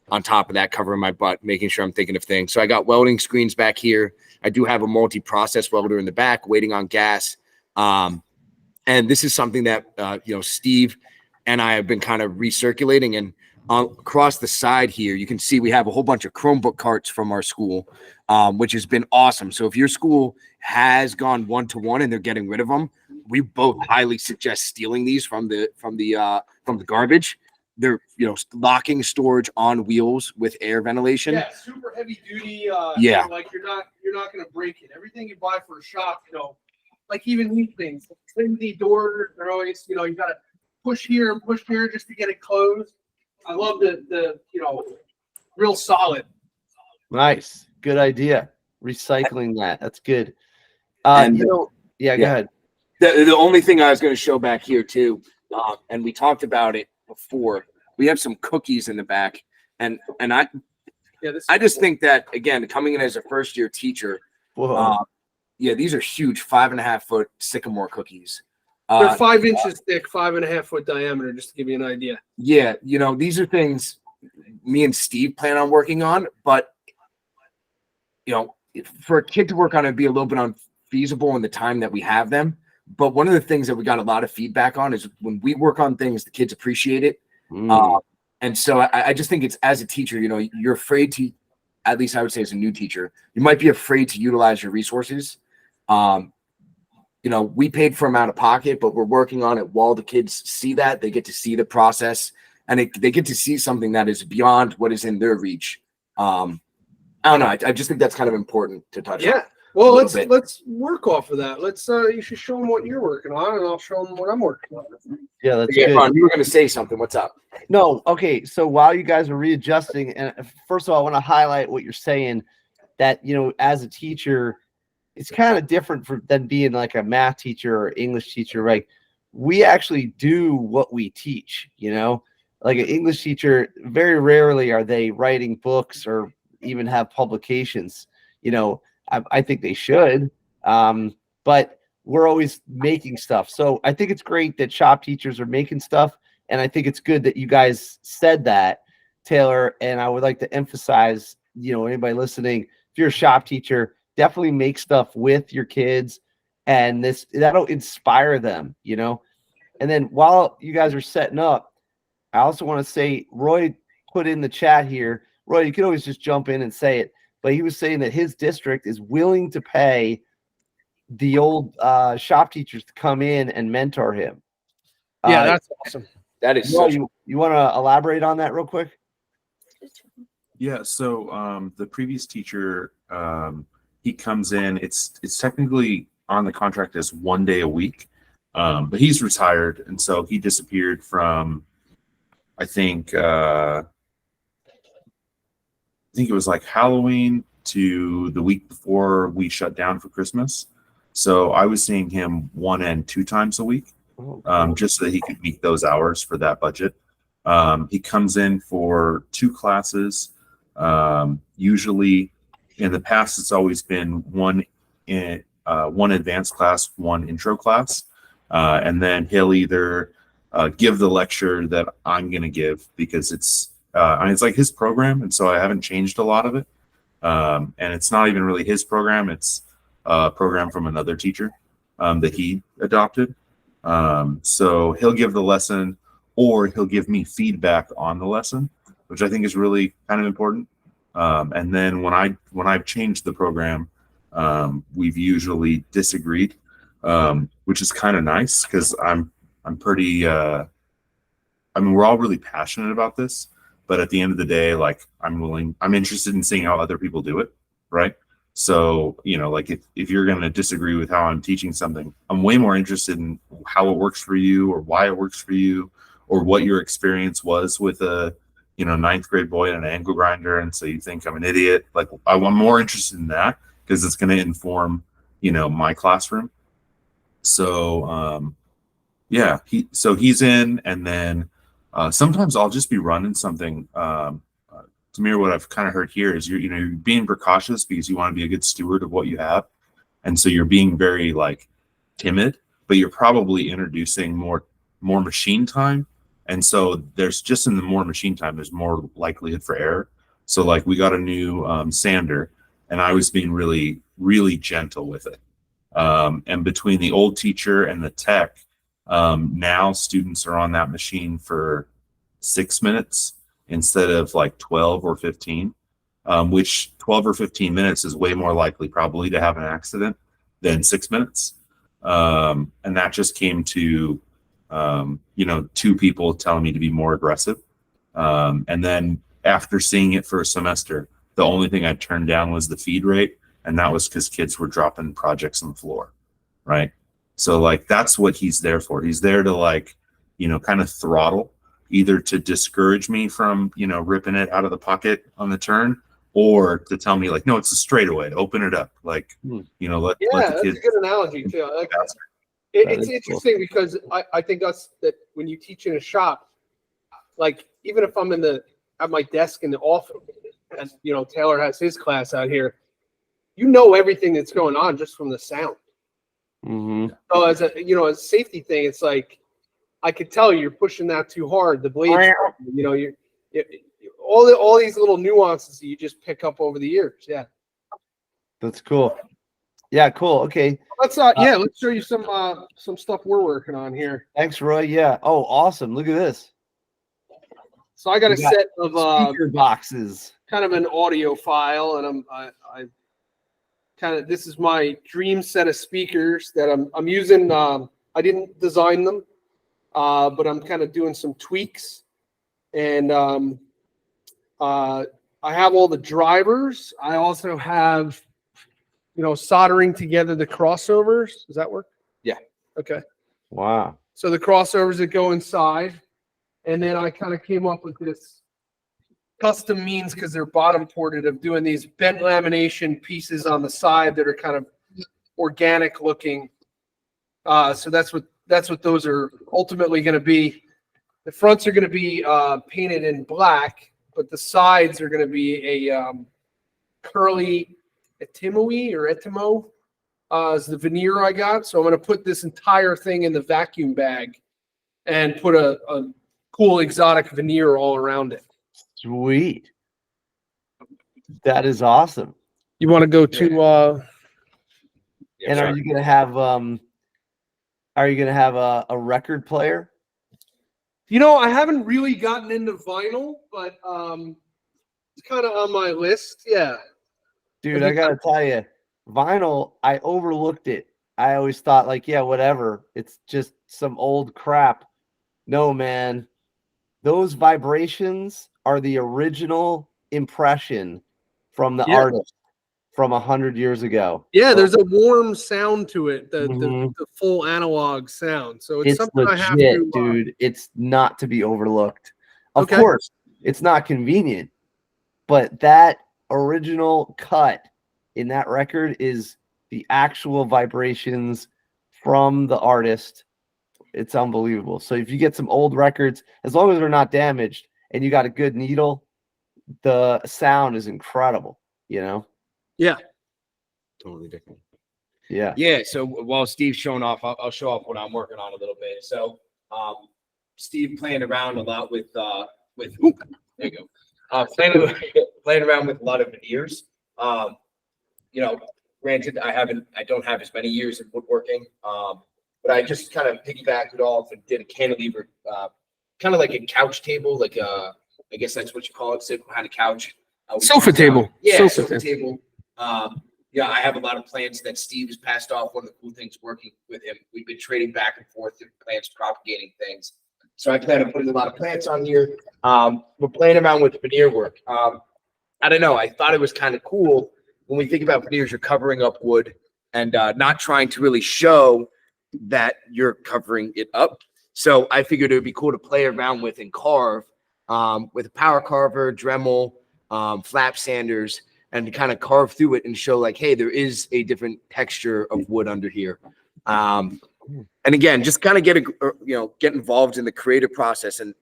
on top of that, covering my butt, making sure I'm thinking of things. So I got welding screens back here. I do have a multi-process welder in the back waiting on gas. And this is something that, Steve and I have been kind of recirculating. And across the side here, you can see we have a whole bunch of Chromebook carts from our school, which has been awesome. So if your school has gone one-to-one and they're getting rid of them, we both highly suggest stealing these from the garbage. They're locking storage on wheels with air ventilation. Yeah, super heavy duty. Yeah, like you're not gonna break it. Everything you buy for a shop, like even these things, flimsy doors, they're always you gotta push here and push here just to get it closed. I love the real solid. Nice, good idea. Recycling that's good. And go ahead. The only thing I was going to show back here too, and we talked about it before. We have some cookies in the back, and I just think that, again, coming in as a first year teacher, yeah, these are huge 5.5 foot sycamore cookies. They're 5 inches thick, 5.5 foot diameter, just to give you an idea. Yeah, these are things me and Steve plan on working on, but for a kid to work on it would be a little bit unfeasible in the time that we have them. But one of the things that we got a lot of feedback on is when we work on things, the kids appreciate it. And so I just think it's, as a teacher, you're afraid to, at least I would say as a new teacher, you might be afraid to utilize your resources. We paid for them out of pocket, but we're working on it while the kids see that. They get to see the process, and they get to see something that is beyond what is in their reach. I don't know. I just think that's kind of important to touch on. Yeah. Well, let's work off of that. You should show them what you're working on, and I'll show them what I'm working on. Yeah, that's good. Ron, you were going to say something. What's up? No, okay. So while you guys are readjusting, and first of all, I want to highlight what you're saying, that as a teacher, it's kind of different than being like a math teacher or English teacher, right? We actually do what we teach. Like an English teacher, very rarely are they writing books or even have publications. I think they should, but we're always making stuff. So I think it's great that shop teachers are making stuff, and I think it's good that you guys said that, Taylor. And I would like to emphasize, anybody listening, if you're a shop teacher, definitely make stuff with your kids, and that'll inspire them. And then while you guys are setting up, I also want to say, Roy put in the chat here. Roy, you can always just jump in and say it. But he was saying that his district is willing to pay the old shop teachers to come in and mentor him. Yeah, that's awesome. That is. You want to elaborate on that real quick? Yeah. So the previous teacher, he comes in. It's technically on the contract as 1 day a week, but he's retired, and so he disappeared from, I think it was like Halloween to the week before we shut down for Christmas. So I was seeing him 1 and 2 times a week, just so that he could meet those hours for that budget. He comes in for 2 classes. Usually in the past, it's always been one advanced class, 1 intro class. And then he'll either give the lecture that I'm going to give, because it's like his program, and so I haven't changed a lot of it. And it's not even really his program; it's a program from another teacher that he adopted. So he'll give the lesson, or he'll give me feedback on the lesson, which I think is really kind of important. And then when I've changed the program, we've usually disagreed, which is kind of nice, because I'm pretty. We're all really passionate about this. But at the end of the day, like, I'm interested in seeing how other people do it, right? So, like if you're going to disagree with how I'm teaching something, I'm way more interested in how it works for you, or why it works for you, or what your experience was with a, 9th grade boy and an angle grinder, and so you think I'm an idiot. Like, I'm more interested in that, because it's going to inform, my classroom. So, yeah, he's in, and then sometimes I'll just be running something. Tamir, what I've kind of heard here is you're being precautious because you want to be a good steward of what you have, and so you're being very timid, but you're probably introducing more machine time, and so there's just in the more machine time, there's more likelihood for error. So we got a new sander, and I was being really, really gentle with it. And between the old teacher and the tech, now students are on that machine for 6 minutes instead of 12 or 15, which 12 or 15 minutes is way more likely probably to have an accident than 6 minutes. And that just came to, 2 people telling me to be more aggressive. And then after seeing it for a semester, the only thing I turned down was the feed rate. And that was because kids were dropping projects on the floor, right? So that's what he's there for. He's there to kind of throttle, either to discourage me from, ripping it out of the pocket on the turn, or to tell me no, it's a straightaway, open it up. Let the kids. That's a good analogy too. I like that. It's interesting because I think that when you teach in a shop, like even if I'm at my desk in the office, and Taylor has his class out here, everything that's going on just from the sound. Mm-hmm. So as a safety thing, it's like I could tell you're pushing that too hard. The blades, you're all these little nuances that you just pick up over the years. Yeah, That's cool. Yeah, cool. Okay. let's show you some stuff we're working on here. Thanks, Roy. Yeah. Oh, awesome. Look at this. So I got You a got set of speaker boxes. kind of an audio file, and I kind of, this is my dream set of speakers that I'm using. I didn't design them, but I'm kind of doing some tweaks, and I have all the drivers. I also have, soldering together the crossovers. Does that work? Yeah. Okay. Wow. So the crossovers that go inside, and then I kind of came up with this custom means, because they're bottom ported, of doing these bent lamination pieces on the side that are kind of organic looking. So that's what those are ultimately going to be. The fronts are going to be painted in black, but the sides are going to be a curly Etimo is the veneer I got. So I'm going to put this entire thing in the vacuum bag and put a cool exotic veneer all around it. Sweet. That is awesome. You want to go to And are you gonna have a record player? I haven't really gotten into vinyl, but it's kind of on my list. Yeah. Dude, I gotta tell you, vinyl, I overlooked it. I always thought like, yeah, whatever. It's just some old crap. No, man. Those vibrations are the original impression from the artist from 100 years ago. Yeah, there's a warm sound to it, the Mhm. the full analog sound. So it's something legit, I have to, dude. It's not to be overlooked. Of Okay. course, it's not convenient, but that original cut in that record is the actual vibrations from the artist. It's unbelievable. So if you get some old records, as long as they're not damaged and you got a good needle, the sound is incredible, Yeah. Totally different. Yeah. Yeah. So while Steve's showing off, I'll show off what I'm working on a little bit. So, Steve playing around a lot with there you go. Playing around with a lot of veneers. Granted, I don't have as many years in woodworking. But I just kind of piggybacked it off and did a cantilever, kind of like a couch table, like I guess that's what you call it, sit behind a couch. Sofa table. Yeah, Sofa sofa table. I have a lot of plants that Steve has passed off. One of the cool things working with him, we've been trading back and forth through plants, propagating things. So I plan on putting a lot of plants on here. We're playing around with veneer work. I don't know. I thought it was kind of cool when we think about veneers. You're covering up wood and not trying to really show that you're covering it up. So I figured it would be cool to play around with and carve with a power carver, Dremel, flap sanders, and to kind of carve through it and show like, hey, there is a different texture of wood under here. And again, just kind of get involved in the creative process and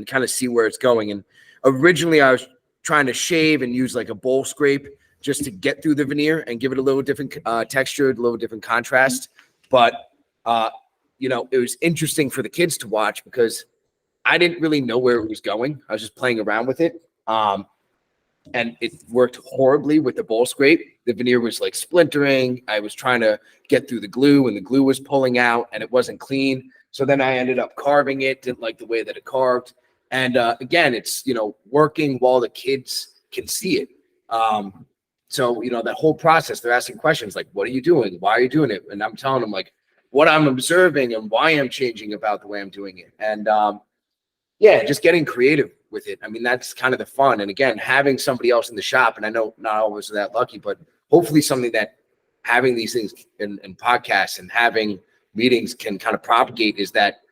kind of see where it's going. And originally I was trying to shave and use like a bowl scrape just to get through the veneer and give it a little different texture, a little different contrast. But it was interesting for the kids to watch because I didn't really know where it was going. I was just playing around with it. And it worked horribly with the bowl scrape. The veneer was like splintering. I was trying to get through the glue and the glue was pulling out and it wasn't clean. So then I ended up carving it, didn't like the way that it carved. And again, it's, working while the kids can see it. So, that whole process, they're asking questions like, what are you doing? Why are you doing it? And I'm telling them like what I'm observing and why I'm changing about the way I'm doing it. And just getting creative with it. I mean, that's kind of the fun. And again, having somebody else in the shop, and I know not always that lucky, but hopefully something that having these things in podcasts and having meetings can kind of propagate is that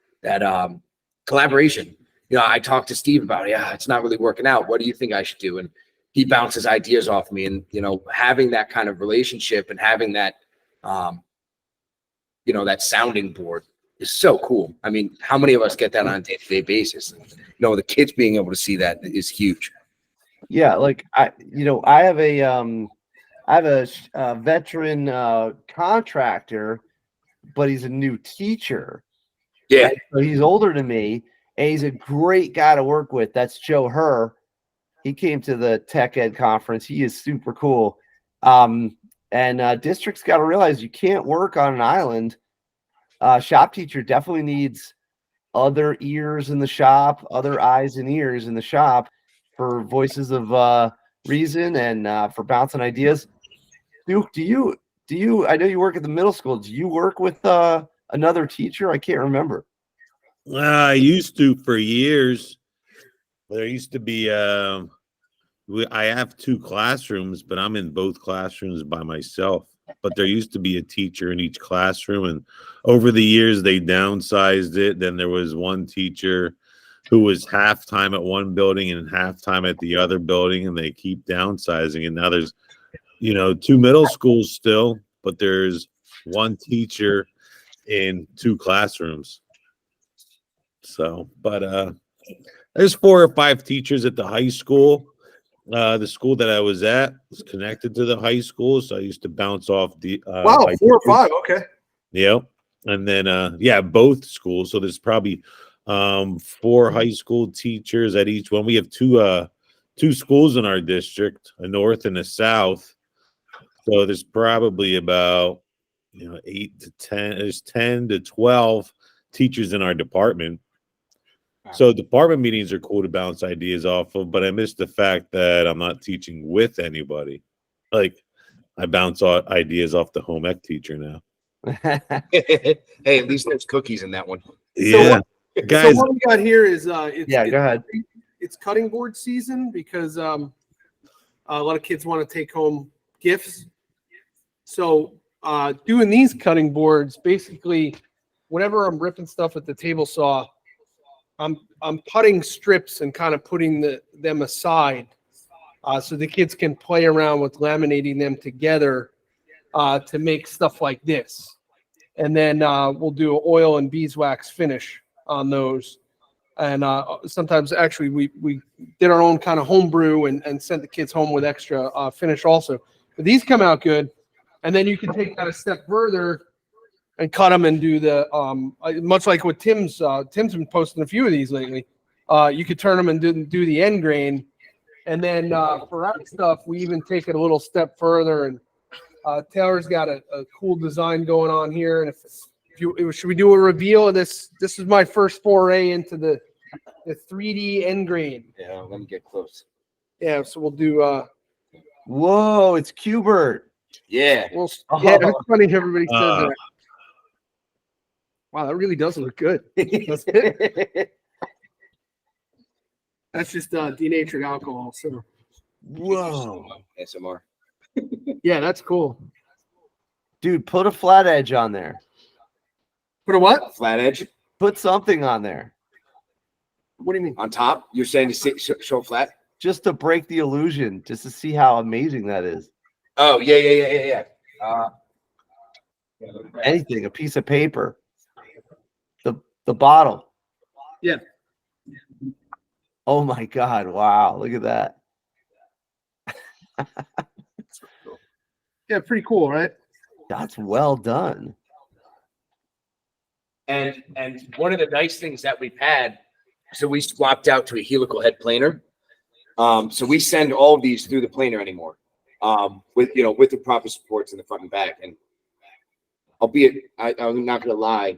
collaboration. I talked to Steve about, it's not really working out. What do you think I should do? And he bounces ideas off me, and having that kind of relationship and having that that sounding board is so cool. I mean, how many of us get that on a day-to-day basis? The kids being able to see that is huge. Yeah, like I have a veteran contractor, but he's a new teacher. Yeah. Right? So he's older than me, and he's a great guy to work with. That's Joe Herr. He came to the Tech Ed conference. He is super cool. And districts got to realize you can't work on an island. Shop teacher definitely needs other ears in the shop, other eyes and ears in the shop for voices of reason and for bouncing ideas. Duke, do you? I know you work at the middle school. Do you work with another teacher? I can't remember. I used to for years. There used to be. I have 2 classrooms, but I'm in both classrooms by myself. But there used to be a teacher in each classroom, and over the years they downsized it. Then there was one teacher who was half-time at one building and half-time at the other building, and they keep downsizing. And now there's, 2 middle schools still, but there's one teacher in 2 classrooms. So, but there's 4 or 5 teachers at the high school. The school that I was at was connected to the high school, so I used to bounce off the. Wow, 4 or 5. Okay. Yep, and then both schools. So there's probably 4 high school teachers at each one. We have 2 schools in our district, a north and a south. So there's probably about 8 to 10. There's 10 to 12 teachers in our department. So department meetings are cool to bounce ideas off of, but I miss the fact that I'm not teaching with anybody. Like I bounce ideas off the home ec teacher now. Hey, at least there's cookies in that one. Yeah, guys. So what we got here is go ahead. It's cutting board season because a lot of kids want to take home gifts. So doing these cutting boards, basically, whenever I'm ripping stuff at the table saw, I'm cutting strips and kind of putting them aside so the kids can play around with laminating them together to make stuff like this. And then we'll do an oil and beeswax finish on those. And sometimes actually we did our own kind of homebrew and sent the kids home with extra finish also. But these come out good. And then you can take that a step further and cut them and do the much like what Tim's been posting a few of these lately. You could turn them and do the end grain, and then for our stuff we even take it a little step further. And Taylor's got a cool design going on here. And should we do a reveal of this? This is my first foray into the 3D end grain. Yeah, let me get close. Yeah, so we'll do. Whoa, it's Cubert. Yeah. Yeah, it's funny everybody says that. Wow, that really does look good. That's just denatured alcohol. So, Whoa, SMR. Yeah, that's cool. Dude, put a flat edge on there. Put a what? Flat edge Put something on there. What do you mean? on top. You're saying to show flat? Just to break the illusion, just to see how amazing that is. Oh yeah. Anything, a piece of paper. The bottle. Yeah. Oh my God. Wow. Look at that. Yeah, pretty cool, right? That's well done. And one of the nice things that we've had, so we swapped out to a helical head planer. So we send all of these through the planer anymore, with the proper supports in the front and back. And albeit, I'm not gonna lie,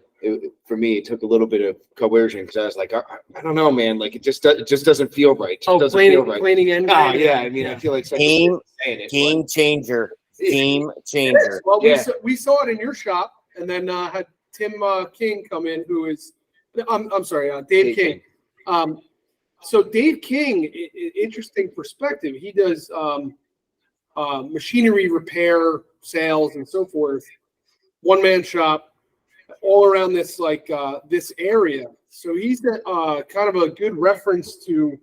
for me it took a little bit of coercion because I was like, I don't know, man, like it just doesn't feel right. It just doesn't feel right. Planing end. Oh yeah, I mean, I feel like Game changer. Game changer. Well, Yeah. we saw it in your shop, and then had Tim King come in, who is, I'm sorry, Dave King. So Dave King, interesting perspective. He does machinery repair, sales, and so forth. One-man shop all around this this area. So he's kind of a good reference to.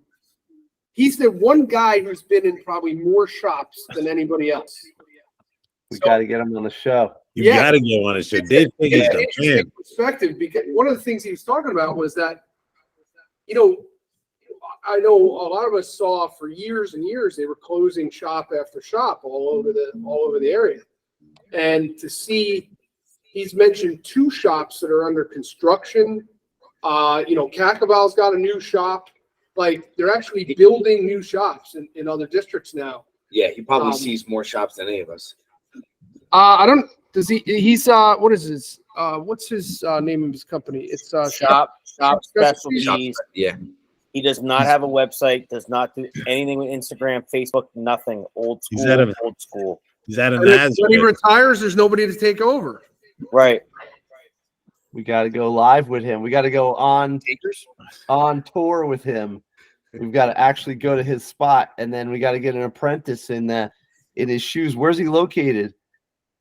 He's the one guy who's been in probably more shops than anybody else. We got to get him on the show. You got to get on his show. Dave King is the interesting man. perspective, because one of the things he was talking about was that, you know, I know a lot of us saw for years and years they were closing shop after shop all over the area, and to see he's mentioned 2 shops that are under construction. You know, Cacaval's got a new shop. Like, they're actually building new shops in other districts now. Yeah, he probably sees more shops than any of us. I don't. Does he? He's what is his? What's his name of his company? It's Shop Specialties. Shop, yeah. He does not have a website. Does not do anything with Instagram, Facebook, nothing. Old school. Old school. He's at a When he Nazareth. retires, there's nobody to take over. Right. We got to go live with him. We got to go on tour with him. We've got to actually go to his spot, and then we got to get an apprentice in his shoes. Where's he located?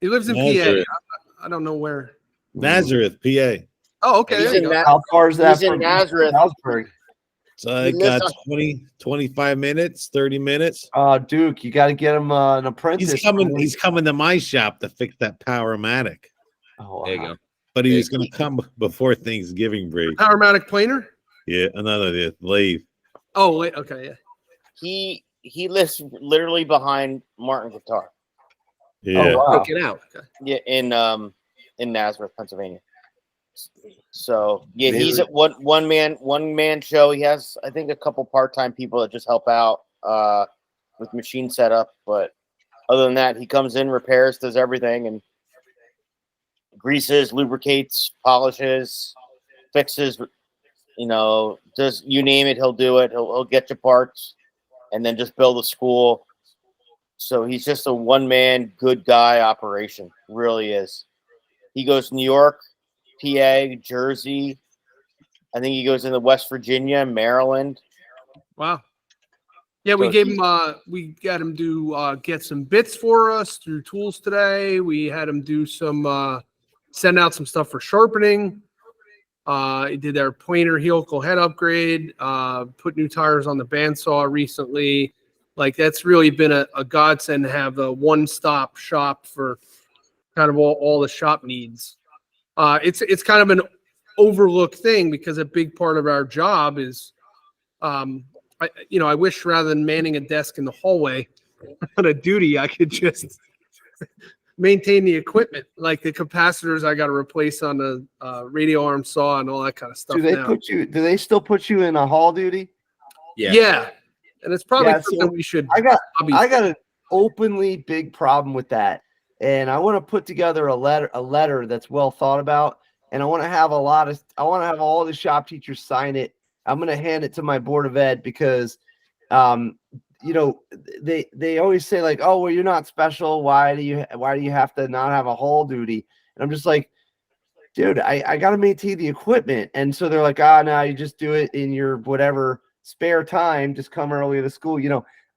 He lives in Nazareth. PA. I don't know where. Nazareth, PA. Oh, okay. He's There you in go. How far is that He's in from Nazareth. Salzburg? So I He lives got 25 minutes, 30 minutes. Duke, you got to get him an apprentice. He's coming to my shop to fix that Powermatic. Oh, wow. There you go. But he was going to come before Thanksgiving break. Powermatic planer. Yeah, the lathe. Oh, wait. Okay. Yeah. He lives literally behind Martin Guitar. Yeah. Oh, wow. Get out. Okay. Yeah, in Nazareth, Pennsylvania. So yeah, Maybe. he's at one man show. He has, I think, a couple part-time people that just help out with machine setup. But other than that, he comes in, repairs, does everything, and greases, lubricates, polishes, fixes. You know, does you name it, he'll do it. He'll get you parts, and then just build a school. So he's just a one-man good guy operation. Really is. He goes to New York, PA, Jersey. I think he goes into West Virginia, Maryland. Wow. Yeah, we So gave him. We got him to get some bits for us through tools today. We had him do some send out some stuff for sharpening. He did our planer helical head upgrade. Put new tires on the bandsaw recently. Like, that's really been a godsend to have a one-stop shop for kind of all the shop needs. It's kind of an overlooked thing because a big part of our job is, I wish rather than manning a desk in the hallway on a duty, I could just maintain the equipment, like the capacitors I got to replace on the radio arm saw and all that kind of stuff. Do they still put you in a hall duty? Yeah. And it's probably Yeah, something we should. I got an openly big problem with that, and I want to put together a letter that's well thought about, and I want to have all the shop teachers sign it. I'm going to hand it to my board of ed because, they always say like, oh, well, you're not special. Why do you have to not have a hall duty? And I'm just like, dude, I got to maintain the equipment. And so they're like, no, you just do it in your whatever spare time, just come early to school,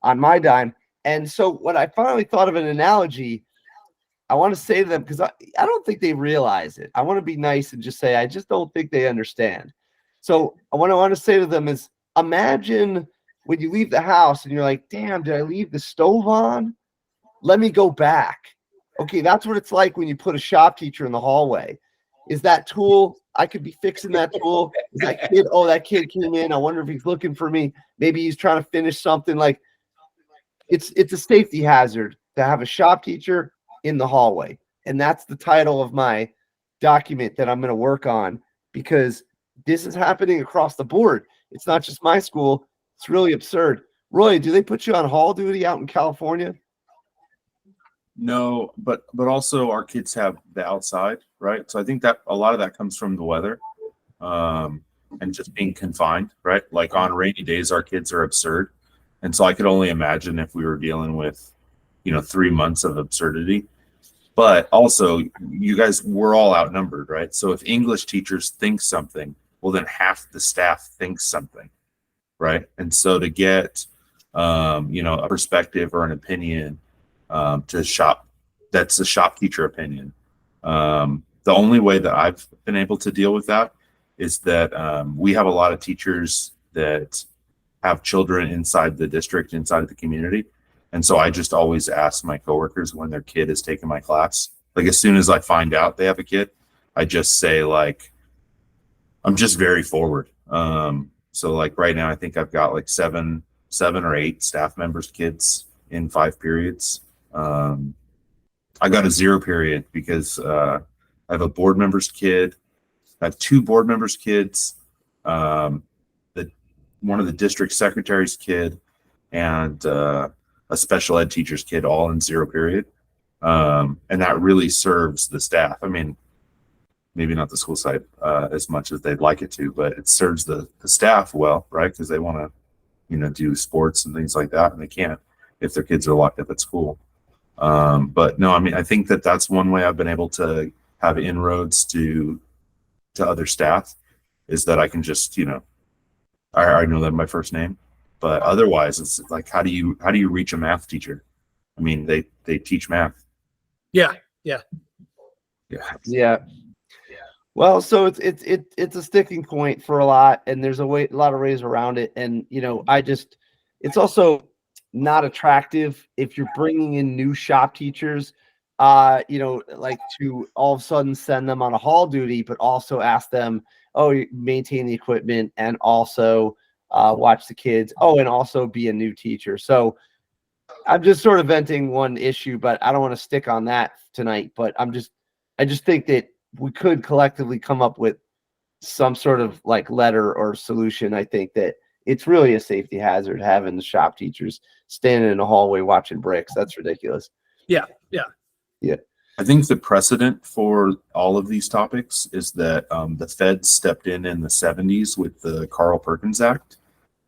on my dime. And so when I finally thought of an analogy, I want to say to them, because I don't think they realize it. I want to be nice and just say, I just don't think they understand. So what I want to say to them is, imagine when you leave the house and you're like, damn, did I leave the stove on? Let me go back. Okay, that's what it's like when you put a shop teacher in the hallway. Is that tool, I could be fixing that tool. Is that kid came in. I wonder if he's looking for me. Maybe he's trying to finish something. Like, it's a safety hazard to have a shop teacher in the hallway. And that's the title of my document that I'm going to work on, because this is happening across the board. It's not just my school. It's really absurd. Roy, do they put you on hall duty out in California? No, but also our kids have the outside, right? So I think that a lot of that comes from the weather, and just being confined, right? Like on rainy days, our kids are absurd. And so I could only imagine if we were dealing with, 3 months of absurdity. But also, you guys, we're all outnumbered, right? So if English teachers think something, well, then half the staff thinks something, right? And so to get, a perspective or an opinion to shop, that's a shop teacher opinion. The only way that I've been able to deal with that is that we have a lot of teachers that have children inside the district, inside of the community. And so I just always ask my coworkers when their kid is taking my class, Like as soon as I find out they have a kid, I just say like, I'm just very forward. So like right now, I think I've got like seven or eight staff members' kids in 5 periods. I got a 0 period because I have a board member's kid. I have 2 board members' kids, one of the district secretary's kid, and a special ed teacher's kid, all in 0 period. And that really serves the staff. I mean, maybe not the school side as much as they'd like it to, but it serves the staff well, right? Because they want to, do sports and things like that, and they can't if their kids are locked up at school. But no, I mean, I think that's one way I've been able to have inroads to other staff is that I can just, I know them by first name, but otherwise it's like, how do you reach a math teacher? I mean, they teach math. Yeah. Well, so it's a sticking point for a lot, and there's a lot of ways around it. And it's also not attractive if you're bringing in new shop teachers, like to all of a sudden send them on a hall duty, but also ask them, oh, you maintain the equipment and also watch the kids. Oh, and also be a new teacher. So I'm just sort of venting one issue, but I don't want to stick on that tonight. But I just think that we could collectively come up with some sort of like letter or solution. I think that it's really a safety hazard having the shop teachers standing in the hallway watching bricks. That's ridiculous. Yeah. I think the precedent for all of these topics is that the feds stepped in the 70s with the Carl Perkins Act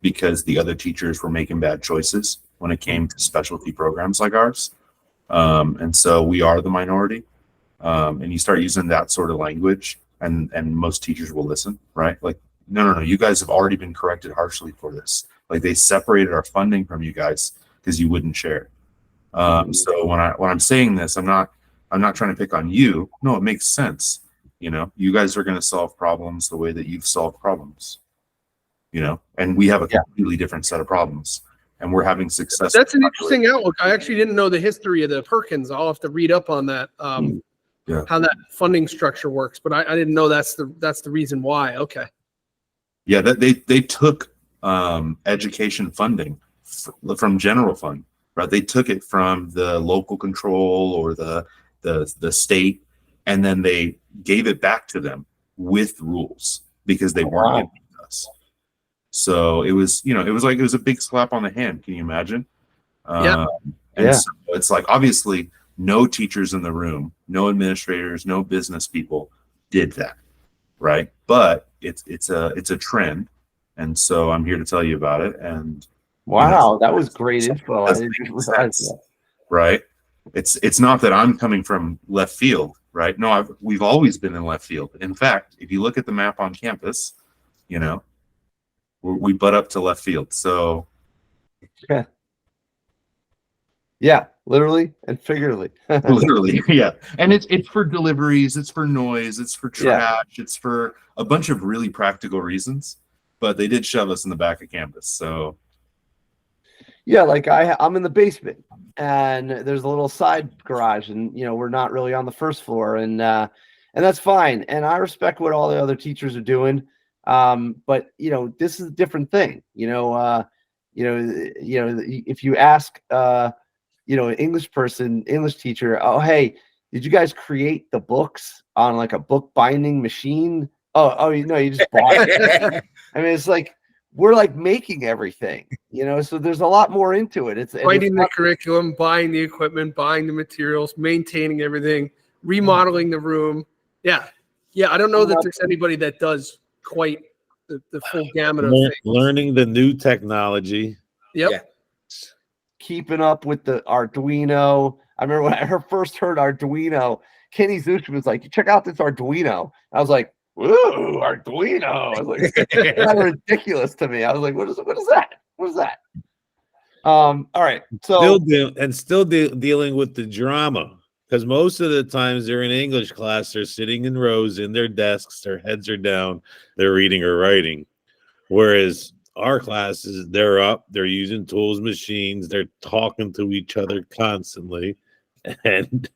because the other teachers were making bad choices when it came to specialty programs like ours. And so we are the minority. And you start using that sort of language and most teachers will listen, right? Like, no, you guys have already been corrected harshly for this. Like they separated our funding from you guys because you wouldn't share. So when I'm saying this, I'm not trying to pick on you. No, it makes sense. You guys are going to solve problems the way that you've solved problems, and we have a completely different set of problems and we're having success. That's an interesting outlook. I actually didn't know the history of the Perkins. I'll have to read up on that. How that funding structure works, but I didn't know that's the reason why. Okay. Yeah, that they took education funding from general fund, right? They took it from the local control or the state, and then they gave it back to them with rules because they weren't giving it to us. So it was, it was a big slap on the hand. Can you imagine? So it's like, obviously no teachers in the room, no administrators, no business people did that, right? But it's a trend, and so I'm here to tell you about it. And wow, that was great info. I didn't realize that. Right? It's not that I'm coming from left field, right? No, we've always been in left field. In fact, if you look at the map on campus, we butt up to left field. So yeah, literally and figuratively. Literally, yeah. And it's for deliveries, it's for noise, it's for trash, it's for a bunch of really practical reasons. But they did shove us in the back of campus. So yeah, like I'm in the basement and there's a little side garage, and we're not really on the first floor, and that's fine. And I respect what all the other teachers are doing. But this is a different thing. If you ask an English teacher, oh, hey, did you guys create the books on like a book binding machine? Oh, you just bought it. I mean, it's like, we're like making everything, so there's a lot more into it. It's writing the curriculum, buying the equipment, buying the materials, maintaining everything, remodeling the room. Yeah. I don't know that there's anybody that does quite the full gamut of things. Learning the new technology. Yep. Yeah. Keeping up with the Arduino. I remember when I first heard Arduino, Kenny Zuch was like, check out this Arduino. I was like, ooh, Arduino. I was like, that's kind of ridiculous to me. I was like, what is that? What is that? All right. So still dealing with the drama, because most of the times they're in English class, they're sitting in rows in their desks, their heads are down, they're reading or writing. Whereas our classes, they're up, they're using tools, machines, they're talking to each other constantly. And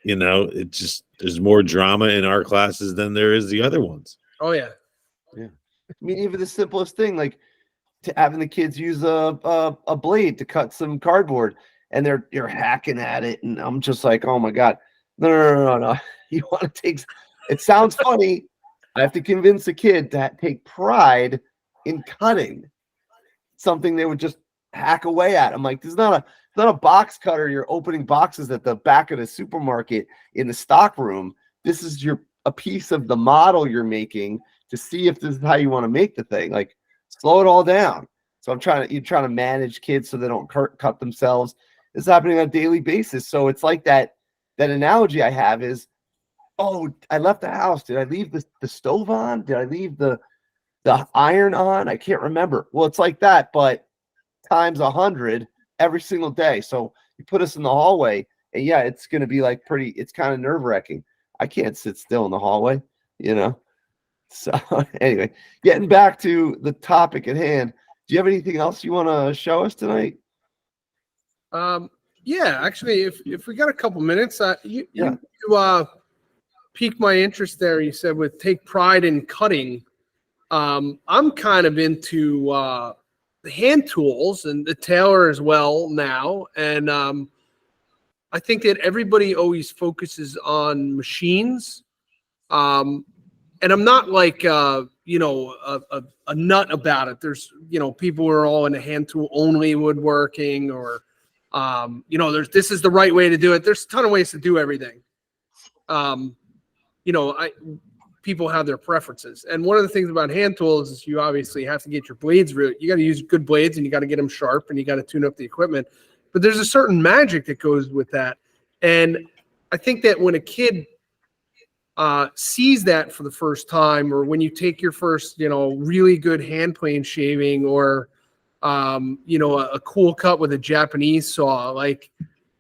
You know, it just there's more drama in our classes than there is the other ones. Oh yeah. I mean, even the simplest thing, like to having the kids use a blade to cut some cardboard, and you're hacking at it, and I'm just like, oh my god, no. You want to take? It sounds funny. I have to convince a kid to take pride in cutting something they would just hack away at. I'm like, this is not a box cutter. You're opening boxes at the back of the supermarket in the stock room. This is a piece of the model you're making to see if this is how you want to make the thing. Like, slow it all down. So you're trying to manage kids so they don't cut themselves. It's happening on a daily basis. So it's like that analogy I have is, oh, I left the house. Did I leave the stove on? Did I leave the iron on? I can't remember. Well, it's like that, but times 100 every single day. So you put us in the hallway, and yeah, it's going to be like it's kind of nerve-wracking. I can't sit still in the hallway, you know? So anyway, getting back to the topic at hand, do you have anything else you want to show us tonight? Yeah, actually, if we got a couple minutes, you piqued my interest there. You said with take pride in cutting. I'm kind of into the hand tools and the Taylor as well now, and I think that everybody always focuses on machines. And I'm not like, a nut about it. There's, people who are all in a hand tool only woodworking or, this is the right way to do it. There's a ton of ways to do everything. People have their preferences. And one of the things about hand tools is you obviously have to get your blades real. You got to use good blades and you got to get them sharp and you got to tune up the equipment. But there's a certain magic that goes with that. And I think that when a kid sees that for the first time, or when you take your first, really good hand plane shaving, or, a cool cut with a Japanese saw, like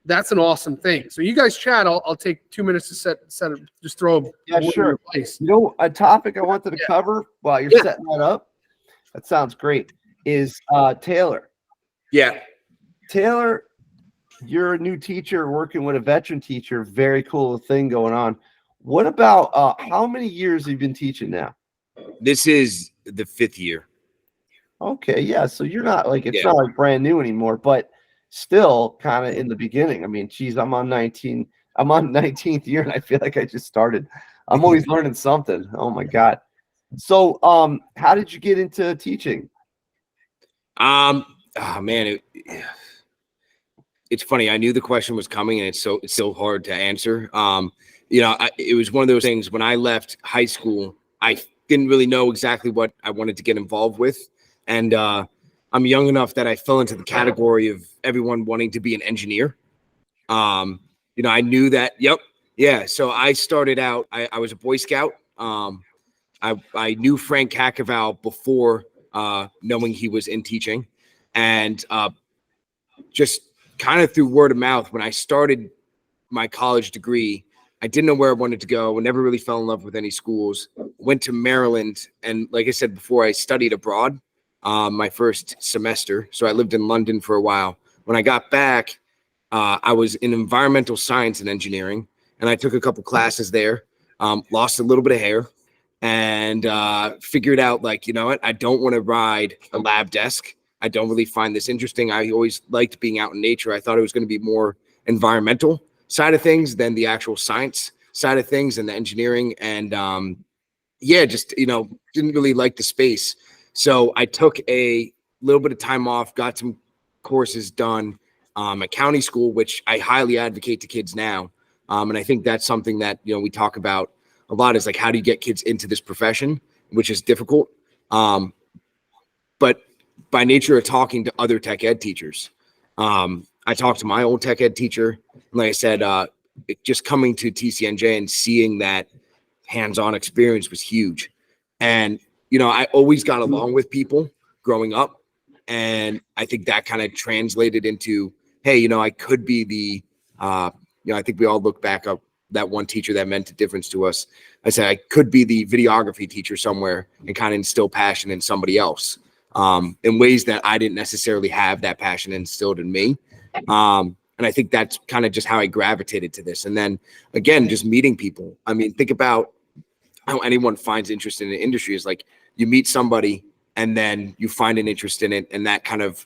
that's an awesome thing. So you guys chat. I'll take 2 minutes to set just throw sure. Place. A topic I wanted to cover while you're setting that up. That sounds great. Is Taylor. Yeah. Taylor, you're a new teacher working with a veteran teacher. Very cool thing going on. What about how many years have you been teaching now? This is the 5th year. Okay, yeah. So you're not like not like brand new anymore, but still kind of in the beginning. I mean, geez, I'm on 19th year, and I feel like I just started. I'm always learning something. Oh my god. So, how did you get into teaching? Oh man, it's funny. I knew the question was coming, and it's so hard to answer. It was one of those things when I left high school, I didn't really know exactly what I wanted to get involved with. And I'm young enough that I fell into the category of everyone wanting to be an engineer. I knew that. Yep. Yeah. So I started out, I was a Boy Scout. I knew Frank Kakoval before knowing he was in teaching. And just kind of through word of mouth, when I started my college degree, I didn't know where I wanted to go. I never really fell in love with any schools. Went to Maryland. And like I said before, I studied abroad my first semester. So I lived in London for a while. When I got back, I was in environmental science and engineering. And I took a couple classes there, lost a little bit of hair, and figured out, like, you know what? I don't want to ride a lab desk. I don't really find this interesting. I always liked being out in nature. I thought it was going to be more environmental side of things than the actual science side of things and the engineering. And just, didn't really like the space. So I took a little bit of time off, got some courses done at county school, which I highly advocate to kids now. And I think that's something that, we talk about a lot, is like, how do you get kids into this profession, which is difficult. But by nature of talking to other tech ed teachers, I talked to my old tech ed teacher. And like I said, just coming to TCNJ and seeing that hands-on experience was huge. And, I always got along with people growing up. And I think that kind of translated into, hey, I could be the, I think we all look back up that one teacher that meant a difference to us. I said, I could be the videography teacher somewhere and kind of instill passion in somebody else in ways that I didn't necessarily have that passion instilled in me. And I think that's kind of just how I gravitated to this. And then again, just meeting people. I mean, think about how anyone finds interest in an industry is like you meet somebody and then you find an interest in it, and that kind of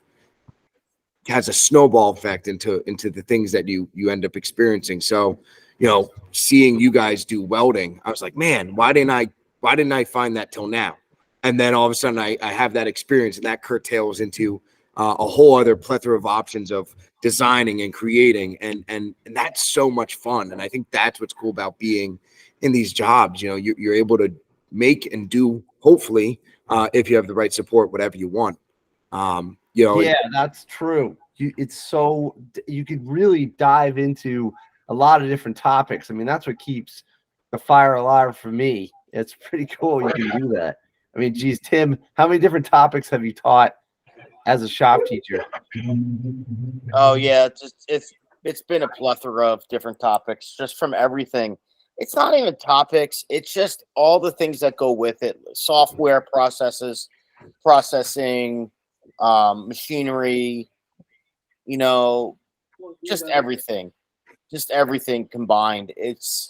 has a snowball effect into the things that you end up experiencing. So, you know, seeing you guys do welding, I was like, man, why didn't I find that till now? And then all of a sudden I have that experience, and that curtails into a whole other plethora of options of designing and creating. And that's so much fun. And I think that's what's cool about being in these jobs. You know, you're able to make and do, hopefully, if you have the right support, whatever you want. You know, yeah, that's true. It's so you could really dive into a lot of different topics. I mean, that's what keeps the fire alive for me. It's pretty cool you can do that. I mean, geez, Tim, how many different topics have you taught as a shop teacher? Oh yeah, it's been a plethora of different topics, just from everything. It's not even topics; it's just all the things that go with it: software processing, machinery. You know, just everything combined. It's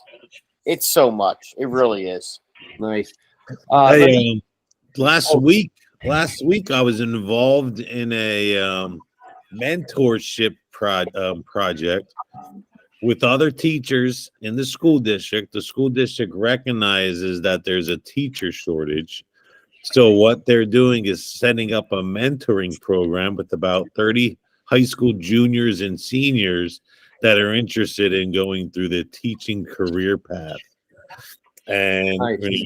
so much. It really is. Nice. Last week I was involved in a mentorship project with other teachers in the school district. The school district recognizes that there's a teacher shortage. So what they're doing is setting up a mentoring program with about 30 high school juniors and seniors that are interested in going through the teaching career path. And nice.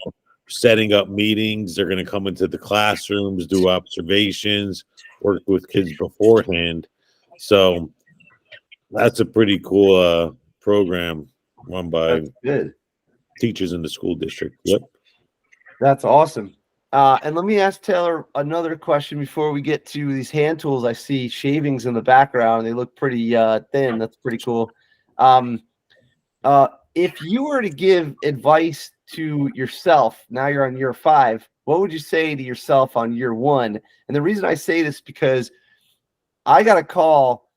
Setting up meetings. They're going to come into the classrooms, do observations, work with kids beforehand. So that's a pretty cool program run by teachers in the school district. Yep. That's awesome. And let me ask Taylor another question before we get to these hand tools. I see shavings in the background. They look pretty thin. That's pretty cool. If you were to give advice to yourself, now you're on year 5, what would you say to yourself on year 1? And the reason I say this because I got a call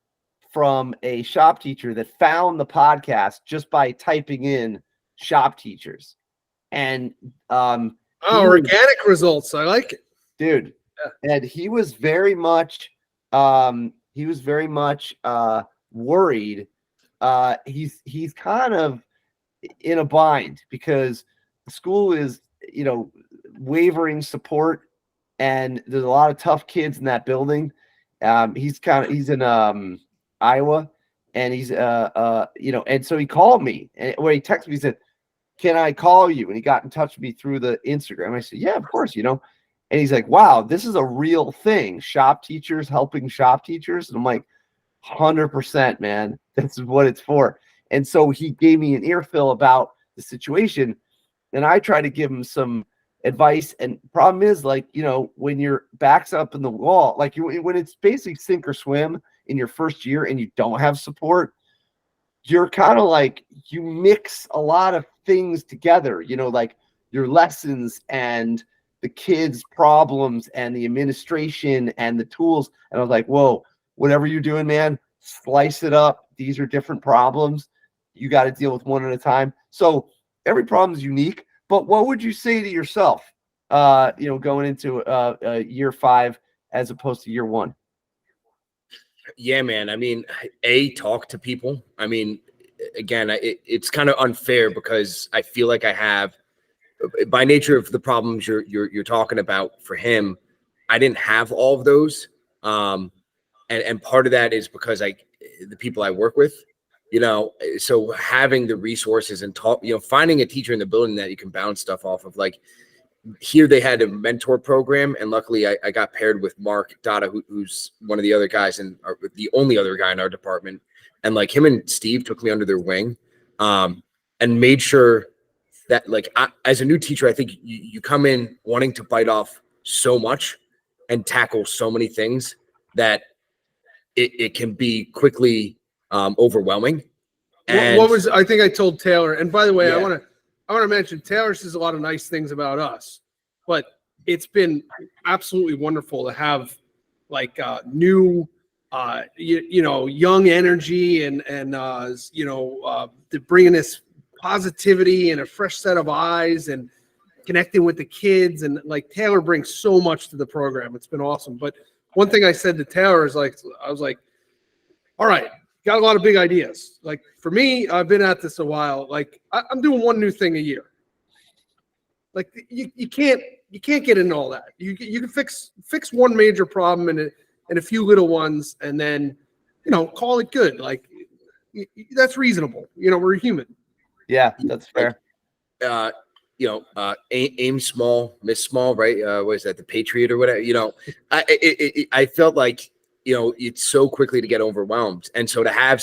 from a shop teacher that found the podcast just by typing in shop teachers. And organic results. I like it, dude. Yeah. And he was very much worried. He's kind of in a bind because the school is, you know, wavering support, and there's a lot of tough kids in that building. He's in Iowa, and he's and so he called me, and when he texted me, he said, "Can I call you?" And he got in touch with me through the Instagram. I said, "Yeah, of course, you know." And he's like, "Wow, this is a real thing. Shop teachers helping shop teachers." And I'm like, 100%, man. This is what it's for. And so he gave me an earful about the situation, and I try to give him some advice. And problem is, like, you know, when your back's up in the wall, like when it's basically sink or swim in your first year and you don't have support, you're kind of like, you mix a lot of things together, you know, like your lessons and the kids' problems and the administration and the tools. And I was like, whoa, whatever you're doing, man, slice it up. These are different problems. You got to deal with one at a time. So every problem is unique. But what would you say to yourself, going into year 5 as opposed to year 1? Yeah, man. I mean, talk to people. I mean, again, it's kind of unfair because I feel like I have, by nature of the problems you're talking about for him, I didn't have all of those. And part of that is because the people I work with, you know, so having the resources and finding a teacher in the building that you can bounce stuff off of. Like here they had a mentor program, and luckily I got paired with Mark Dada, who's one of the other guys and the only other guy in our department. And like him and Steve took me under their wing and made sure that as a new teacher, I think you come in wanting to bite off so much and tackle so many things that it can be quickly overwhelming. And what was, I think I told Taylor, and by the way, Yeah. I want to mention Taylor says a lot of nice things about us, but it's been absolutely wonderful to have like new young energy and bringing this positivity and a fresh set of eyes and connecting with the kids. And like Taylor brings so much to the program. It's been awesome. But one thing I said to Taylor is I was like, all right, got a lot of big ideas. Like for me, I've been at this a while. Like I'm doing one new thing a year. Like you can't get into all that. You can fix one major problem and a few little ones, and then call it good. Like that's reasonable. We're human. Yeah, that's fair. Aim small, miss small, right? What is that, the Patriot or whatever? I felt like it's so quickly to get overwhelmed, and so to have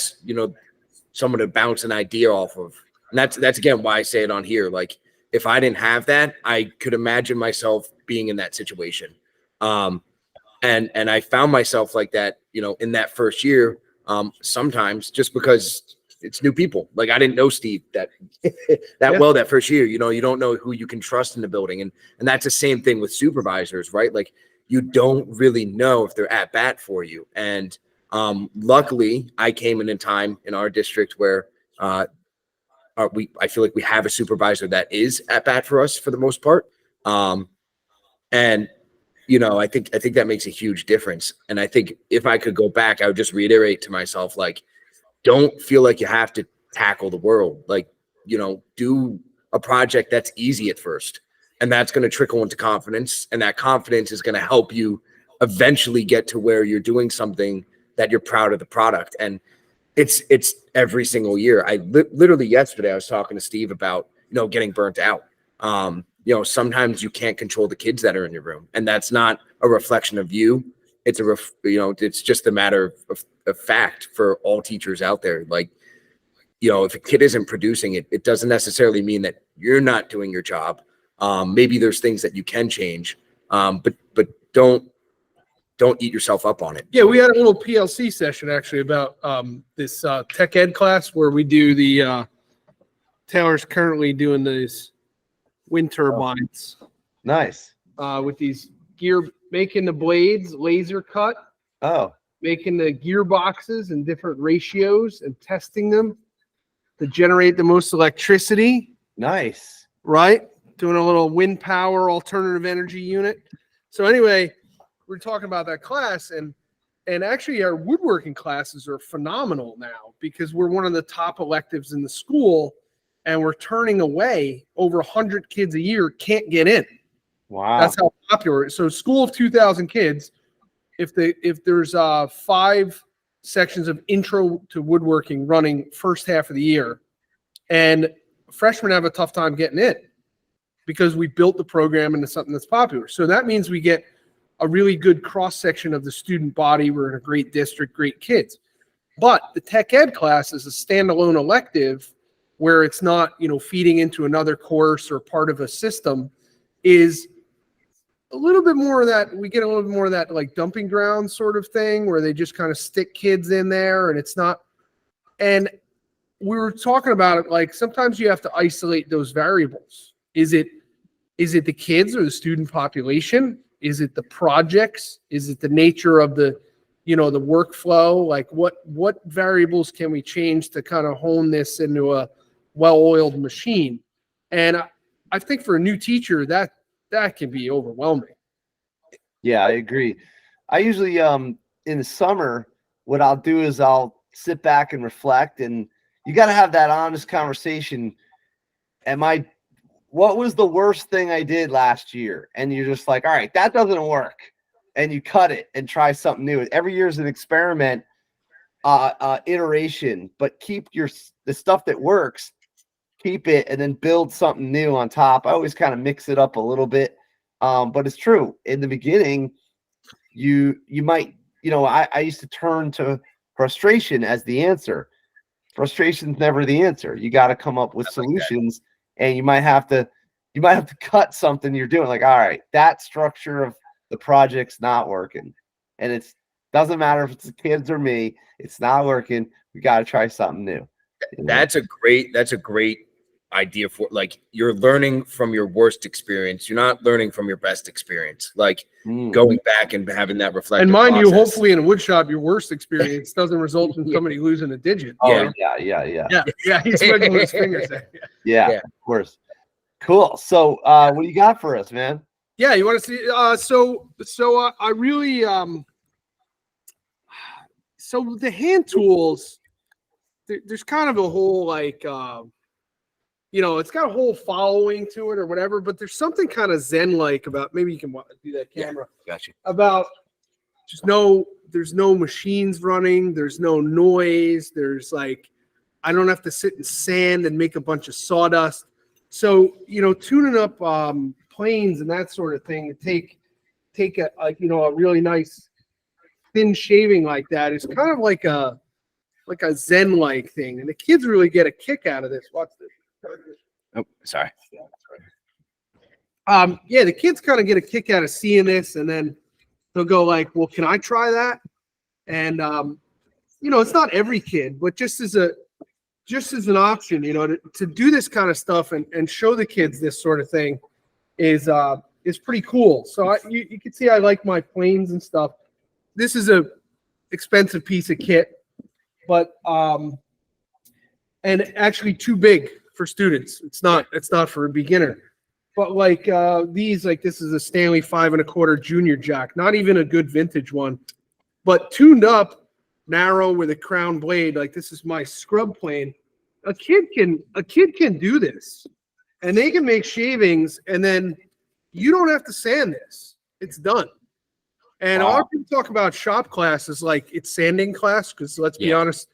someone to bounce an idea off of, and that's again why I say it on here. Like if I didn't have that, I could imagine myself being in that situation. And I found myself like that, in that first year, sometimes just because it's new people. Like I didn't know Steve that well that first year. You don't know who you can trust in the building. And that's the same thing with supervisors, right? Like you don't really know if they're at bat for you. And luckily I came in a time in our district where I feel like we have a supervisor that is at bat for us for the most part. And I think that makes a huge difference. And I think if I could go back, I would just reiterate to myself, like, don't feel like you have to tackle the world. Like, do a project that's easy at first, and that's going to trickle into confidence. And that confidence is going to help you eventually get to where you're doing something that you're proud of the product. And it's every single year. I literally yesterday I was talking to Steve about, getting burnt out. Sometimes you can't control the kids that are in your room, and that's not a reflection of you. It's it's just a matter of fact for all teachers out there. Like, if a kid isn't producing it, it doesn't necessarily mean that you're not doing your job. Maybe there's things that you can change, but don't eat yourself up on it. Yeah, we had a little PLC session actually about this tech ed class where we do the Taylor's currently doing these wind turbines. Nice. With these making the blades laser cut. Oh. Making the gearboxes in different ratios and testing them to generate the most electricity. Nice. Right? Doing a little wind power alternative energy unit. So anyway, we're talking about that class, and actually our woodworking classes are phenomenal now because we're one of the top electives in the school, and we're turning away over 100 kids a year can't get in. Wow. That's how popular it is. So school of 2,000 kids, if there's 5 sections of intro to woodworking running first half of the year, and freshmen have a tough time getting in because we built the program into something that's popular. So that means we get a really good cross section of the student body. We're in a great district, great kids. But the tech ed class is a standalone elective where it's not, feeding into another course or part of a system, is a little bit more of that. We get a little bit more of that like dumping ground sort of thing where they just kind of stick kids in there, and it's not. And we were talking about it, like sometimes you have to isolate those variables. Is it the kids or the student population? Is it the projects? Is it the nature of the the workflow? Like what variables can we change to kind of hone this into a well-oiled machine? And I think for a new teacher that can be overwhelming. Yeah, I agree. I usually in the summer, what I'll do is I'll sit back and reflect, and you got to have that honest conversation. What was the worst thing I did last year? And you're just like, all right, that doesn't work. And you cut it and try something new. Every year is an experiment, iteration, but keep the stuff that works, keep it, and then build something new on top. I always kind of mix it up a little bit. But it's true. In the beginning, you might, I used to turn to frustration as the answer. Frustration's never the answer. You got to come up with solutions, and you might have to cut something you're doing. Like, all right, that structure of the project's not working, and it doesn't matter if it's the kids or me. It's not working. We got to try something new. That's a great idea for like you're learning from your worst experience. You're not learning from your best experience. Like going back and having that reflective And mind you, process. hopefully in a wood shop, your worst experience doesn't result in somebody losing a digit. Oh, Yeah. Yeah. He's wiggling his fingers there. Yeah, Yeah. of course. Cool. So, what do you got for us, man? Yeah, you want to see? I really so the hand tools. There's kind of a whole like it's got a whole following to it or whatever. But there's something kind of zen-like about. Maybe you can do that camera. Gotcha. About there's no machines running. There's no noise. There's like I don't have to sit in sand and make a bunch of sawdust. So tuning up planes and that sort of thing to take a really nice thin shaving like that is kind of like a zen-like thing, and the kids really get a kick out of this. Watch this. Oh, sorry. The kids kind of get a kick out of seeing this, and then they'll go like, well, can I try that? And it's not every kid, but just as an option, to do this kind of stuff and show the kids this sort of thing is pretty cool. So you can see I like my planes and stuff. This is a expensive piece of kit, but and actually too big for students. It's not for a beginner. But like this is a Stanley 5 1/4 junior jack, not even a good vintage one, but tuned up, narrow with a crown blade. Like this is my scrub plane. A kid can do this, and they can make shavings, and then you don't have to sand this. It's done. And a lot of people talk about shop class as like it's sanding class, because let's be honest,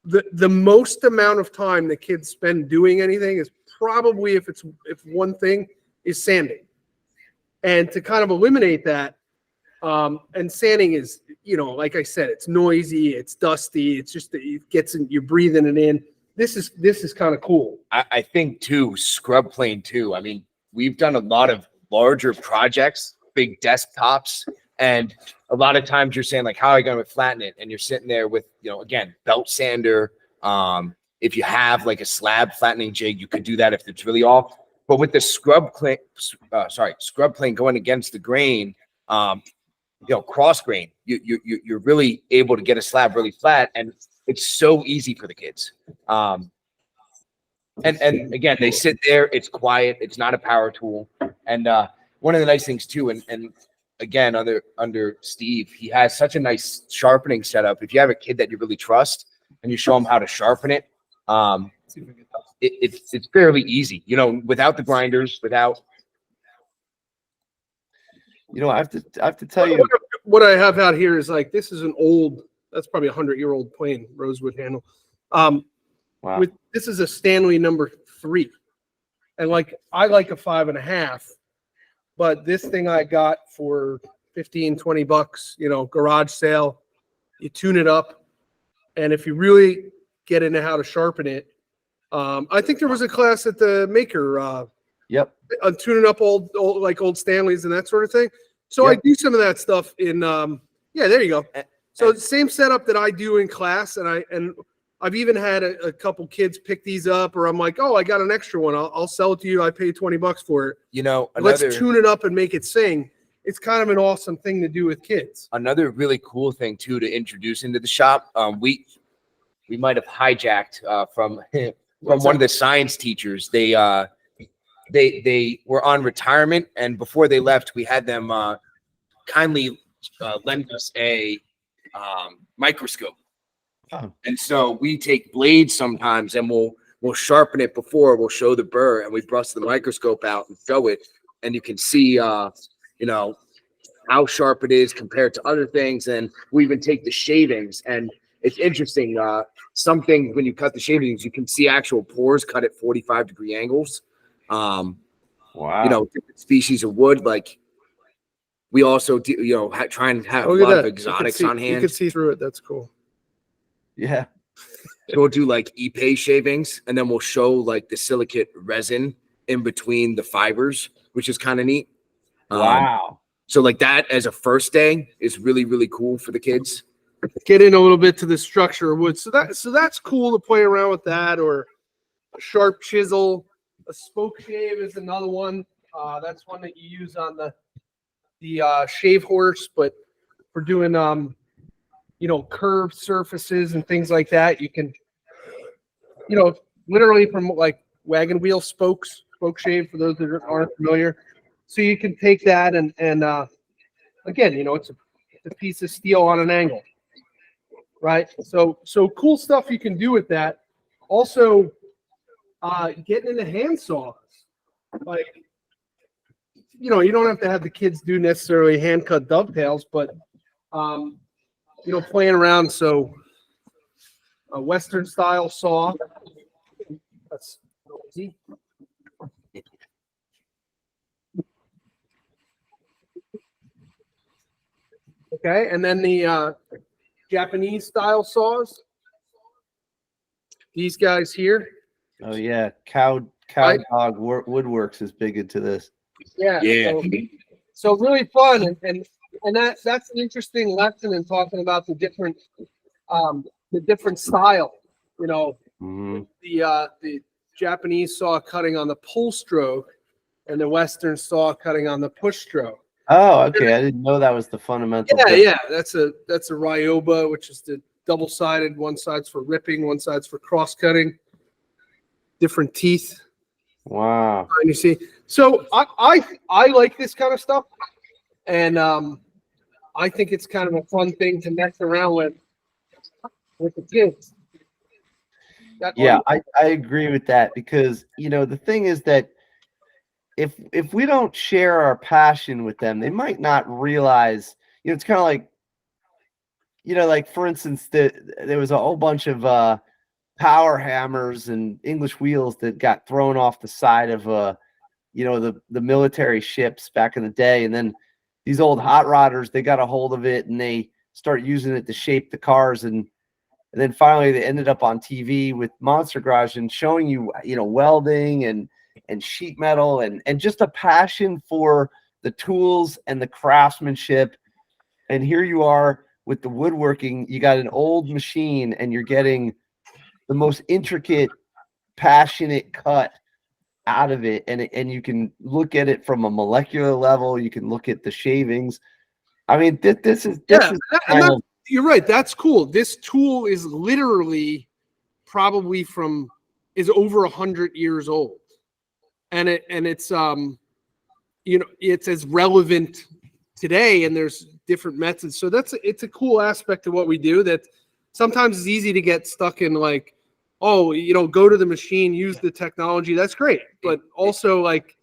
the most amount of time the kids spend doing anything is probably if one thing is sanding. And to kind of eliminate that, and sanding is, like I said, it's noisy, it's dusty, it's just that it gets in, you're breathing it in. This is kind of cool. I think too, scrub plane too. I mean, we've done a lot of larger projects, big desktops, and a lot of times you're saying like, how are you going to flatten it? And you're sitting there with, again, belt sander. If you have like a slab flattening jig, you could do that if it's really off. But with the scrub plane going against the grain, cross grain, you're really able to get a slab really flat, and it's so easy for the kids. And again, they sit there, it's quiet, it's not a power tool. And one of the nice things too, and again, under Steve, he has such a nice sharpening setup. If you have a kid that you really trust and you show them how to sharpen it, it's fairly easy, without the grinders, without. I have to tell you what I have out here is like, this is that's probably 100-year-old plane, rosewood handle. wow. This is a Stanley number 3. And like, I like a 5 1/2, but this thing I got for $15-20, garage sale, you tune it up. And if you really get into how to sharpen it, I think there was a class at the Maker, Yep. on tuning up old Stanleys and that sort of thing. So I do some of that stuff in, there you go. So the same setup that I do in class, and I've even had a couple kids pick these up, or I'm like, oh, I got an extra one. I'll sell it to you. I paid $20 for it. Let's tune it up and make it sing. It's kind of an awesome thing to do with kids. Another really cool thing too to introduce into the shop. We might have hijacked from one of the science teachers. They were on retirement, and before they left, we had them kindly lend us a microscope. Oh. And so we take blades sometimes, and we'll sharpen it before we'll show the burr, and we bust the microscope out and show it, and you can see how sharp it is compared to other things. And we even take the shavings, and it's interesting. Some things, when you cut the shavings, you can see actual pores cut at 45-degree angles. Wow. Different species of wood. Like we also do, try and have a lot of exotics on hand. You can see through it. That's cool. Yeah. So we'll do like epay shavings, and then we'll show like the silicate resin in between the fibers, which is kind of neat. Wow. So like that as a first day is really, really cool for the kids. Get in a little bit to the structure of wood. So that's cool to play around with that, or a sharp chisel, a spoke shave is another one. That's one that you use on the shave horse, but for doing curved surfaces and things like that, you can literally from like wagon wheel spoke shave for those that aren't familiar. So you can take that and again, it's a piece of steel on an angle, right? So cool stuff you can do with that. Also, getting into hand saws, like you don't have to have the kids do necessarily hand cut dovetails, but playing around. So a Western style saw. That's easy. Okay, and then the Japanese style saws. These guys here. Oh yeah, cow Right. dog woodworks is big into this. Yeah. So really fun, and that's an interesting lesson in talking about the different style. Mm-hmm. The Japanese saw cutting on the pull stroke, and the Western saw cutting on the push stroke. Oh, okay. I didn't know that was the fundamental. Yeah. That's a Ryoba, which is the double-sided. One side's for ripping, one side's for cross-cutting. Different teeth. Wow. And you see, so I like this kind of stuff, and I think it's kind of a fun thing to mess around with the kids. Yeah, I agree with that because the thing is that if we don't share our passion with them, they might not realize. It's kind of like like for instance, there was a whole bunch of power hammers and English wheels that got thrown off the side of the military ships back in the day, and then these old hot rodders, they got a hold of it and they start using it to shape the cars, and then finally they ended up on TV with Monster Garage and showing you welding and sheet metal and just a passion for the tools and the craftsmanship. And here you are with the woodworking, you got an old machine and you're getting the most intricate, passionate cut out of it, and you can look at it from a molecular level. You can look at the shavings. I mean, this is you're right. That's cool. This tool is literally probably is over 100 years old, and it's it's as relevant today. And there's different methods. So it's a cool aspect of what we do. That sometimes it's easy to get stuck in like, go to the machine, use the technology. That's great. But also like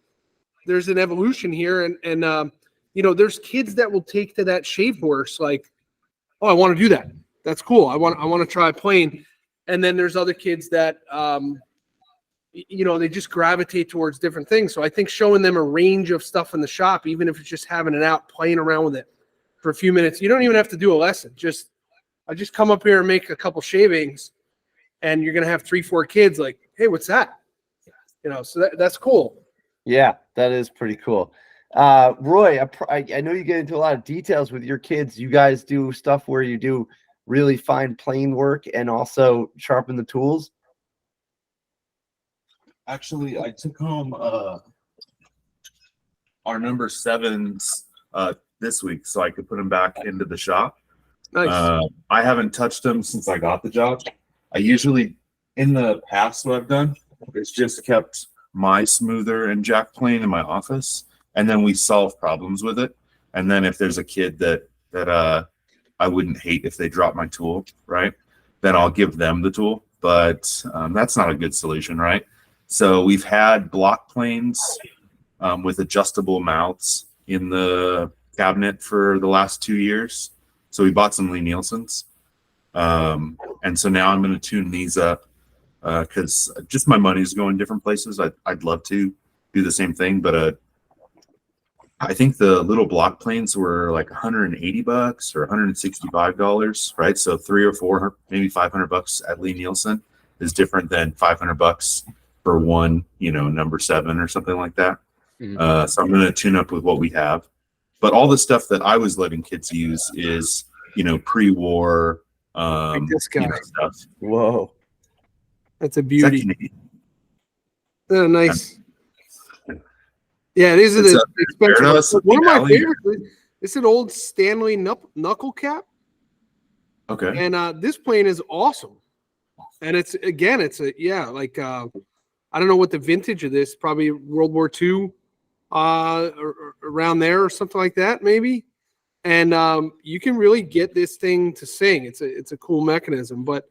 there's an evolution here. And there's kids that will take to that shave horse. Like, oh, I want to do that. That's cool. I want to try playing. And then there's other kids that, they just gravitate towards different things. So I think showing them a range of stuff in the shop, even if it's just having it out, playing around with it for a few minutes, you don't even have to do a lesson. I just come up here and make a couple shavings, and you're going to have 3-4 kids like, hey, what's that? So that's cool. Yeah, that is pretty cool. Roy, I know you get into a lot of details with your kids. You guys do stuff where you do really fine plane work and also sharpen the tools. Actually, I took home our number 7s this week so I could put them back into the shop. Nice. I haven't touched them since I got the job. I usually, in the past, what I've done is just kept my smoother and jack plane in my office, and then we solve problems with it. And then if there's a kid that I wouldn't hate if they drop my tool, right, then I'll give them the tool. But that's not a good solution, right? So we've had block planes with adjustable mouths in the cabinet for the last 2 years. So we bought some Lee Nielsen's. And so now I'm going to tune these up because just my money's going different places. I'd love to do the same thing, but I think the little block planes were like $180 or $165, right? So $300 or $400, maybe $500 at Lee Nielsen is different than $500 for one, number 7 or something like that. Mm-hmm. So I'm going to tune up with what we have. But all the stuff that I was letting kids use is, pre-war like this guy. stuff. Whoa. That's a beauty. Nice. Yeah, these are the expensive ones. One of my favorites is an old Stanley knuckle cap. Okay. And this plane is awesome. And it's I don't know what the vintage of this, probably World War II, or around there or something like that, maybe. And you can really get this thing to sing. It's a cool mechanism. But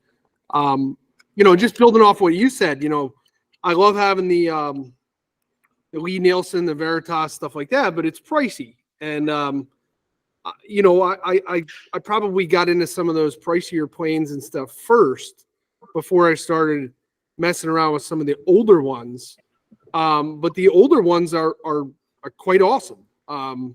just building off what you said, I love having the Lee Nielsen, the Veritas, stuff like that, but it's pricey. And I probably got into some of those pricier planes and stuff first before I started messing around with some of the older ones. But the older ones are quite awesome. So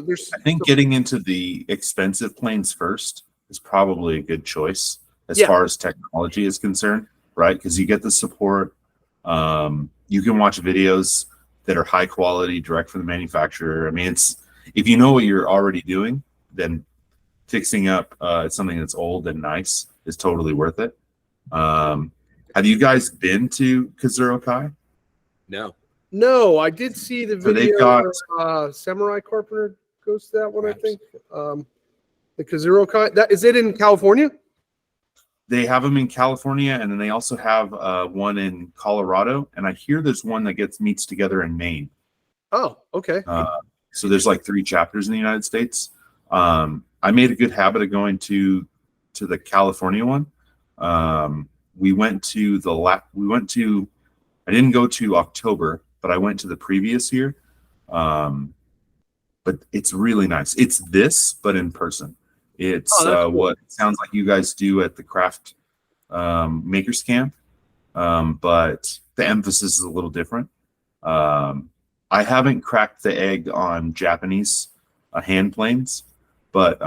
there's. I think getting into the expensive planes first is probably a good choice as far as technology is concerned, right? Because you get the support. You can watch videos that are high quality, direct from the manufacturer. I mean, if you know what you're already doing, then fixing up something that's old and nice is totally worth it. Have you guys been to Kazuro Kai? No, I did see the So they've video. got- Samurai Carpenter goes to that one, I think. The Kazuro Kai. Is it in California? They have them in California, and then they also have one in Colorado. And I hear there's one that meets together in Maine. Oh, okay. So there's like 3 chapters in the United States. I made a good habit of going to the California one. We went to I didn't go to October, but I went to the previous year. But it's really nice. It's this, but in person. It's cool. What it sounds like you guys do at the craft makers camp, but the emphasis is a little different. I haven't cracked the egg on Japanese hand planes, but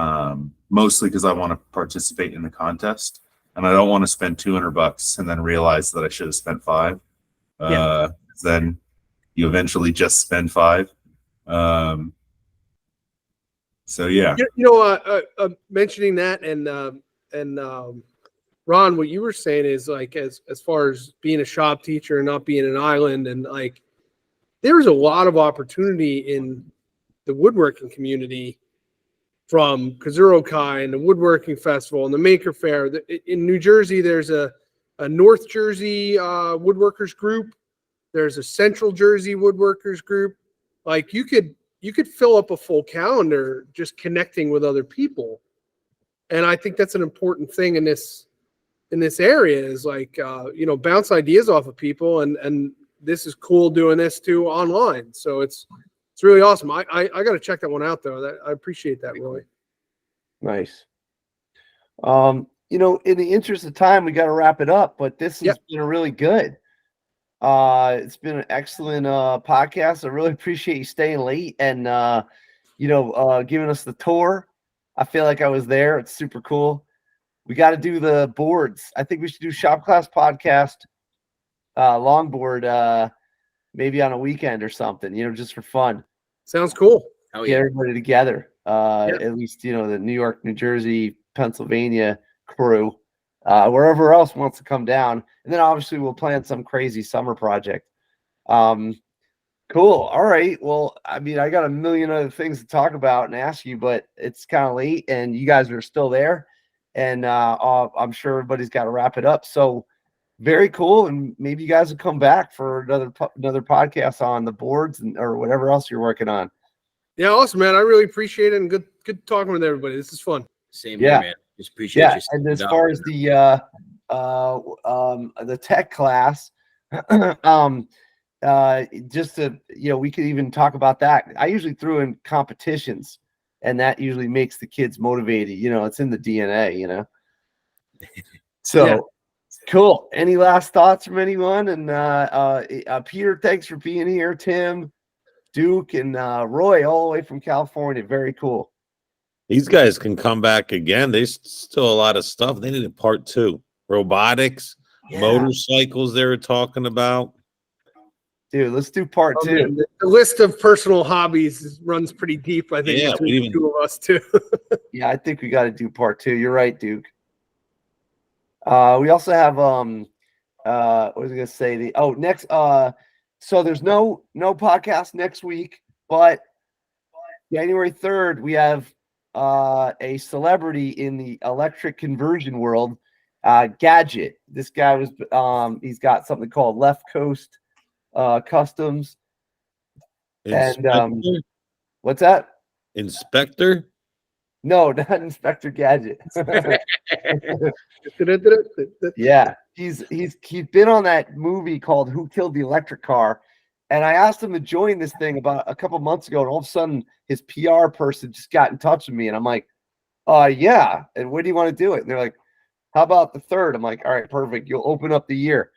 mostly because I want to participate in the contest, and I don't want to spend $200 and then realize that I should have spent $5. Then you eventually just spend $5. So yeah, mentioning that and Ron, what you were saying is like as far as being a shop teacher and not being an island, and like there's a lot of opportunity in the woodworking community from Kazuro Kai and the Woodworking Festival and the Maker Fair. In New Jersey, there's a North Jersey woodworkers group. There's a Central Jersey woodworkers group. Like you could fill up a full calendar just connecting with other people. And I think that's an important thing in this area is like, bounce ideas off of people. And this is cool doing this too online. So it's really awesome. I got to check that one out though. I appreciate that, Roy. Nice. In the interest of time, we got to wrap it up, but this has been really good. It's been an excellent podcast. I really appreciate you staying late and giving us the tour. I feel like I was there. It's super cool. We got to do the boards. I think we should do Shop Class Podcast longboard maybe on a weekend or something, just for fun. Sounds cool. Get everybody together. At least, the New York, New Jersey, Pennsylvania crew. Wherever else wants to come down. And then obviously we'll plan some crazy summer project. Cool. All right. Well, I mean, I got a million other things to talk about and ask you, but it's kind of late and you guys are still there. And I'm sure everybody's got to wrap it up. So very cool. And maybe you guys will come back for another podcast on the boards or whatever else you're working on. Yeah. Awesome, man. I really appreciate it. And good talking with everybody. This is fun. Same here, man. Just appreciate you. And as far as the tech class, just to we could even talk about that. I usually threw in competitions, and that usually makes the kids motivated. It's in the DNA. So cool. Any last thoughts from anyone? And Peter, thanks for being here. Tim, Duke, and Roy, all the way from California. Very cool. These guys can come back again. There's still a lot of stuff. They need a part 2. Robotics, motorcycles they were talking about. Dude, let's do part 2. Man, the list of personal hobbies runs pretty deep, I think, between the two of us, too. Yeah, I think we got to do part 2. You're right, Duke. We also have, what was I going to say? Next, So there's no podcast next week, but January 3rd, we have a celebrity in the electric conversion world, Gadget. This guy was he's got something called Left Coast Customs. And what's that? Inspector? No, not Inspector Gadget. Yeah, he's been on that movie called Who Killed the Electric Car, and I asked him to join this thing about a couple months ago, and all of a sudden his PR person just got in touch with me, and I'm like, yeah, and when do you want to do it? And they're like, how about the 3rd? I'm like, all right, perfect. You'll open up the year.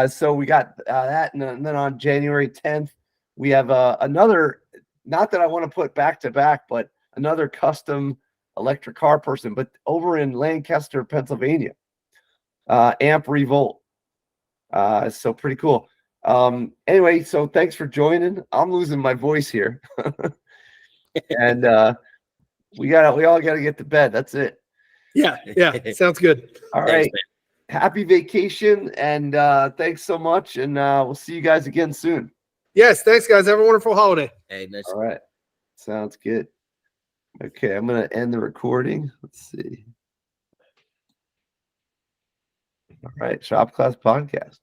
So we got that, and then on January 10th, we have another. Not that I want to put back to back, but another custom electric car person, but over in Lancaster, Pennsylvania, Amp Revolt. So pretty cool. Anyway, so thanks for joining. I'm losing my voice here. And we all got to get to bed. That's it. Yeah. Sounds good. All right. Happy vacation, and thanks so much. And we'll see you guys again soon. Yes, thanks, guys. Have a wonderful holiday. Hey, nice. All right. Sounds good. Okay, I'm going to end the recording. Let's see. All right, Shop Class Podcast.